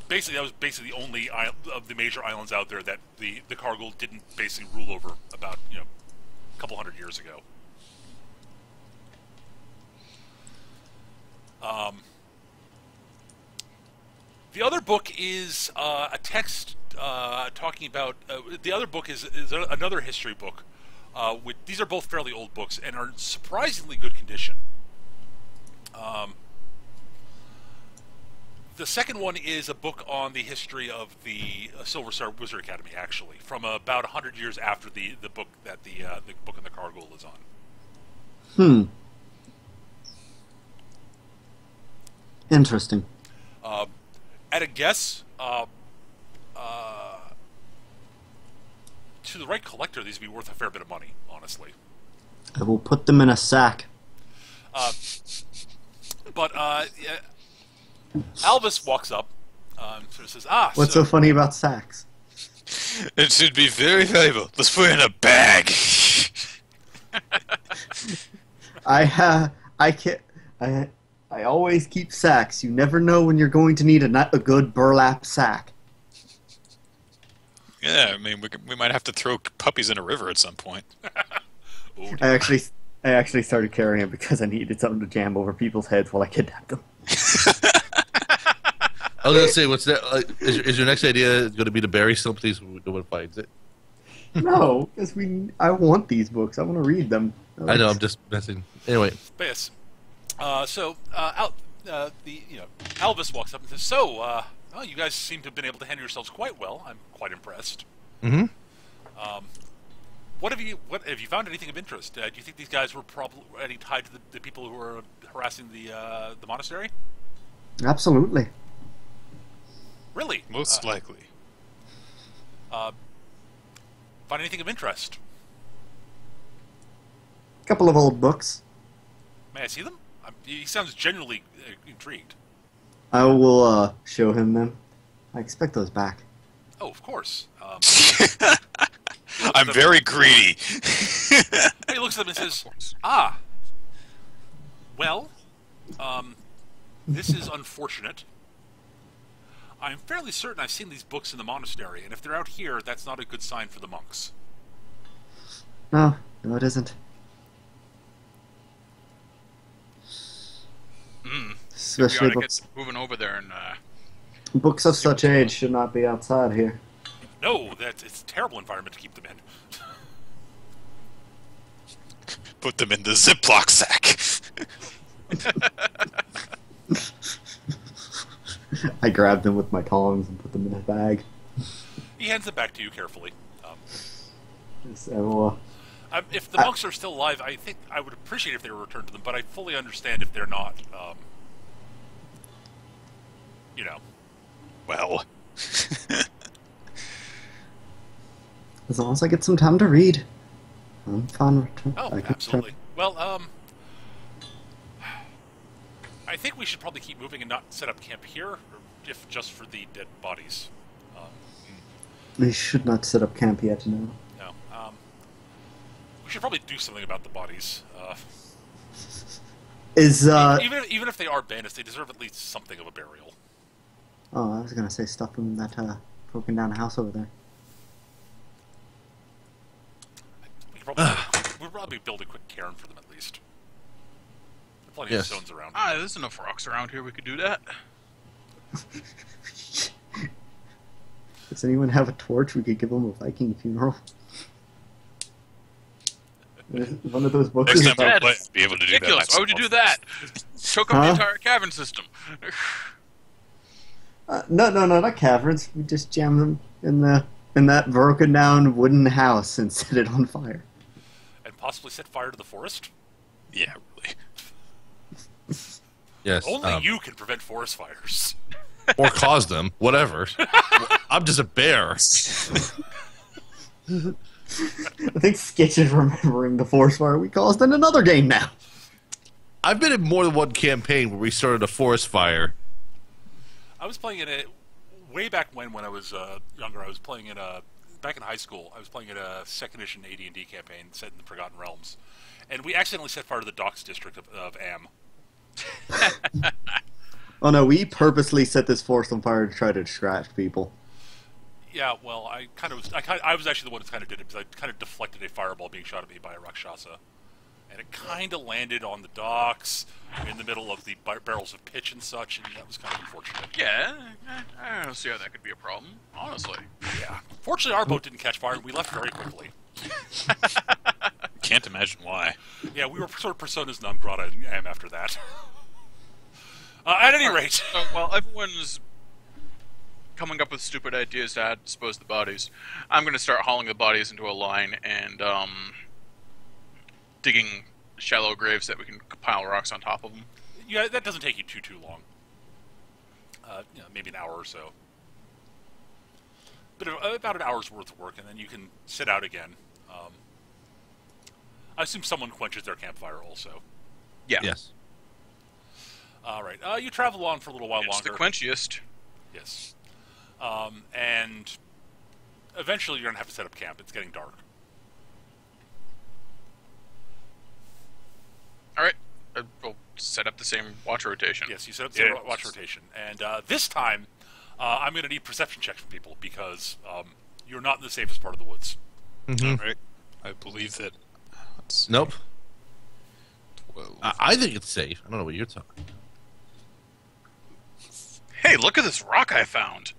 Basically, that was basically the only of the major islands out there that the Kargul didn't basically rule over about a couple hundred years ago. The other book is a text talking about. The other book is another history book. These are both fairly old books and are in surprisingly good condition. The second one is a book on the history of the Silver Star Wizard Academy, actually, from about 100 years after the book that the book in the Kargul is on. Interesting. At a guess, to the right collector, these would be worth a fair bit of money, honestly. I will put them in a sack. But Alvis walks up, sort of says, What's so funny about sacks? It should be very valuable. Let's put it in a bag. I always keep sacks. You never know when you're going to need a good burlap sack. Yeah, I mean, we might have to throw puppies in a river at some point. I actually started carrying them because I needed something to jam over people's heads while I kidnapped them. I was gonna say, what's that? Is your next idea going to be to bury somebody so no one finds it? No, because I want these books. I want to read them. I know. I'm just messing. Anyway. But yes. Alvis walks up and says, "So, you guys seem to have been able to handle yourselves quite well. I'm quite impressed. Mm-hmm. What have you found anything of interest? Do you think these guys were probably any tied to the people who were harassing the monastery? Absolutely. Really? Most likely. Find anything of interest? A couple of old books. May I see them? He sounds genuinely intrigued. I will show him them. I expect those back. Oh, of course. I'm very greedy. He looks at them and says, well, this is unfortunate. I'm fairly certain I've seen these books in the monastery, and if they're out here, that's not a good sign for the monks. No, it isn't. Especially we ought to books. get moving over there and Books of such age should not be outside here. No, it's a terrible environment to keep them in. Put them in the Ziploc sack. I grabbed them with my tongs and put them in a bag. He hands them back to you carefully. So, If the monks are still alive, I think I would appreciate if they were returned to them, but I fully understand if they're not. You know. Well. as long as I get some time to read, I'm fine. Oh, absolutely. Well, I think we should probably keep moving and not set up camp here, if just for the dead bodies. We should not set up camp yet, no. No. We should probably do something about the bodies. Even if they are bandits, they deserve at least something of a burial. Oh, I was gonna say stuff from that broken down house over there. We'll probably build a quick cairn for them at least. There are plenty of stones around. There's enough rocks around here. We could do that. Does anyone have a torch? We could give them a Viking funeral. One of those books Next is time about... we'll be able to do Ridiculous. that. Why would you do that? Choke up the entire cavern system. No, not caverns. We just jam them in that broken down wooden house and set it on fire. And possibly set fire to the forest? Yeah, really. Yes. Only you can prevent forest fires. Or cause them. Whatever. I'm just a bear. I think Skitch is remembering the forest fire we caused in another game now. I've been in more than one campaign where we started a forest fire. I was playing it way back when I was younger. I was playing it back in high school. I was playing it a second edition AD&D campaign set in the Forgotten Realms, and we accidentally set fire to the docks district of Am. Oh no, we purposely set this forest on fire to try to distract people. Yeah, well, I was actually the one that kind of did it because I kind of deflected a fireball being shot at me by a Rakshasa. And it kind of landed on the docks, in the middle of the barrels of pitch and such, and that was kind of unfortunate. Yeah, I don't see how that could be a problem, honestly. Yeah. Fortunately, our boat didn't catch fire, and we left very quickly. Can't imagine why. Yeah, we were sort of personas non grata in Am after that. At any rate. So, while everyone's coming up with stupid ideas to how to dispose of the bodies, I'm going to start hauling the bodies into a line and digging shallow graves that we can pile rocks on top of them. Yeah, that doesn't take you too long. Maybe an hour or so. But about an hour's worth of work, and then you can sit out again. I assume someone quenches their campfire also. Yeah. Yes. All right. You travel on for a little while It's longer. the quenchiest. Yes. And eventually you're going to have to set up camp. It's getting dark. All right. We'll set up the same watch rotation. Yes, you set up the watch rotation. And this time, I'm going to need perception checks from people because you're not in the safest part of the woods. Mm-hmm. All right. I believe that. Nope. 12. I think it's safe. I don't know what you're talking. Hey, look at this rock I found.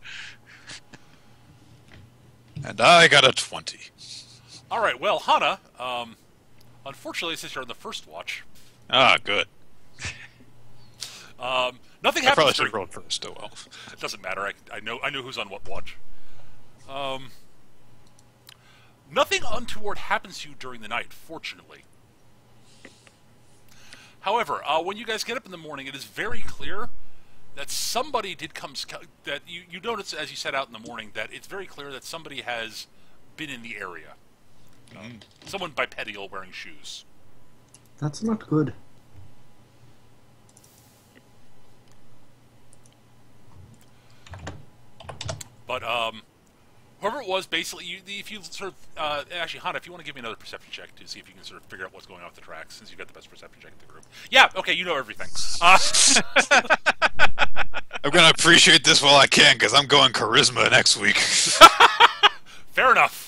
And I got a 20. All right, well, Hana, unfortunately, since you're on the first watch, Ah, good. nothing I probably happens. should have rolled first. Oh well. It doesn't matter. I know who's on what watch. Nothing untoward happens to you during the night, fortunately. However, when you guys get up in the morning, it is very clear that somebody did come. That you notice as you set out in the morning that it's very clear that somebody has been in the area. Someone bipedal wearing shoes. That's not good. But whoever it was, basically, if you sort of actually, Hana, if you want to give me another perception check to see if you can sort of figure out what's going on with the tracks, since you've got the best perception check in the group. Yeah, okay, you know everything. I'm gonna appreciate this while I can because I'm going charisma next week. Fair enough.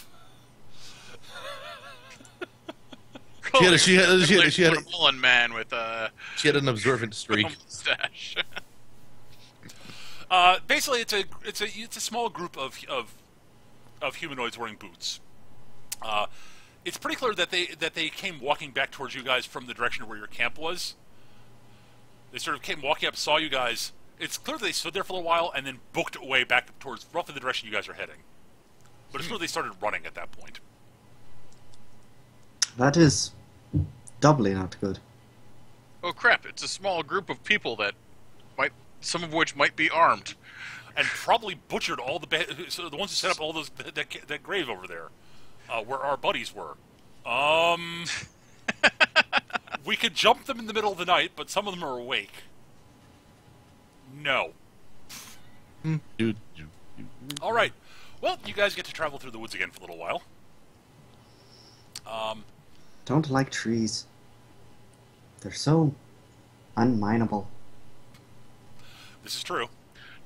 She had a mullen man with she had an observant streak. mustache. Basically, it's a small group of humanoids wearing boots. It's pretty clear that they came walking back towards you guys from the direction of where your camp was. They sort of came walking up, saw you guys. It's clear that they stood there for a while and then booked away back towards roughly the direction you guys are heading. But it's where they started running at that point. That is doubly not good. Oh crap! It's a small group of people that some of which might be armed. And probably butchered all so the ones who set up all that grave over there, where our buddies were. We could jump them in the middle of the night, but some of them are awake. No. All right. Well, you guys get to travel through the woods again for a little while. Don't like trees. They're so unmineable. This is true.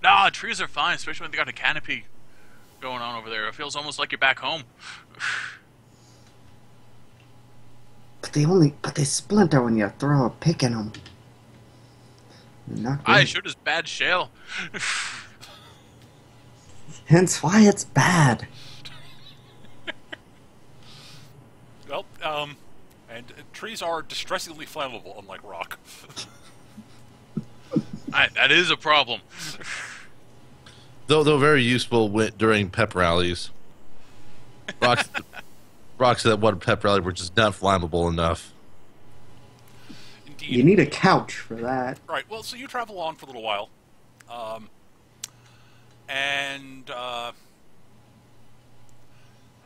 Nah, trees are fine, especially when they got a canopy going on over there. It feels almost like you're back home. But they splinter when you throw a pick in them. Not good. I shoot as bad shell. Hence why it's bad. Well, and trees are distressingly flammable, unlike rock. That is a problem. Though very useful during pep rallies. Rocks at one pep rally were just not flammable enough. Indeed. You need a couch for that. Right, well, so you travel on for a little while.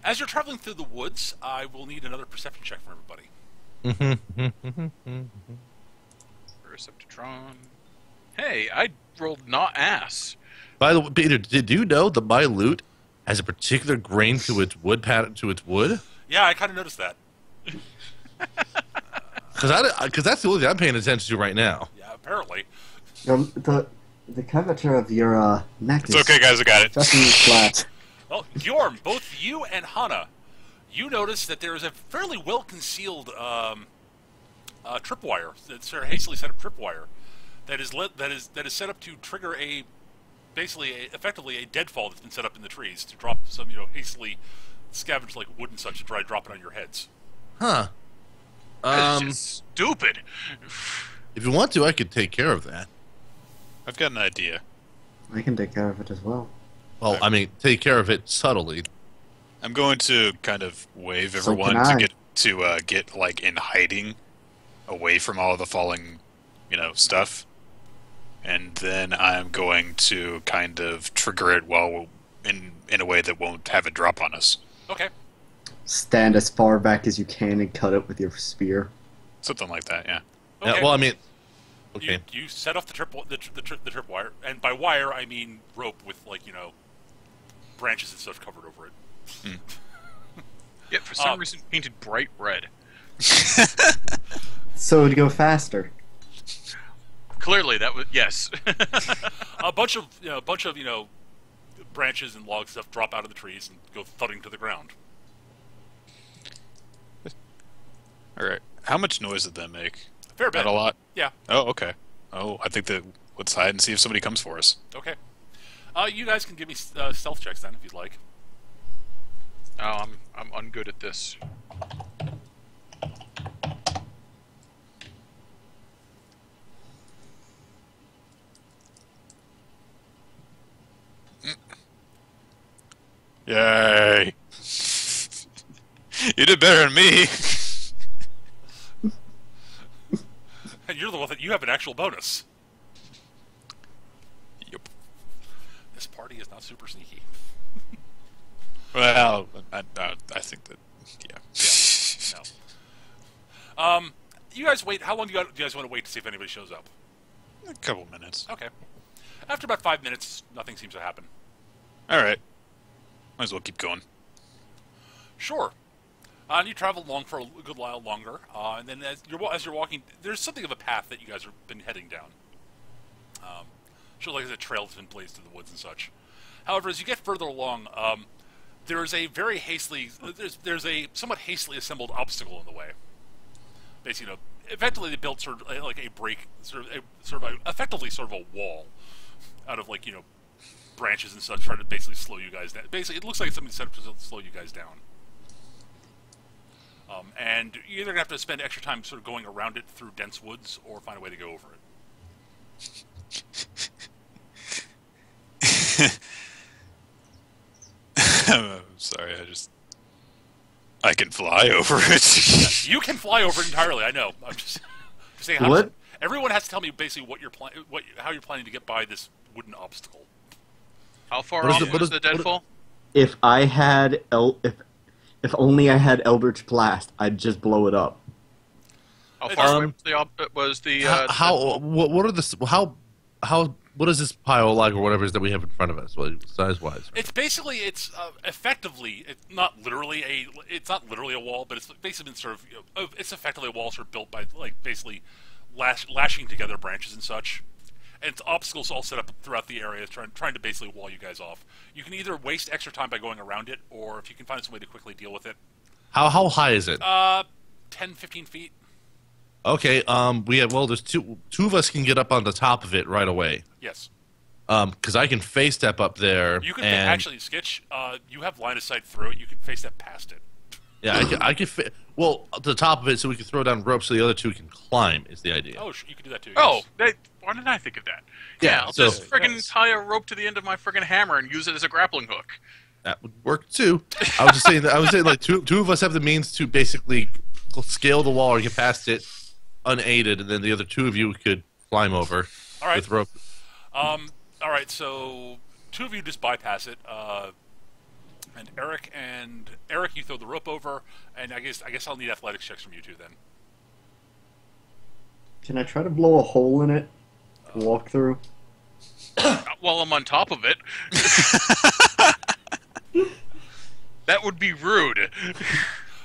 As you're traveling through the woods, I will need another perception check from everybody. Perceptron. Hey, I rolled not ass. By the way, Peter, did you know that my loot has a particular grain to its wood pattern to its wood? Yeah, I kind of noticed that. Because that's the only thing I'm paying attention to right now. Yeah, apparently. The curvature of your neck It's okay, guys. I got it. just flat. Well, Bjorn, both you and Hana, you notice that there is a fairly well-concealed tripwire. It's a hastily set up tripwire that is set up to trigger effectively a deadfall that's been set up in the trees to drop some hastily scavenged like wood and such to try to drop it on your heads. Huh. That's just stupid. If you want to, I could take care of that. I've got an idea. I can take care of it as well. Well, I mean, take care of it subtly. I'm going to kind of wave So everyone can I. to get like in hiding, away from all the falling, stuff, and then I'm going to kind of trigger it while in a way that won't have it drop on us. Okay. Stand as far back as you can and cut it with your spear. Something like that, yeah. Okay. Yeah, well, I mean, okay. You set off the tripwire, and by wire I mean rope with branches and stuff covered over it. Yeah, for some reason painted bright red. So it'd go faster. Clearly, that was yes. a bunch of branches and log stuff drop out of the trees and go thudding to the ground. All right. How much noise did that make? A fair bit. Not a lot. Yeah. Oh, okay. Oh, I think that let's hide and see if somebody comes for us. Okay. You guys can give me stealth checks then, if you'd like. Oh, I'm ungood at this. Yay! You did better than me. And you're the one that you have an actual bonus. Yep. This party is not super sneaky. Well, I think that, yeah. No. You guys wait. How long do you guys want to wait to see if anybody shows up? A couple minutes. Okay. After about 5 minutes, nothing seems to happen. All right. Might as well keep going. Sure. And you travel along for a good while longer, and then as you're walking, there's something of a path that you guys have been heading down. Sure, like a trail that's been blazed through the woods and such. However, as you get further along, there's a somewhat hastily assembled obstacle in the way. Basically, effectively they built sort of like a break, effectively sort of a wall out of branches and such, trying to basically slow you guys down. Basically, it looks like something set up to slow you guys down. And you're either going to have to spend extra time sort of going around it through dense woods or find a way to go over it. Sorry, I can fly over it. You can fly over it entirely. I know. I'm just saying. What? Everyone has to tell me basically how you're planning to get by this wooden obstacle. How far What is off it- what was is- the what is- deadfall? If I had if only I had Eldritch Blast, I'd just blow it up. How far away was the what is this pile like or whatever it is that we have in front of us, size wise? It's basically effectively not literally a wall, but it's basically been sort of it's effectively a wall sort of built by like basically lashing together branches and such. And it's obstacles all set up throughout the area, trying to basically wall you guys off. You can either waste extra time by going around it, or if you can find some way to quickly deal with it. How high is it? 10, 15 feet. Okay, there's two of us can get up on the top of it right away. Yes. Because I can face step up there. You can and, actually, Skitch, you have line of sight through it. You can face step past it. Yeah, I can fit. Well, to the top of it, so we can throw down ropes so the other two can climb. Is the idea? Oh, you can do that too. Oh, yes. why didn't I think of that? Yeah, I'll so- just friggin' Yes. tie a rope to the end of my friggin' hammer and use it as a grappling hook. That would work too. I was just saying that. I was saying like two of us have the means to basically scale the wall or get past it unaided, and then the other two of you could climb over All right. with rope. All right, so two of you just bypass it, and Eric, you throw the rope over, and I guess I'll need athletics checks from you two then. Can I try to blow a hole in it to walk through? While I'm on top of it. That would be rude.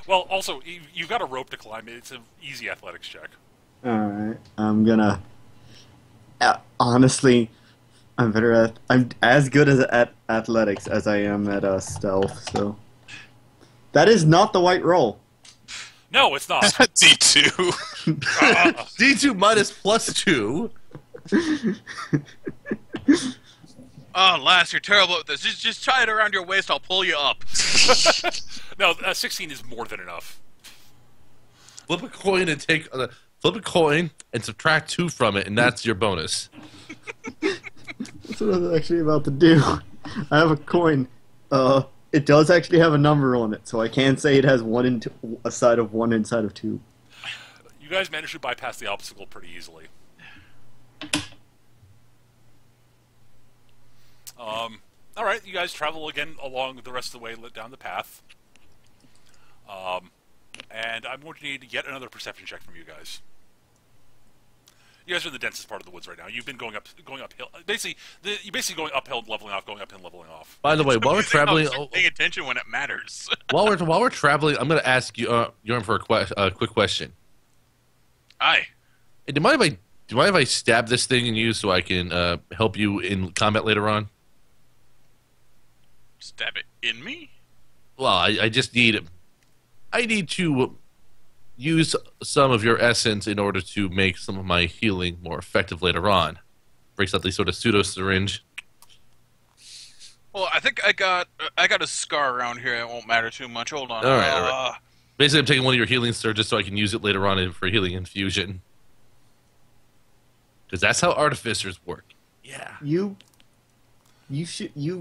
Well, also you've got a rope to climb. It's an easy athletics check. Alright, I'm gonna... honestly, I'm as good at athletics as I am at stealth, so... That is not the white roll. No, it's not. D2. D2 minus +2. Oh, Lass, you're terrible at this. Just tie it around your waist, I'll pull you up. No, 16 is more than enough. Flip a coin and flip a coin and subtract 2 from it, and that's your bonus. That's what I was actually about to do. I have a coin. It does actually have a number on it, so I can say it has a side of 1 inside of 2. You guys managed to bypass the obstacle pretty easily. All right, you guys travel again along the rest of the way down the path. And I'm going to need yet another perception check from you guys. You guys are in the densest part of the woods right now. You've been going uphill. Basically, you're basically going uphill, leveling off, going uphill, leveling off. By the way, while we're traveling, Paying attention when it matters. while we're traveling, I'm going to ask you, Jorn, for a quick question. Aye. Hey, do you mind if I stab this thing in you so I can help you in combat later on? Stab it in me? Well, I need to use some of your essence in order to make some of my healing more effective later on. Breaks out the sort of pseudo syringe. Well, I think I got a scar around here. It won't matter too much. Hold on. All right. Basically, I'm taking one of your healing surges so I can use it later on for healing infusion. Because that's how artificers work. Yeah. You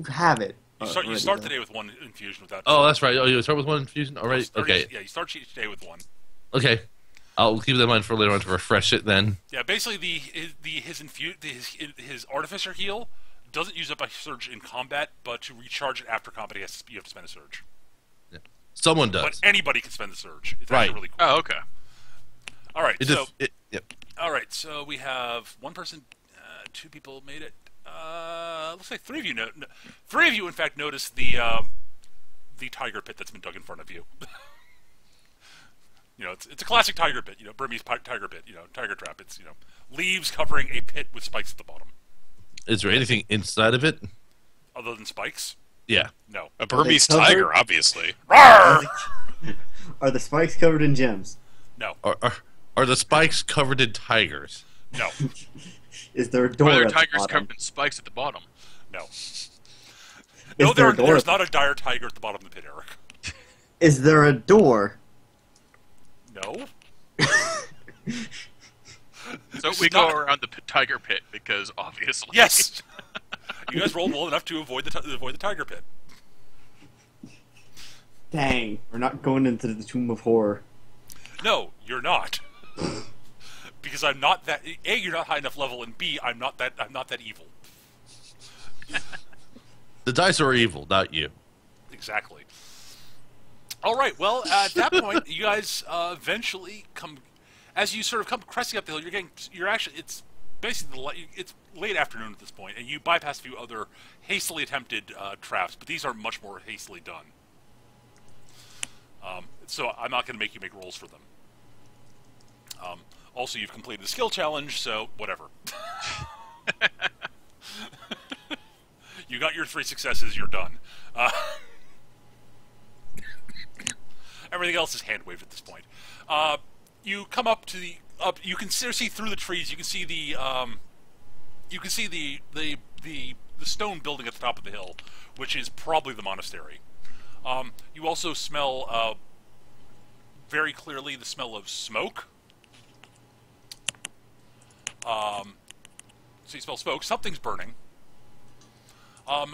have it. You start the day with 1 infusion without. Oh, that's right. Oh, you start with 1 infusion? All right. Okay. Yeah, you start each day with 1. Okay. I'll keep that in mind for later on to refresh it then. Yeah, basically his artificer heal doesn't use up a surge in combat, but to recharge it after combat, you have to spend a surge. Yeah. Someone does. But anybody can spend the surge. It's Right. actually really cool. Oh, okay. All right, Yep. all right. So we have 1 person, 2 people made it. Looks like 3 of you. 3 of you, in fact, noticed the tiger pit that's been dug in front of you. You know, it's a classic tiger pit. You know, Burmese tiger pit. You know, tiger trap. It's leaves covering a pit with spikes at the bottom. Is there anything inside of it? Other than spikes, Yeah. no. A Burmese covered? tiger, obviously. Rawr! Are the spikes covered in gems? No, Are the spikes covered in tigers? no, Is there a door Are there at the tigers bottom? covered in spikes at the bottom? no. Is No, there a door there's at the- not a dire tiger at the bottom of the pit, Eric. Is there a door? No. So It's we go not- around the tiger pit because obviously. Yes. You guys rolled well enough to avoid the tiger pit. Dang, we're not going into the Tomb of Horror. No, you're not. Because I'm not that. A, you're not high enough level, and B, I'm not that evil. The dice are evil, not you. Exactly. All right. Well, at that point, you guys eventually come. As you sort of come cresting up the hill, you're actually. It's basically it's late afternoon at this point, and you bypass a few other hastily attempted traps, but these are much more hastily done. So I'm not going to make you make rolls for them. Also, you've completed the skill challenge, so whatever. You got your 3 successes, you're done. Everything else is hand-waved at this point. You come up to the... you can see through the trees, you can see the... the stone building at the top of the hill, which is probably the monastery. You also smell, very clearly, the smell of smoke. So you smell smoke. Something's burning.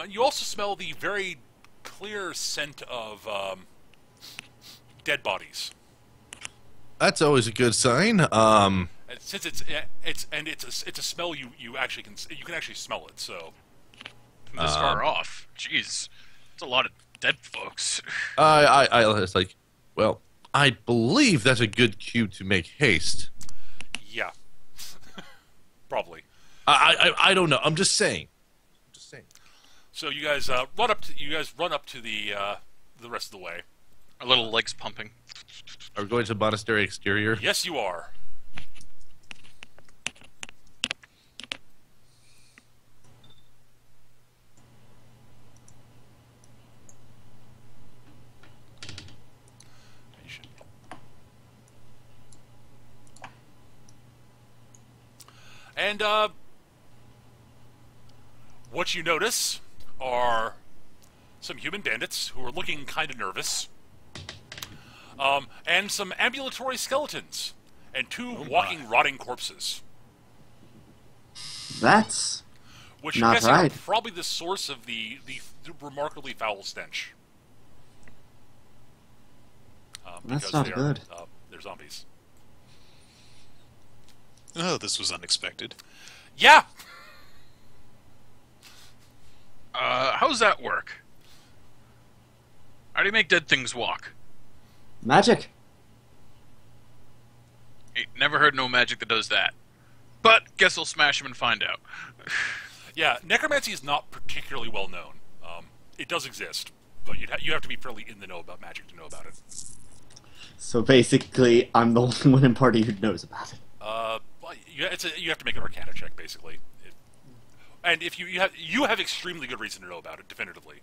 You also smell the very clear scent of dead bodies. That's always a good sign. And since it's a smell you can actually smell it. So This far off, jeez, it's a lot of dead folks. I it's like, well, I believe that's a good cue to make haste. yeah, probably. I don't know. I'm just saying. So you guys run up to the rest of the way. Our little legs pumping. Are we going to monastery exterior? Yes, you are. And what you notice are some human bandits who are looking kind of nervous, and some ambulatory skeletons, and 2 walking, rotting corpses. That's which you're not guessing right. are probably the source of the remarkably foul stench. That's because not they good. They're zombies. Oh, this was unexpected. Yeah! How does that work? How do you make dead things walk? Magic. Ain't never heard no magic that does that. But guess I'll smash him and find out. Yeah, necromancy is not particularly well known. It does exist, but you have to be fairly in the know about magic to know about it. So basically, I'm the only one in party who knows about it. Well, you have to make an Arcana check, basically. And if you have extremely good reason to know about it, definitively.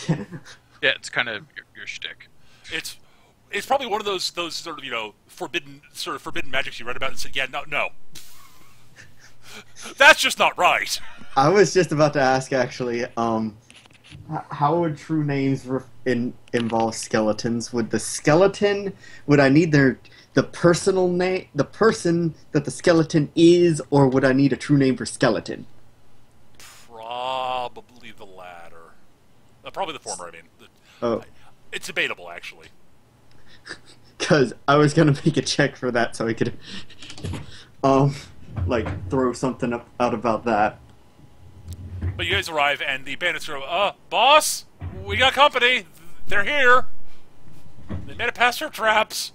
Yeah, it's kind of your shtick. It's probably one of those sort of forbidden magics you read about and said, yeah, no, that's just not right. I was just about to ask, actually, how would true names involve skeletons? Would the skeleton, would I need the personal name, the person that the skeleton is, or would I need a true name for skeleton? Probably the latter. Probably the former, I mean. Oh. It's debatable, actually. Because I was going to make a check for that so I could, throw something out about that. But you guys arrive, and the bandits go, boss, we got company. They're here. They made it past our traps.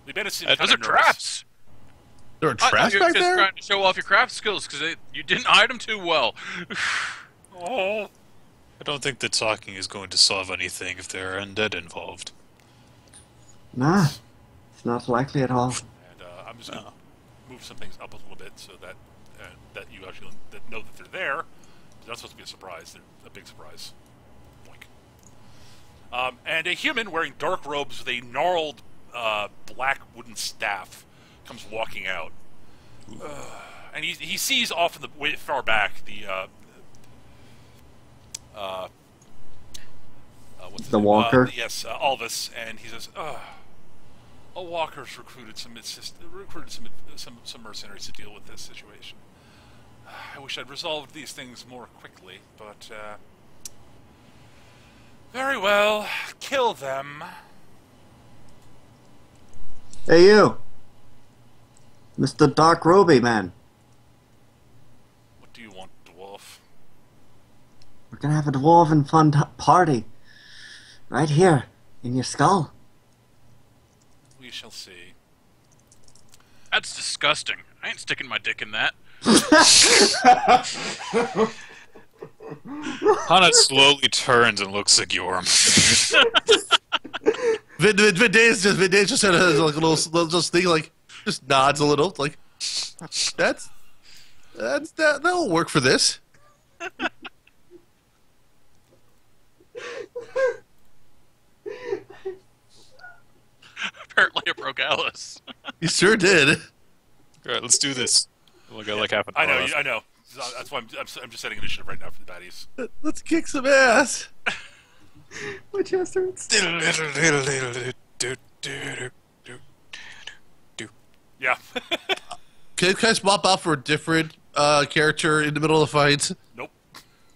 The bandits seem kind Those of are nervous. traps. There are traps you back just there? trying to show off your craft skills because you didn't hide them too well. Oh. I don't think that talking is going to solve anything if there are undead involved. Nah, it's not likely at all. And I'm just going to move some things up a little bit so that you actually know that they're there. It's not supposed to be a surprise. They're a big surprise. Boink. And a human wearing dark robes with a gnarled black wooden staff comes walking out. And he sees off in the way far back what's his The name? walker? Yes, Alvis, and he says, a walker's recruited some mercenaries to deal with this situation. I wish I'd resolved these things more quickly, but Very well. Kill them. Hey, you. Mr. Dark Roby Man. What do you want, dwarf? We're gonna have a dwarven fun party. Right here, in your skull. We shall see. That's disgusting. I ain't sticking my dick in that. Hana slowly turns and looks at Yorm. Vindays just had a like a little just thing, like just nods a little, like that'll work for this. Apparently it broke Alice. You sure did. All right, let's do this. We got like half an hour I know. left. I know. That's why I'm just setting initiative right now for the baddies. Let's kick some ass. My chest hurts. Yeah. Can I swap out for a different character in the middle of the fight? Nope.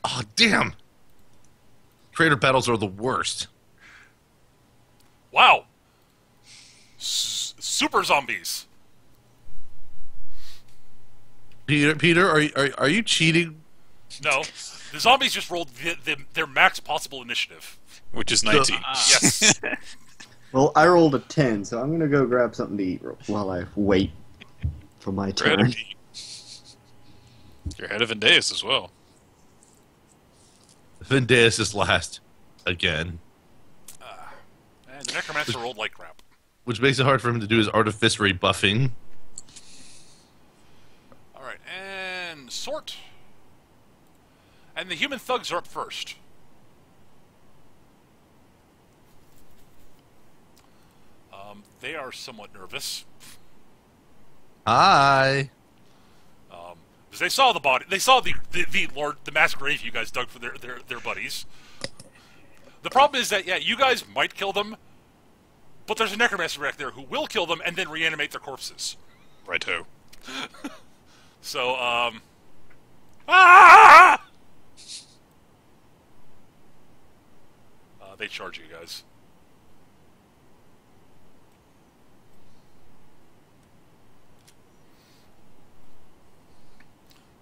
Oh, damn. Trader battles are the worst. Wow. Super zombies. Peter, are you cheating? No. The zombies just rolled their max possible initiative. Which is 19. Yes. Well, I rolled a 10, so I'm gonna go grab something to eat while I wait for my turn. You're ahead of Vendeus as well. Vendeus is last again, And the necromancer rolled like crap. which makes it hard for him to do his artificery buffing. Alright, and sort. And the human thugs are up first. They are somewhat nervous. Hi. Because they saw the body. They saw the mass grave you guys dug for their buddies. The problem is that, yeah, you guys might kill them, but there's a necromancer back there who will kill them and then reanimate their corpses. Righto. So, they charge you guys.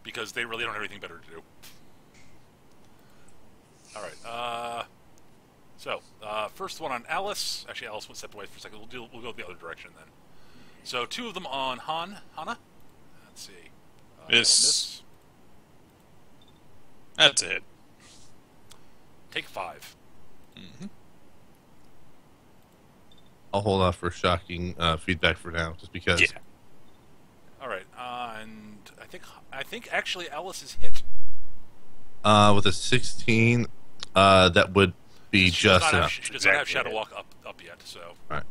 Because they really don't have anything better to do. Alright, first one on Alice. Actually, Alice went step away for a second. We'll go the other direction then. So, two of them on Hana. Let's see. Miss. That's a hit. Take 5. Mm-hmm. I'll hold off for shocking feedback for now, just because. Yeah. Alright, and I think actually Alice is hit. With a 16, that would be just enough. She does not have Shadow Walk up yet, so. Right.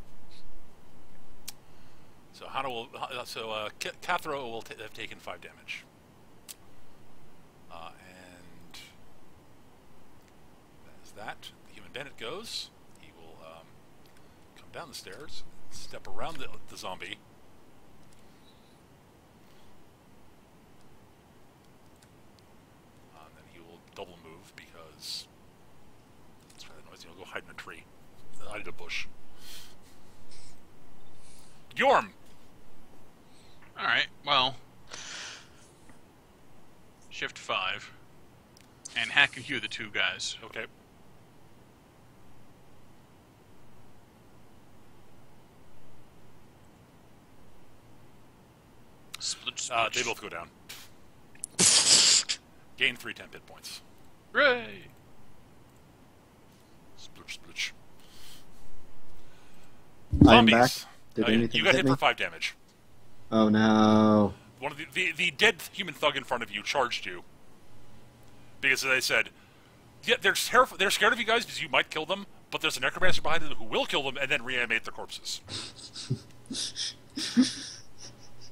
So Hana will. Cathro will have taken 5 damage. And as that, the human bandit goes. He will come down the stairs, step around the zombie. And then he will double move because that's why the noise. He'll go hide in a tree, hide in a bush. Yorm. Alright, well. Shift 5. And Hack and Hugh, the two guys. Okay. Split, They both go down. Gain 3 temp hit points. Hooray! Splooch, splooch. I'm Zombies. back. Did anything you got hit me? for 5 damage. Oh no. One of the dead human thug in front of you charged you. Because they said, yeah, they're scared of you guys because you might kill them, but there's a necromancer behind them who will kill them and then reanimate their corpses.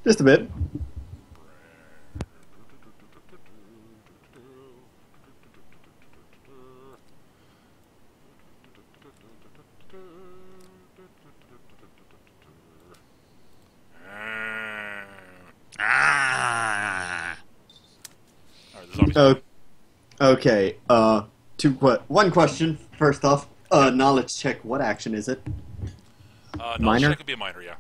Just a bit. Alright, the zombies. Oh, okay. One question. First off, knowledge check. What action is it? Knowledge Minor? check could be a minor, yeah.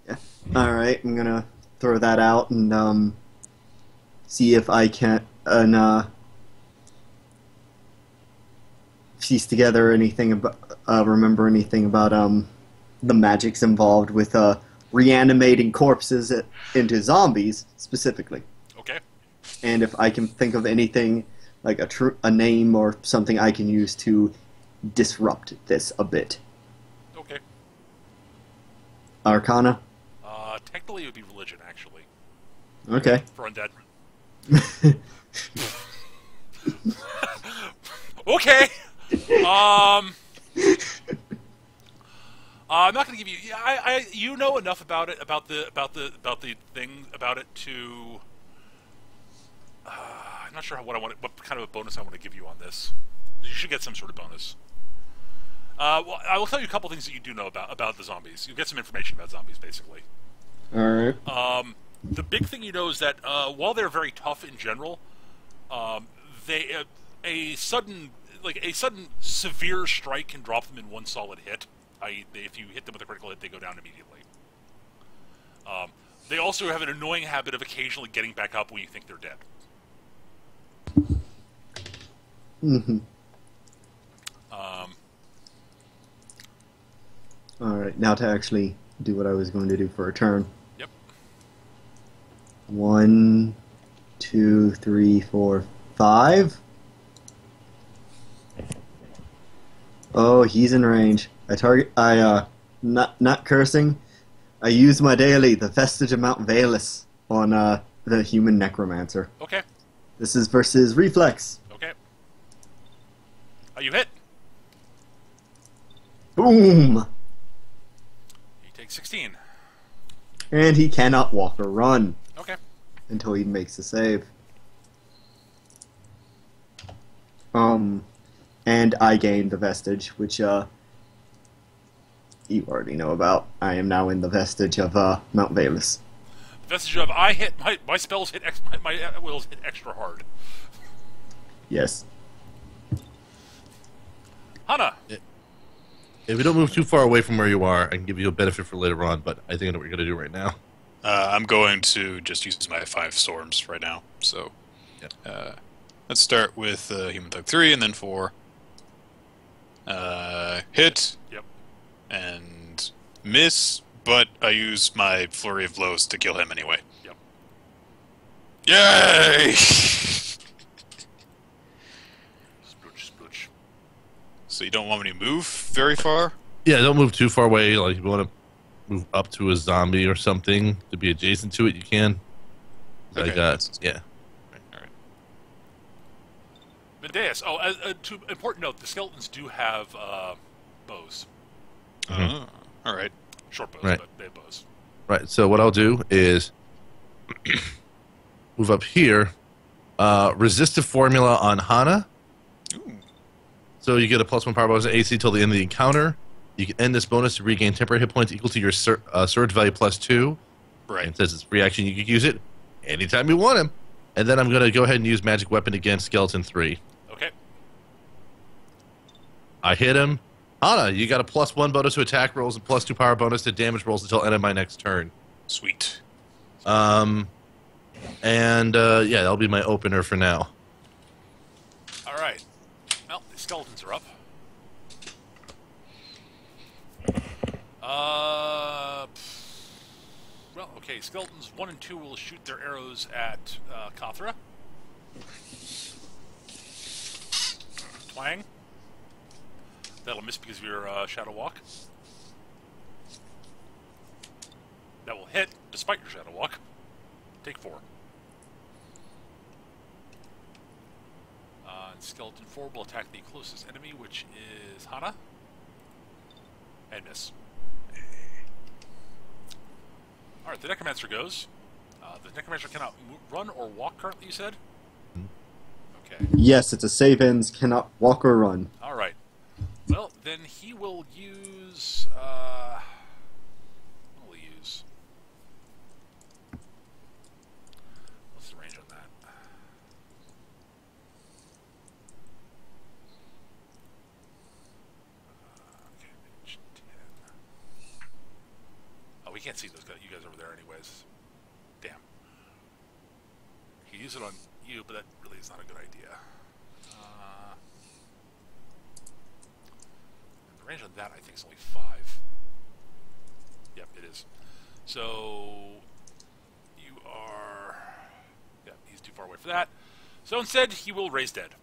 Yeah. All right. I'm gonna throw that out and see if I can piece together anything about remember anything about the magics involved with reanimating corpses into zombies specifically. Okay. And if I can think of anything like a name or something I can use to disrupt this a bit. Okay. Arcana? Technically it would be religion, actually. Okay. For undead. Okay! I'm not going to give you... you know enough about it, about the thing about it to... I'm not sure what kind of a bonus I want to give you on this. You should get some sort of bonus. Well, I will tell you a couple things that you do know about the zombies. You'll get some information about zombies, basically. Alright. The big thing you know is that while they're very tough in general, a sudden severe strike can drop them in one solid hit. If you hit them with a critical hit, they go down immediately. They also have an annoying habit of occasionally getting back up when you think they're dead. Mm-hmm. Alright, now to actually do what I was going to do for a turn. Yep. 1, 2, 3, 4, 5. Oh, he's in range. Not cursing. I use my daily, the Vestige of Mount Valus, on the human necromancer. Okay. This is versus reflex. Okay. You hit. Boom! You take 16. And he cannot walk or run Okay. until he makes a save. And I gain the Vestige, which you already know about. I am now in the Vestige of Mount Valus. Vestige of my spells hit my wills hit extra hard. Yes. Hana. If we don't move too far away from where you are, I can give you a benefit for later on, but I think I know what you're going to do right now. I'm going to just use my 5 storms right now. So, let's start with Human Thug 3 and then 4. Hit. Yep. And miss, but I use my flurry of blows to kill him anyway. Yep. Yay! Splooch. So you don't want me to move very far? Yeah, don't move too far away. Like, if you want to move up to a zombie or something to be adjacent to it, you can. Okay, yeah. All right. Medeus. Oh, important note: the skeletons do have bows. Mhm. All right. Short bows, Right. but they have bows. Right, so what I'll do is move up here. Resistive formula on Hana. Ooh. So you get a +1 power bonus to AC till the end of the encounter. You can end this bonus to regain temporary hit points equal to your surge value +2. Right. And it says it's free action. You can use it anytime you want him. And then I'm going to go ahead and use magic weapon against Skeleton 3. Okay. I hit him. Hana, you got a +1 bonus to attack rolls and +2 power bonus to damage rolls until end of my next turn. Sweet. Yeah, that'll be my opener for now. All right. Well, the skeletons are up. Well, okay. Skeletons 1 and 2 will shoot their arrows at Kathra. Twang. That'll miss because of your Shadow Walk. That will hit despite your Shadow Walk. Take 4. And Skeleton 4 will attack the closest enemy, which is Hana. And miss. Alright, the Necromancer goes. The Necromancer cannot run or walk currently, you said? Okay. Yes, it's a save ends, cannot walk or run. Alright. Well, then he will use... what will he use? What's the range on that? he can't see those guys, you guys over there anyways. Damn. He can use it on you, but that really is not a good idea. The range on that, I think, is only 5. Yep, it is. So, you are... Yeah, he's too far away for that. So instead, he will raise dead.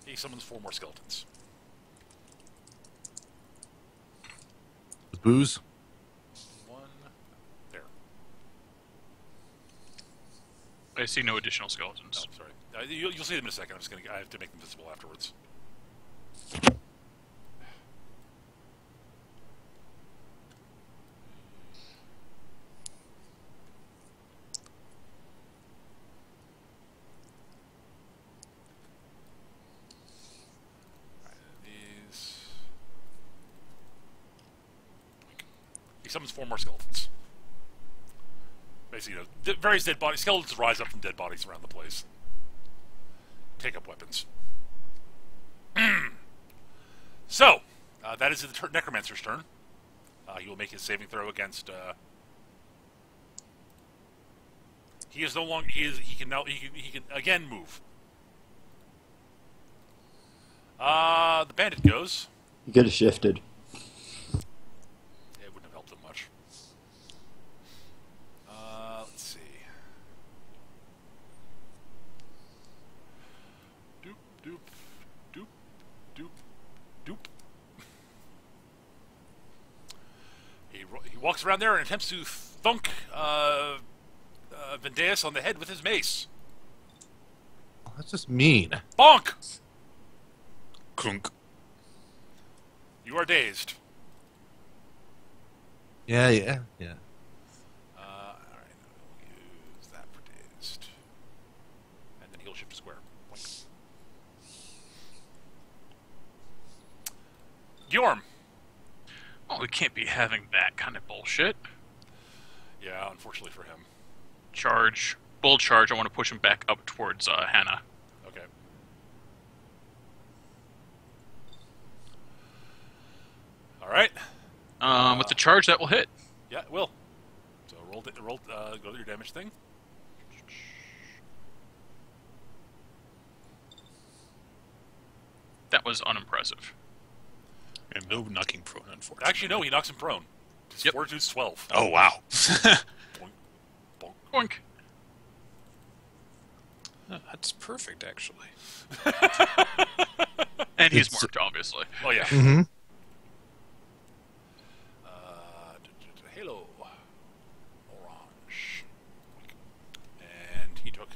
He summons 4 more skeletons. Booze. 1. There. I see no additional skeletons. Oh, sorry. You'll see them in a second. I have to make them visible afterwards. He summons 4 more skeletons. Basically, various dead bodies. Skeletons rise up from dead bodies around the place. Take up weapons. So, that is the Necromancer's turn. He will make his saving throw against. He is no longer. He can again move. The bandit goes. You could have shifted. It wouldn't have helped him much. Let's see. Doop, doop, doop, doop, doop. He walks around there and attempts to thunk Vendeus on the head with his mace. That's just mean. Bonk! Clunk. You are dazed. Yeah. Alright, we'll use that for dazed. And then he'll shift to square. Boink. Bjorn! Oh, we can't be having that kind of bullshit. Yeah, unfortunately for him. Charge. Bull charge. I want to push him back up towards Hannah. Okay. Alright. With the charge, that will hit. Yeah, it will. So roll, go to your damage thing. That was unimpressive. And no knocking prone, unfortunately. Actually, no, he knocks him prone. His Yep. fortitude's 12. Oh, wow. Boink, bonk. Boink. That's perfect, actually. And he's It's- marked, obviously. Oh, yeah. Mm-hmm. Halo. Orange. And he took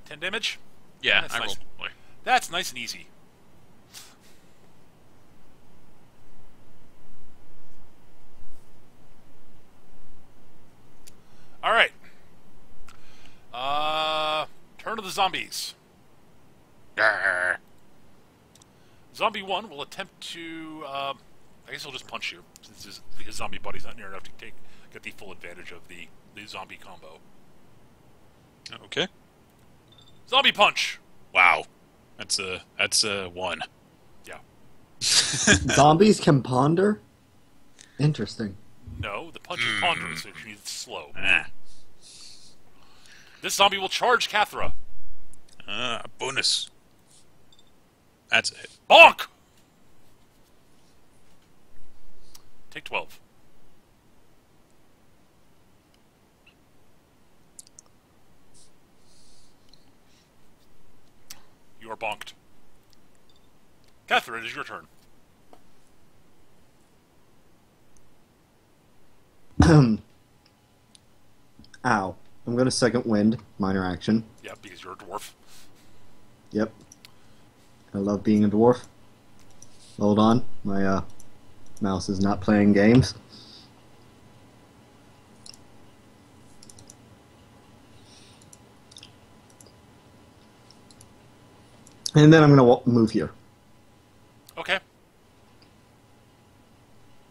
10 damage. Yeah, That's I nice. rolled poorly. That's nice and easy. Alright. Turn of the zombies. Grr. Zombie 1 will attempt to, I guess he'll just punch you, since his zombie buddy's not near enough to get the full advantage of the zombie combo. Okay. Zombie punch! Wow. That's a 1. Yeah. Zombies can ponder? Interesting. No, the punch is ponderous, so it's slow. Ah. This zombie will charge Cathra. Bonus. That's a hit. Bonk! Take 12. You are bonked. Cathra, it is your turn. Ow. I'm going to second wind, minor action. Yeah, because you're a dwarf. Yep. I love being a dwarf. Hold on, my mouse is not playing games. And then I'm going to move here. Okay.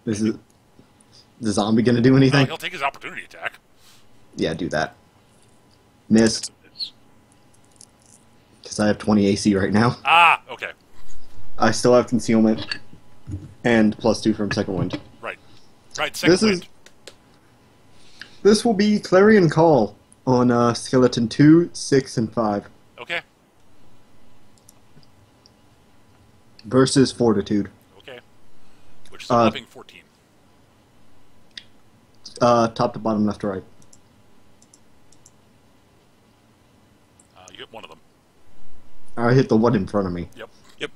This is the zombie going to do anything? He'll take his opportunity attack. Yeah, do that. Missed. Because because I have 20 AC right now. Ah, okay. I still have concealment and +2 from second wind. Right. Second wind. This will be Clarion Call on Skeleton 2, 6, and 5. Okay. Versus Fortitude. Okay. Which is a whopping 14. Top to bottom, left to right. You hit one of them. I hit the one in front of me. Yep. Yep.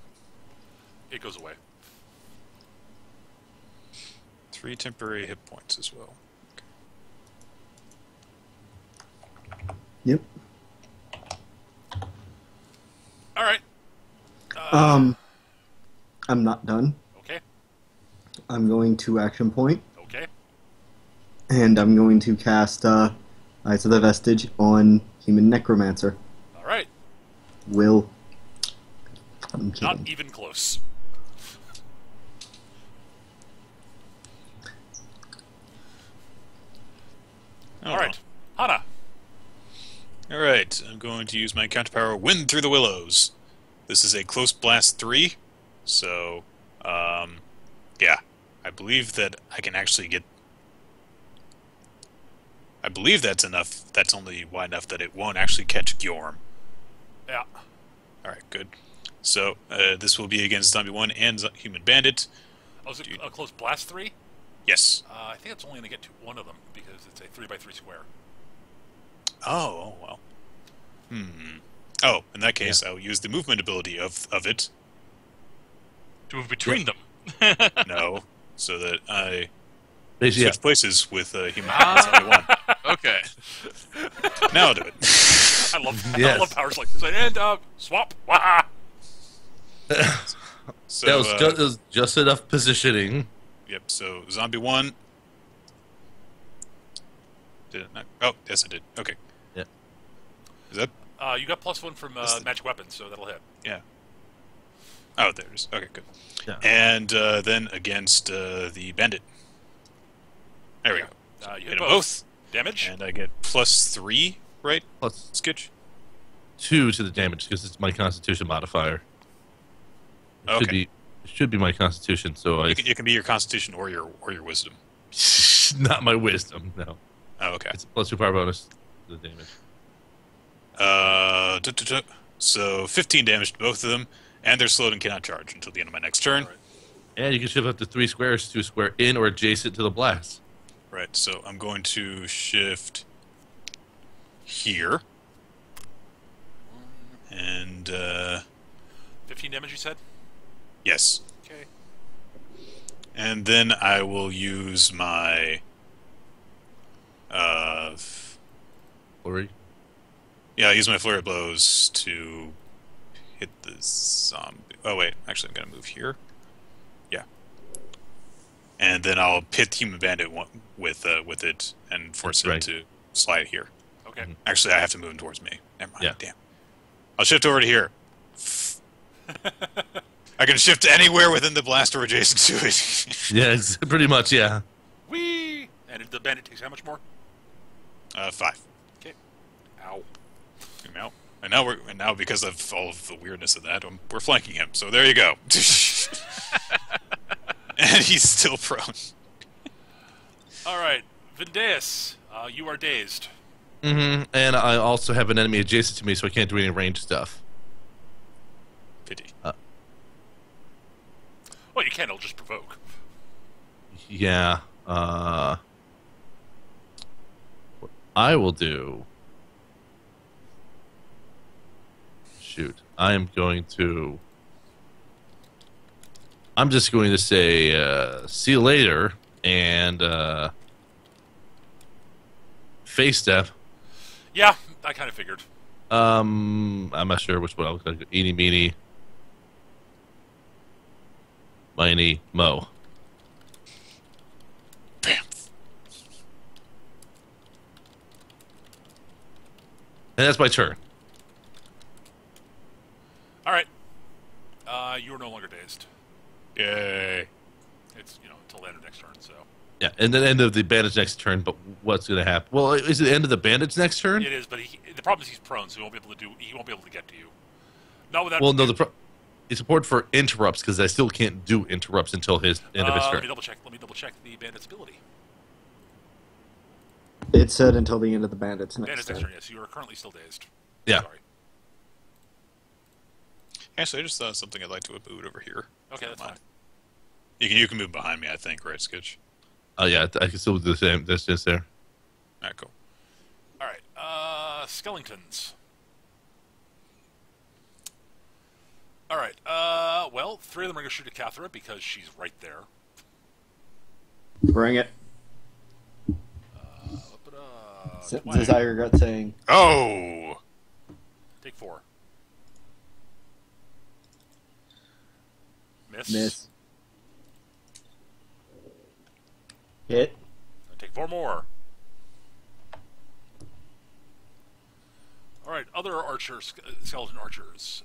It goes away. 3 temporary hit points as well. Yep. All right. I'm not done. Okay. I'm going to action point, Okay. and I'm going to cast Eyes of the Vestige on Human Necromancer. All right. I'm kidding. Not even close. Oh, All right. Hana. All right, I'm going to use my counter power, Wind Through the Willows. This is a close blast 3, so yeah, I believe that I can actually get. I believe that's enough. That's only wide enough that it won't actually catch Gyorm. Yeah. All right, good. So this will be against Zombie 1 and Human Bandit. Oh, is it a close blast 3? Yes. I think it's only going to get to one of them because it's a 3x3 square. Oh, well. Oh, in that case, I'll use the movement ability of it. To move between them. No, so that I Basically, switch places with Human Bandit 1. Okay. Now I'll do it. I love Yes. I love powers like this. And swap. Wah! So, that was just enough positioning. Yep, so Zombie 1. Did it not? Oh, yes, it did. Okay. Yeah. Is that? You got +1 from magic weapons, so that'll hit. Yeah. Oh, there it is. Okay, good. Yeah. And then against the Bandit. There we go. You Hit hit them both. Damage? And I get +3, right? Plus Skitch? 2 to the damage because it's my Constitution modifier. Okay. It should be my Constitution, so It can be your Constitution or your Wisdom. not my Wisdom. No, Oh, okay. it's a +2 power bonus to the damage. So 15 damage to both of them, and they're slowed and cannot charge until the end of my next turn. Right. And you can shift up to 3 squares to square in or adjacent to the blast. Right, so I'm going to shift here. And, 15 damage, you said? yes. Okay. And then I will use my, Flurry. yeah, I'll use my Flurry of Blows to hit the zombie. Oh, wait, actually, I'm going to move here. Yeah. And then I'll pit Human Bandit with it and force That's him to slide here. Okay. Actually, I have to move him towards me. Never mind. Yeah. Damn. I'll shift over to here. I can shift anywhere within the blast or adjacent to it. Yeah, it's pretty much, yeah. Whee! And the bandit takes how much more? 5. Okay. Ow. And now because of all of the weirdness of that, we're flanking him. So there you go. And he's still prone. Alright. Vindeus, you are dazed. Mm-hmm. And I also have an enemy adjacent to me, so I can't do any range stuff. Pity. Well, you can, it'll just provoke. Yeah. What I will do. Shoot. I'm just going to say, see you later, and face step. Yeah, I kind of figured. I'm not sure which one. I was going to go eeny, meeny, miny, mo. Bam. And that's my turn. Alright. You are no longer dazed. Yay. It's, until the end of next turn, so. Yeah, and then end of the bandit's next turn, but what's going to happen? Well, is it the end of the bandit's next turn? It is, but the problem is he's prone, so he won't be able to get to you. Not without. Well, no, it's important for interrupts because I still can't do interrupts until his end of his Let turn. me double check. Let me double check the bandit's ability. It said until the end of the bandit's next Bandit's next turn. turn. Yes, you are currently still dazed. Yeah. Sorry. Actually, I just thought of something I'd like to boot over here. Okay, that's fine. You can move behind me, I think, right, Skitch? Oh yeah, I can still do the same distance there. Alright, cool. All right. Skeletons. All right. Well, 3 of them are going to shoot at Cathra because she's right there. Bring it. Twang. Desire gut saying. Oh! Take 4. Miss. Hit. Take 4 more. All right, other archers, skeleton archers.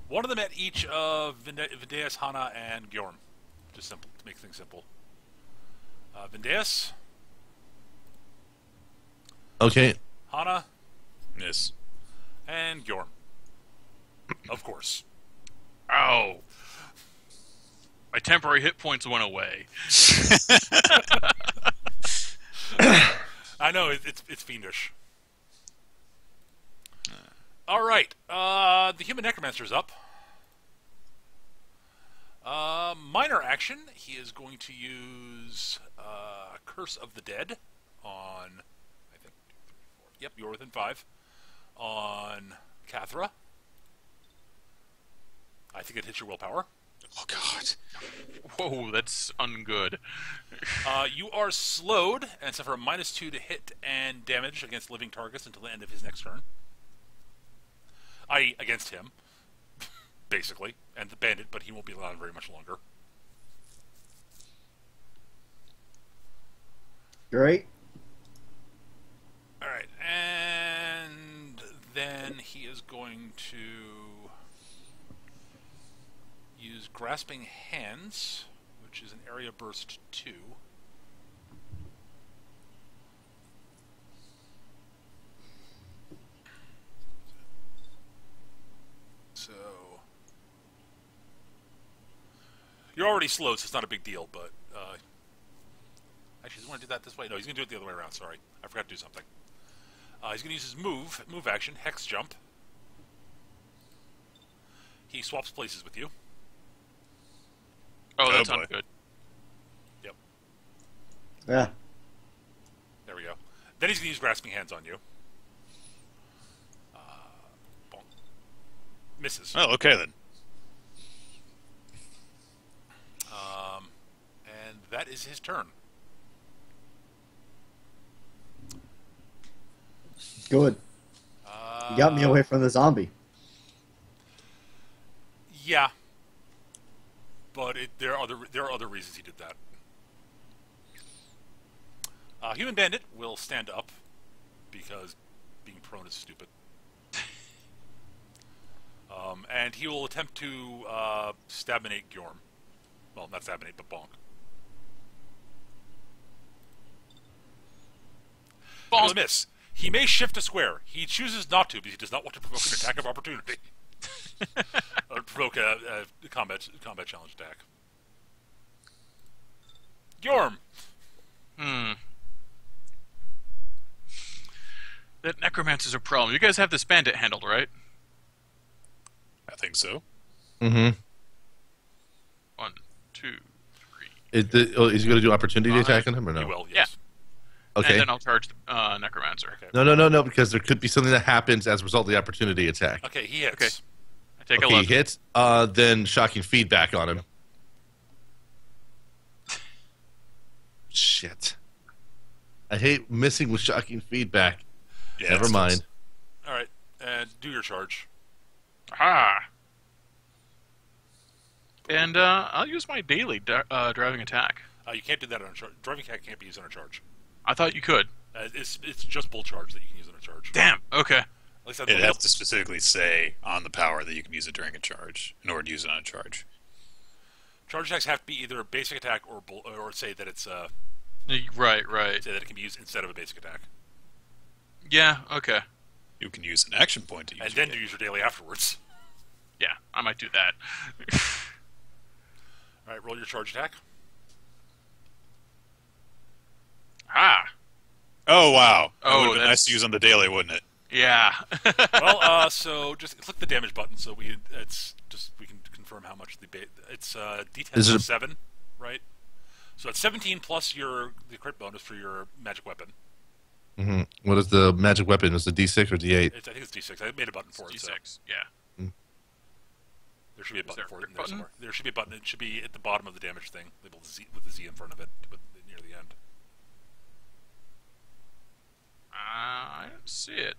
One of them at each of Vindeus, Hana, and Gjorm. Just simple to make things simple. Vindeus, Okay. Hana, Miss. and Gjorm. Of course. Ow. My temporary hit points went away. I know it's fiendish. All right, the human necromancer's up. Minor action. He is going to use Curse of the Dead on. I think 2, 3, 4. Yep, you're within 5. On Cathra. I think it hits your willpower. Oh, God. Whoa, that's ungood. You are slowed and suffer a -2 to hit and damage against living targets until the end of his next turn. I.e., against him, basically, and the bandit, but he won't be around very much longer. Great. All right, and then he is going to use Grasping Hands, which is an area burst 2. So you're already slow, so it's not a big deal. But actually, does he want to do that this way? No, he's going to do it the other way around. Sorry, I forgot to do something. He's going to use his move action, Hex Jump. He swaps places with you. Oh, that's boy. ungood. Yep, Yeah. there we go. Then he's going to use Grasping Hands on you. Bonk. Misses. Oh, okay then. And that is his turn. Good. You got me away from the zombie. Yeah, but there are other reasons he did that. Human Bandit will stand up because being prone is stupid, and he will attempt to stabinate Gjorm. Well, not stabinate, but bonk. He will miss. He may shift a square. He chooses not to because he does not want to provoke an attack of opportunity. Or provoke a combat challenge attack. Gjorm. That necromancer's a problem. You guys have this bandit handled, right? I think so. Mm-hmm. 1, 2, 3. Is he going to do opportunity attack on him or no? He will. Yes. Okay. And then I'll charge the necromancer. Okay. No, because there could be something that happens as a result of the opportunity attack. Okay. He hits. Okay. I take Okay, 11. he hits. Then shocking feedback on him. Shit. I hate missing with shocking feedback. Yeah, Never it's mind. All right. And do your charge. Aha! And I'll use my daily driving attack. You can't do that on a charge. Driving attack can't be used on a charge. I thought you could. It's just bull charge that you can use on a charge. Damn. Okay. At least that's It what has to specifically say on the power that you can use it during a charge in order to use it on a charge. charge attacks have to be either a basic attack or say that it's Right. say that it can be used instead of a basic attack. Yeah. Okay. You can use an action point to use and your then use your daily afterwards. Yeah, I might do that. All right, roll your charge attack. Ah. Oh, wow. Oh, That would have been that's- nice to use on the daily, wouldn't it? Yeah. Well, so just click the damage button so we can confirm how much it's D10 Is it- plus 7, right? So it's 17 plus the crit bonus for your magic weapon. Mm-hmm. What is the magic weapon? Is it D6 or D8? I think it's D6. I made a button for it. So D6. Yeah. there should be a button there a for it crit in there button? somewhere. There should be a button. It should be at the bottom of the damage thing, labeled Z, with the Z in front of it, but near the end. I don't see it.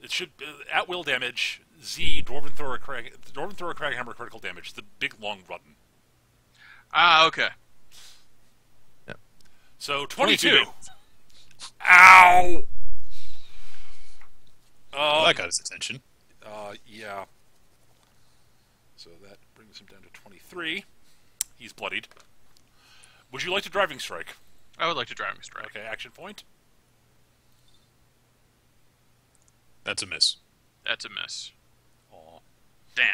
It should at will damage Z Dwarven Thrower Craghammer critical damage. The big long button. Ah, okay. So 22. 22. Ow. Well, that got his attention. Yeah. So that brings him down to 23. He's bloodied. Would you like to driving strike? I would like to driving strike. Okay, action point. That's a miss. That's a miss. Aw. Damn.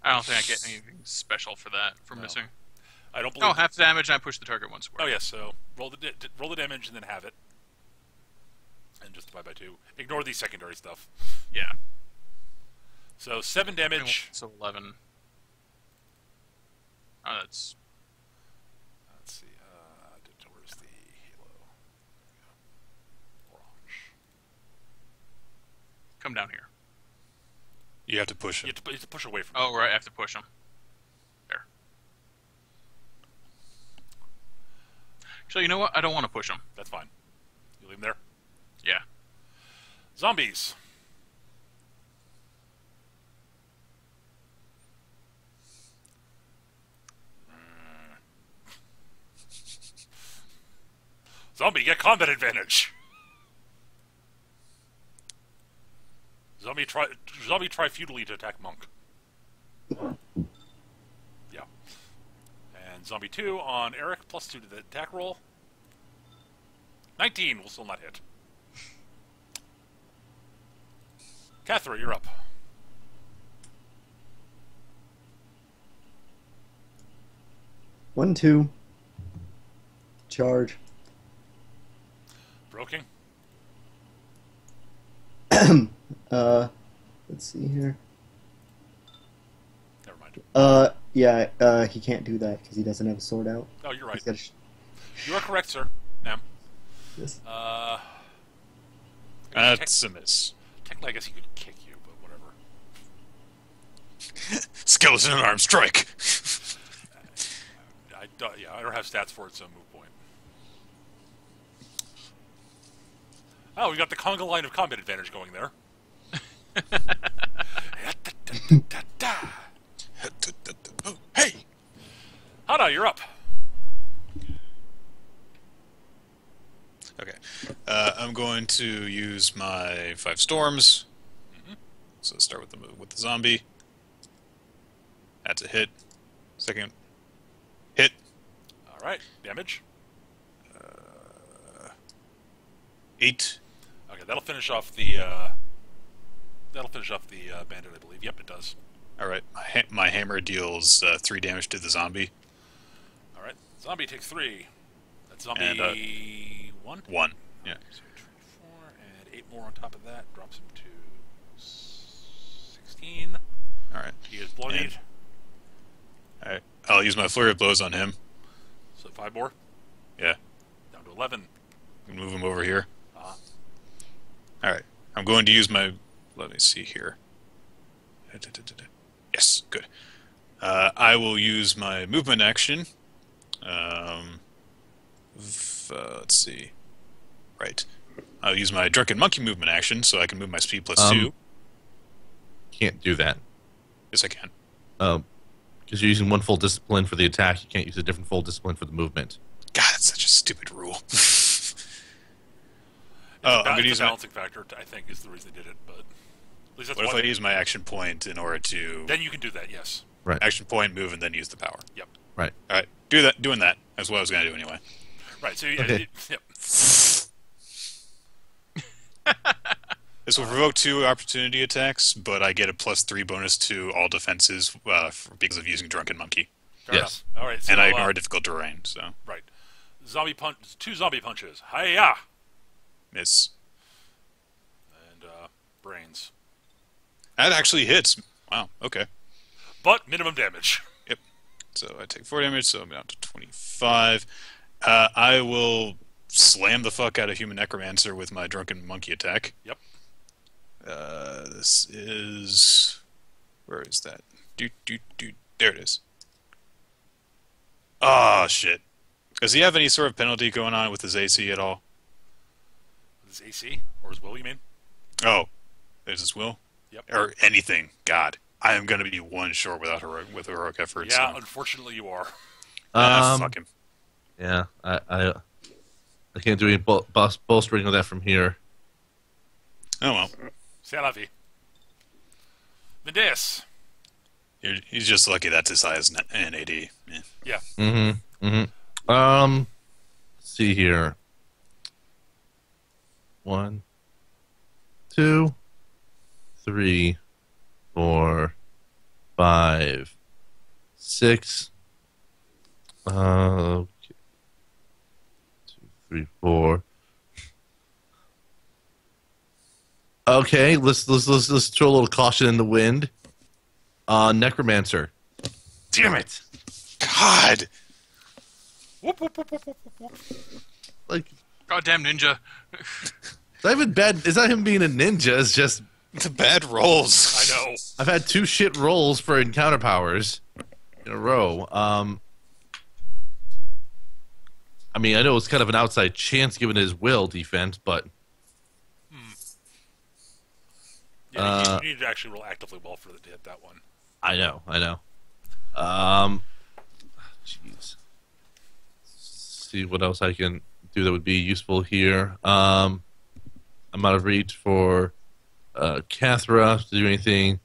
I don't think I get anything special for that, for No. missing. I don't believe. Oh, half the damage and I push the target one square. Oh yes. So roll the damage and then have it, and just divide by 2. Ignore the secondary stuff. Yeah. So 7 damage. So 11. Oh, that's... Let's see. Where's the halo? There we go. Orange. Come down here. You have to push You it. have to push away from. Oh, right, I have to push him. There. Actually, you know what? I don't want to push him. That's fine. You leave him there. Yeah. Zombies. Zombie, get combat advantage. Zombie try futilely to attack monk. Yeah. And zombie 2 on Eric, plus 2 to the attack roll. 19 will still not hit. Cathra, you're up. One, two. Charge. Broking. Let's see here. Never mind. Yeah, he can't do that because he doesn't have a sword out. Oh, you're right. He's got You are correct, sir. Ma'am. this. That's a miss. Technically, I guess he could kick you, but whatever. Skeleton arm strike. I don't have stats for it, so move point. Oh, we got the conga line of combat advantage going there. Hey! Hana, you're up. Okay. I'm going to use my 5 storms. So let's start with the zombie. That's a hit. Second hit. All right, damage. 8. Okay, that'll finish off the bandit, I believe. Yep, it does. All right. My hammer deals 3 damage to the zombie. All right, zombie takes 3. That's zombie And, 1. 1. Yeah. So 24 and 8 more on top of that drops him to 16. All right. He is bloodied. All right. I'll use my flurry of blows on him. So 5 more. Yeah. Down to 11. Move him over here. Uh, All right. I'm going to use my. Let me see here. Yes, good. I will use my movement action. Let's see. Right. I'll use my drunken monkey movement action, so I can move my speed plus 2. Can't do that. Yes, I can. Because you're using one full discipline for the attack. You can't use a different full discipline for the movement. God, that's such a stupid rule. I'm going to use a my. balancing factor, I think, is the reason they did it. But at least that's What if one. I use my action point in order to Then you can do that. Yes. Right. action point, move, and then use the power? Yep. Right. All right, doing that. That's what I was going to do anyway. Right. So Okay. yep. This will provoke 2 opportunity attacks, but I get a +3 bonus to all defenses because of using Drunken Monkey. Fair Yes. enough. All right. So, And I ignore difficult terrain, so right. Zombie punch. 2 zombie punches. Hiya! miss. And brains. That actually hits. Wow, okay. But minimum damage. Yep. So I take 4 damage, so I'm down to 25. I will slam the fuck out of Human Necromancer with my Drunken Monkey attack. Yep. This is... Where is that? There it is. Oh, shit. Does he have any sort of penalty going on with his AC at all? His AC? Or his will, you mean? Oh, there's his will? Yep. Or anything. God. I am going to be 1 short without heroic effort. Yeah, so. unfortunately you are. Fuck him. Yeah, I can't do any bolstering of that from here. Oh, well. C'est la vie. Vendeus. He's just lucky that's his size and AD. Yeah. Yeah. Let's see here. 1, 2, 3, 4, 5, 6. Okay. 2, 3, 4. Okay, let's throw a little caution in the wind. Necromancer. Damn it! God! Whoop, whoop, whoop, whoop, whoop, whoop. Like, Goddamn ninja. it's not even bad. It's not him being a ninja. It's just The bad rolls. I know. I've had 2 shit rolls for encounter powers in a row. I mean, I know it's kind of an outside chance given his will defense, but Yeah, you need to actually roll actively well for it to hit that one. I know. Jeez. See what else I can do that would be useful here. I'm out of reach for Cathra to do anything.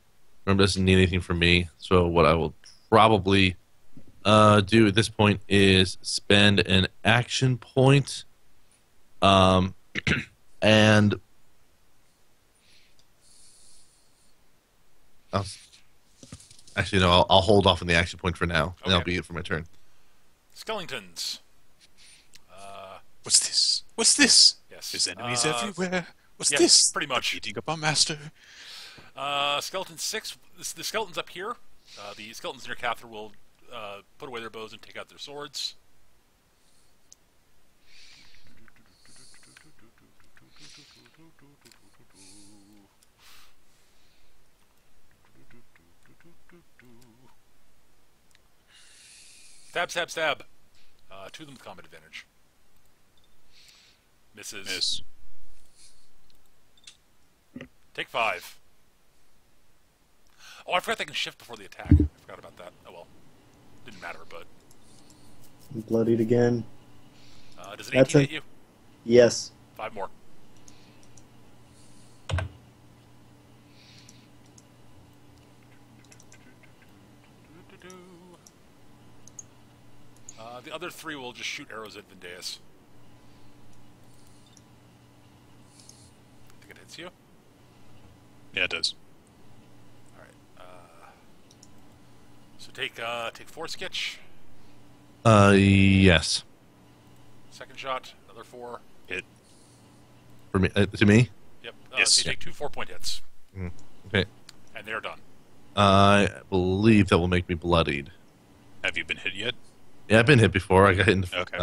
Remember, doesn't need anything from me. So what I will probably do at this point is spend an action point, and actually no, I'll hold off on the action point for now, and that'll Okay. be it for my turn. Skeletons. What's this? What's this? Yes. There's enemies everywhere. What's yeah, this? pretty much. They're beating up our master. Skeleton 6. The skeletons up here. The skeletons near Cathra will put away their bows and take out their swords. Stab, stab, stab. 2 of them with combat advantage. Misses. Miss. Take 5. Oh, I forgot they can shift before the attack. I forgot about that. Oh well. Didn't matter, but... Bloodied again. Does an That's 18 a- hit you? Yes. 5 more. The other 3 will just shoot arrows at Vendeus. I think it hits you. Yeah, it does. Alright. So take 4 sketch. Yes. Second shot. Another 4. Hit. For me, to me. Yep. Yes. So you take 2 4-point hits. Okay. And they're done. I believe that will make me bloodied. Have you been hit yet? Yeah, I've been hit before. I got hit in the... Okay.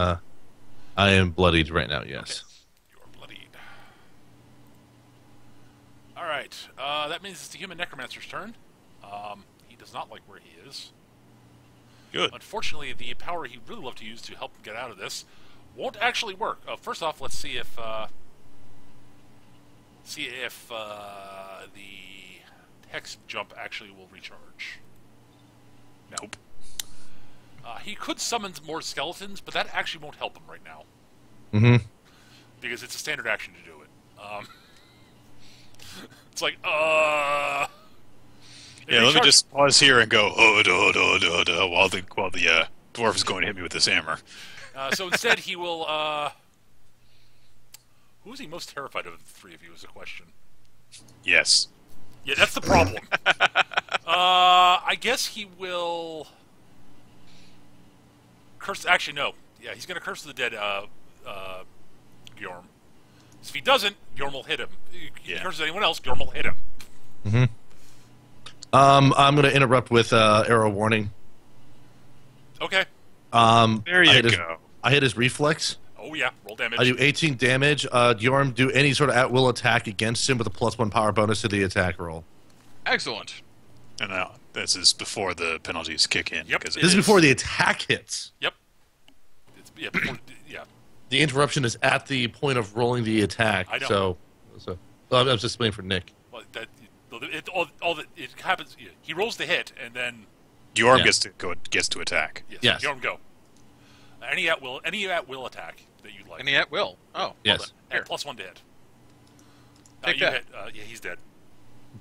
I am bloodied right now, yes. You are bloodied. Alright. That means it's the Human Necromancer's turn. He does not like where he is. Good. Unfortunately, the power he'd really love to use to help him get out of this won't actually work. First off, let's see if the hex jump actually will recharge. No. Nope. He could summon more skeletons, but that actually won't help him right now. Mm-hmm. Because it's a standard action to do it. It's like, Yeah, let me just pause here and go while the dwarf is going to hit me with this hammer. So instead, he will. Who is he most terrified of the three of you is a question. Yes. Yeah, that's the problem. I guess he will... curse... Actually, no. Yeah, he's going to curse the dead, Gyorm. So if he doesn't, Gyorm will hit him. If he curses anyone else, Gyorm will hit him. Mm-hmm. I'm going to interrupt with arrow warning. Okay. There you go. I hit his reflex. Oh, yeah. Roll damage. I do 18 damage. Gyorm, do any sort of at-will attack against him with a +1 power bonus to the attack roll. Excellent. And now, this is before the penalties kick in. Yep. Because This is before the attack hits. Yep. Yeah. The interruption is at the point of rolling the attack. I know. So I was just explaining for Nick. Well, it happens. He rolls the hit, and then Gyorm gets to attack. Yes. Gyorm, go. Any at will attack that you'd like. Any at will. Oh. Yes. Well And then. +1 to hit. Take you that. hit. Yeah, he's dead.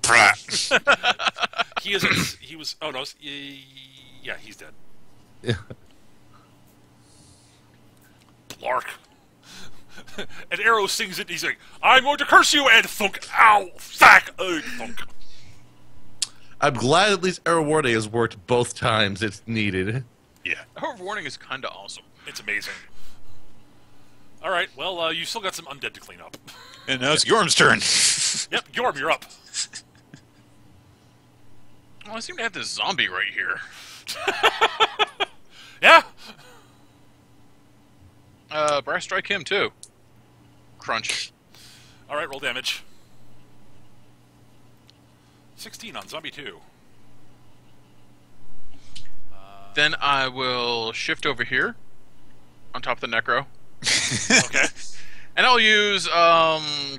Brat. He was. Oh no. Yeah, he's dead. Yeah. Blark. And Arrow sings it. And he's like, "I'm going to curse you!" And thunk. Ow! Thack! Thunk. I'm glad at least arrow warning has worked both times it's needed. Yeah. Her warning is kind of awesome. It's amazing. All right. Well, you still got some undead to clean up. And now it's Gyorm's turn. Yep, Gyorm, you're up. Well, I seem to have this zombie right here. Yeah. Brass strike him too. Crunch. All right, roll damage. 16 on zombie 2. Then I will shift over here, on top of the necro, Okay. and I'll use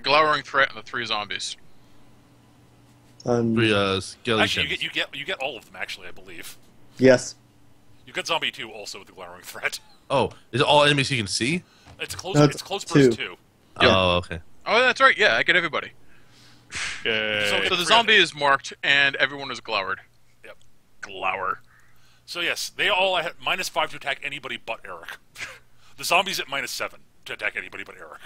glowering threat on the 3 zombies. Skeletons. Actually, you get all of them. Actually, I believe Yes. you get zombie 2 also with the glowering threat. Oh, is it all enemies you can see? It's close. No, It's close burst 2. Oh, okay. Oh, that's right. Yeah, I get everybody. So So the zombie is marked, and everyone is glowered. Yep. Glower. So yes, they all have -5 to attack anybody but Eric. The zombies at -7 to attack anybody but Eric.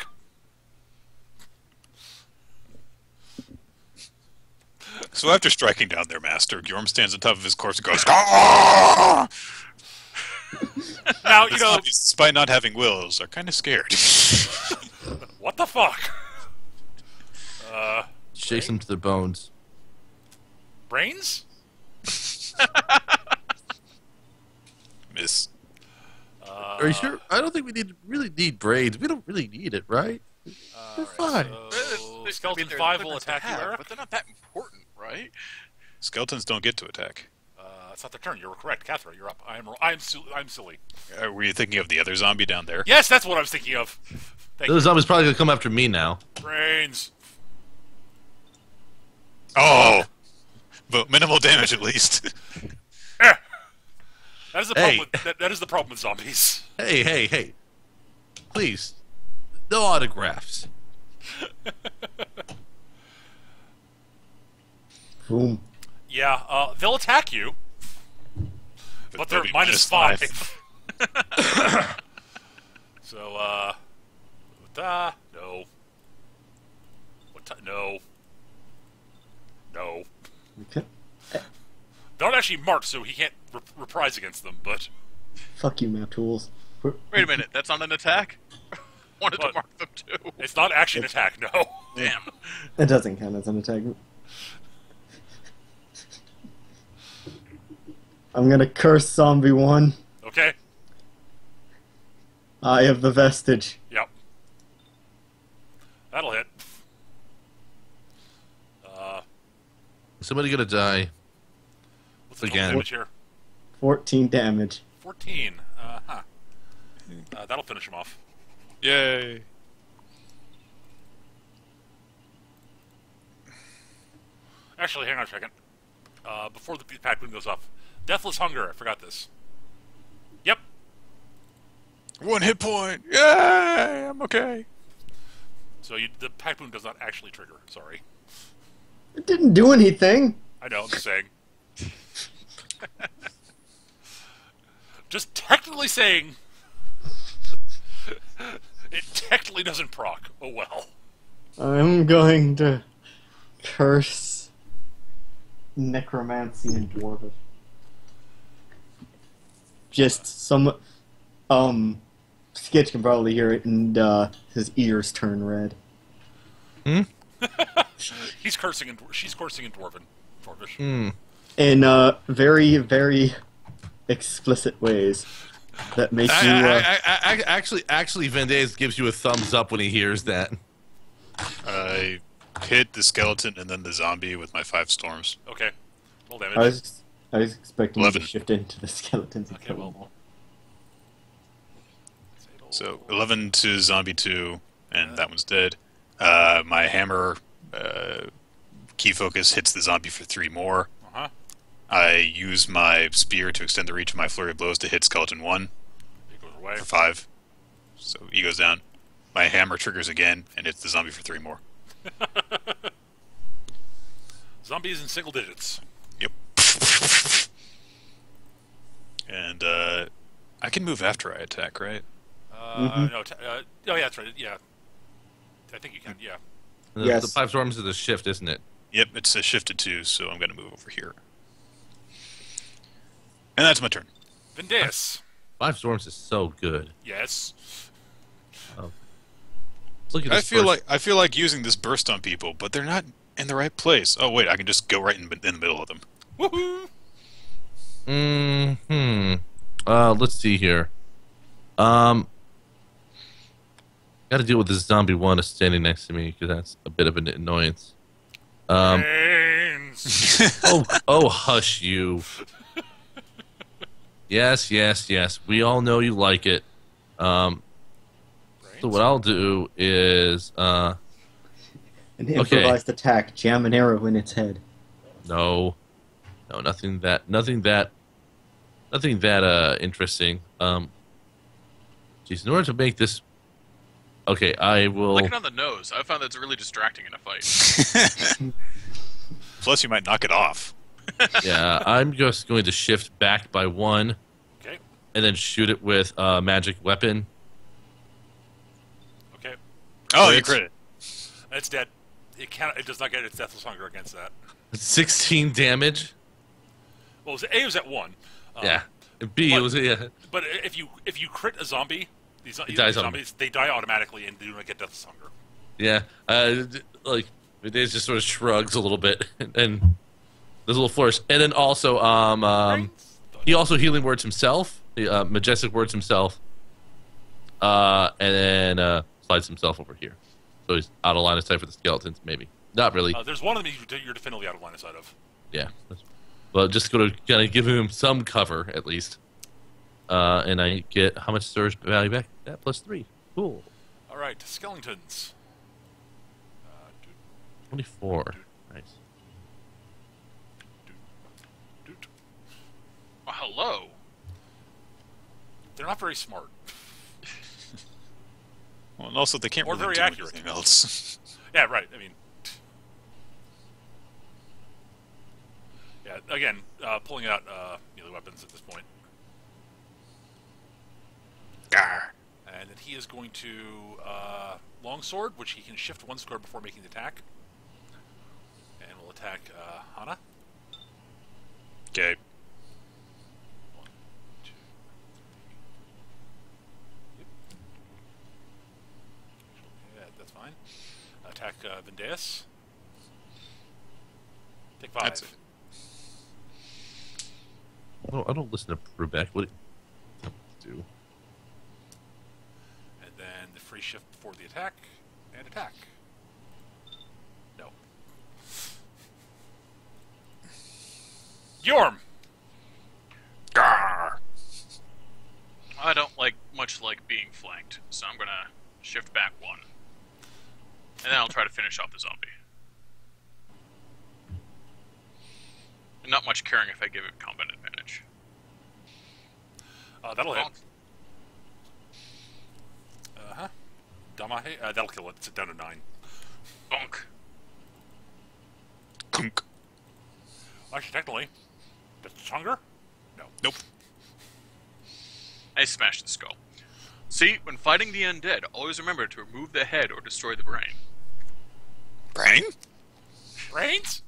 So after striking down their master, Gyorm stands on top of his corpse and goes, "Ah!" Now The you know zombies, despite not having wills, are kind of scared. what the fuck. Shakes them to their bones. Brains? Miss. Are you sure? I don't think we really need braids. We don't really need it, right? We're fine. So, Skeleton they're 5 will nice to attack you, have, Eric. but they're not that important, right? Skeletons don't get to attack. It's not their turn. You're correct, Cathra. You're up. I'm silly. Were you thinking of the other zombie down there? Yes, that's what I was thinking of. Thank The you. zombie's probably gonna come after me now. Brains. Oh! But minimal damage at least. Eh. That is the problem. Hey. That is the problem with zombies. Hey. Please. No autographs. Boom. Yeah, they'll attack you, but they're they'll be -5. So, no. No. No. Okay. They're not actually marked, so he can't reprise against them, but... Fuck you, map tools. Wait a minute, that's not an attack? Wanted to What? mark them too. It's not actually an attack, no. Damn. It doesn't count as an attack. I'm gonna curse zombie 1. Okay? Eye of the Vestige. Yep. That'll hit. Somebody gonna die. What's the Again. total damage here? 14 damage. 14. That'll finish him off. Yay! Actually, hang on a second. Before the pack boon goes off. Deathless Hunger, I forgot this. Yep. 1 hit point! Yay! I'm okay. So the pack boon does not actually trigger, sorry. It didn't do anything. I know, I'm just saying. Just technically saying, It technically doesn't proc. Oh well. I'm going to curse necromancy and dwarven. Just some, Sketch can probably hear it, and his ears turn red. He's cursing and she's cursing in Dwarvish. In very, very explicit ways that make you. Actually, Vendays gives you a thumbs up when he hears that. I hit the skeleton and then the zombie with my 5 storms. Okay. Roll damage. I was expecting 11. you to shift into the skeletons and Okay, kill well. them all. So 11 to zombie 2, and that one's dead. My hammer key focus hits the zombie for 3 more. Uh-huh. I use my spear to extend the reach of my flurry of blows to hit skeleton 1 It goes away. for 5. So he goes down. My hammer triggers again and hits the zombie for 3 more. Zombies in single digits. Yep. And I can move after I attack, right? No. Oh yeah, that's right. Yeah. I think you can. Yeah. Yes. The 5 storms is a shift, isn't it? Yep, it's a shift to 2, so I'm going to move over here. And that's my turn. Vendeus. 5 storms is so good. Yes. Look at I this feel like using this burst on people, but they're not in the right place. Oh wait, I can just go right in the middle of them. Woohoo! Let's see here. Got to deal with this zombie one standing next to me because that's a bit of an annoyance. Brains. Oh, hush you. Yes. We all know you like it. So what I'll do is, An improvised attack, jam an arrow in its head. no, nothing that interesting. Geez, in order to make this, okay, I will. Lick it on the nose. I found that's really distracting in a fight. Plus, you might knock it off. Yeah, I'm just going to shift back by 1, Okay. and then shoot it with a magic weapon. Okay. Oh, you crit it. It's dead. It does not get its deathless hunger against that. 16 damage. Well, A was at 1. Yeah. B but- was But if you crit a zombie, these dies zombies they die automatically and do not get deathless hunger. Yeah. Like it just sort of shrugs a little bit, and there's a little flourish, and then also he also healing words himself, majestic words himself, and then slides himself over here, so he's out of line of sight for the skeletons. Maybe not really. There's one of them you're definitively out of line of sight of. Yeah. But just going to kind of give him some cover at least. And I get how much surge value back? That plus 3. Cool. All right, skeletons. 24. Nice. Oh, hello. They're not very smart. Well, and also they can't Or really very do accurate. anything else. Yeah, right. I mean, yeah. Again, pulling out melee weapons at this point, Gar. and then he is going to longsword, which he can shift 1 square before making the attack, and will attack Hana. Okay. 1, 2, 3. Yep. Yeah, that's fine. Attack Vendeus. Take 5. That's it. I don't listen to Brubeck. What do you do? And then the free shift before the attack, and attack. No. Yorm! Gar. I don't much like being flanked, so I'm gonna shift back 1. And then I'll try to finish off the zombie. And not much caring if I give it combat advantage. That'll hit. Bonk. Uh-huh. Damahe? That'll kill it. It's down to 9. Bonk. Kunk. Actually, technically, that's hunger? No. Nope. I smashed the skull. See, when fighting the undead, always remember to remove the head or destroy the brain. Brain? Brains?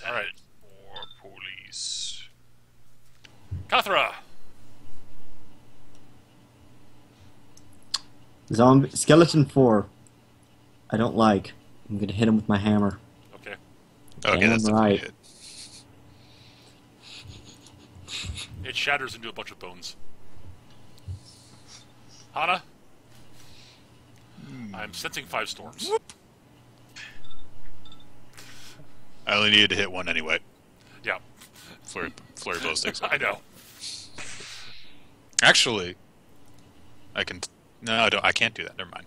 All right. Or police. Kathra! Zombie skeleton 4. I don't like. I'm gonna hit him with my hammer. Okay. Okay, Damn that's a right. hit. It shatters into a bunch of bones. Hana? I'm sensing 5 storms. I only needed to hit one anyway. Yeah, Flurry bow sticks. I know. Actually, I can. No, I don't. I can't do that. Never mind.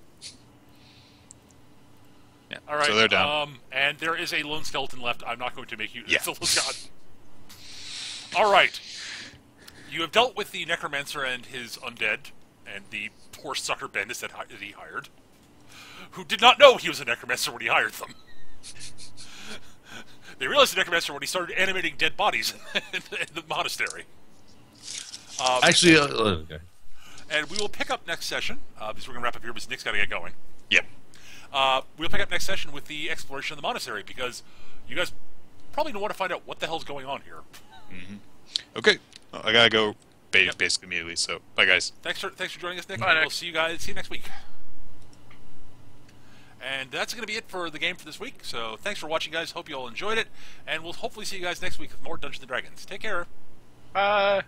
Yeah. All right. So they're down. And there is a lone skeleton left. I'm not going to make you. Yeah. God. All right. You have dealt with the necromancer and his undead, and the poor sucker bandits that he hired, who did not know he was a necromancer when he hired them. They realized the necromancer when he started animating dead bodies in the monastery. Actually, okay. And we will pick up next session, because we're going to wrap up here because Nick's got to get going. Yep. We'll pick up next session with the exploration of the monastery, because you guys probably don't want to find out what the hell's going on here. Okay. Well, I gotta go basically immediately. So bye, guys. Thanks for joining us, Nick. Bye, We'll Nick. see you next week. And that's going to be it for the game for this week. So thanks for watching, guys. Hope you all enjoyed it. And we'll hopefully see you guys next week with more Dungeons & Dragons. Take care. Bye.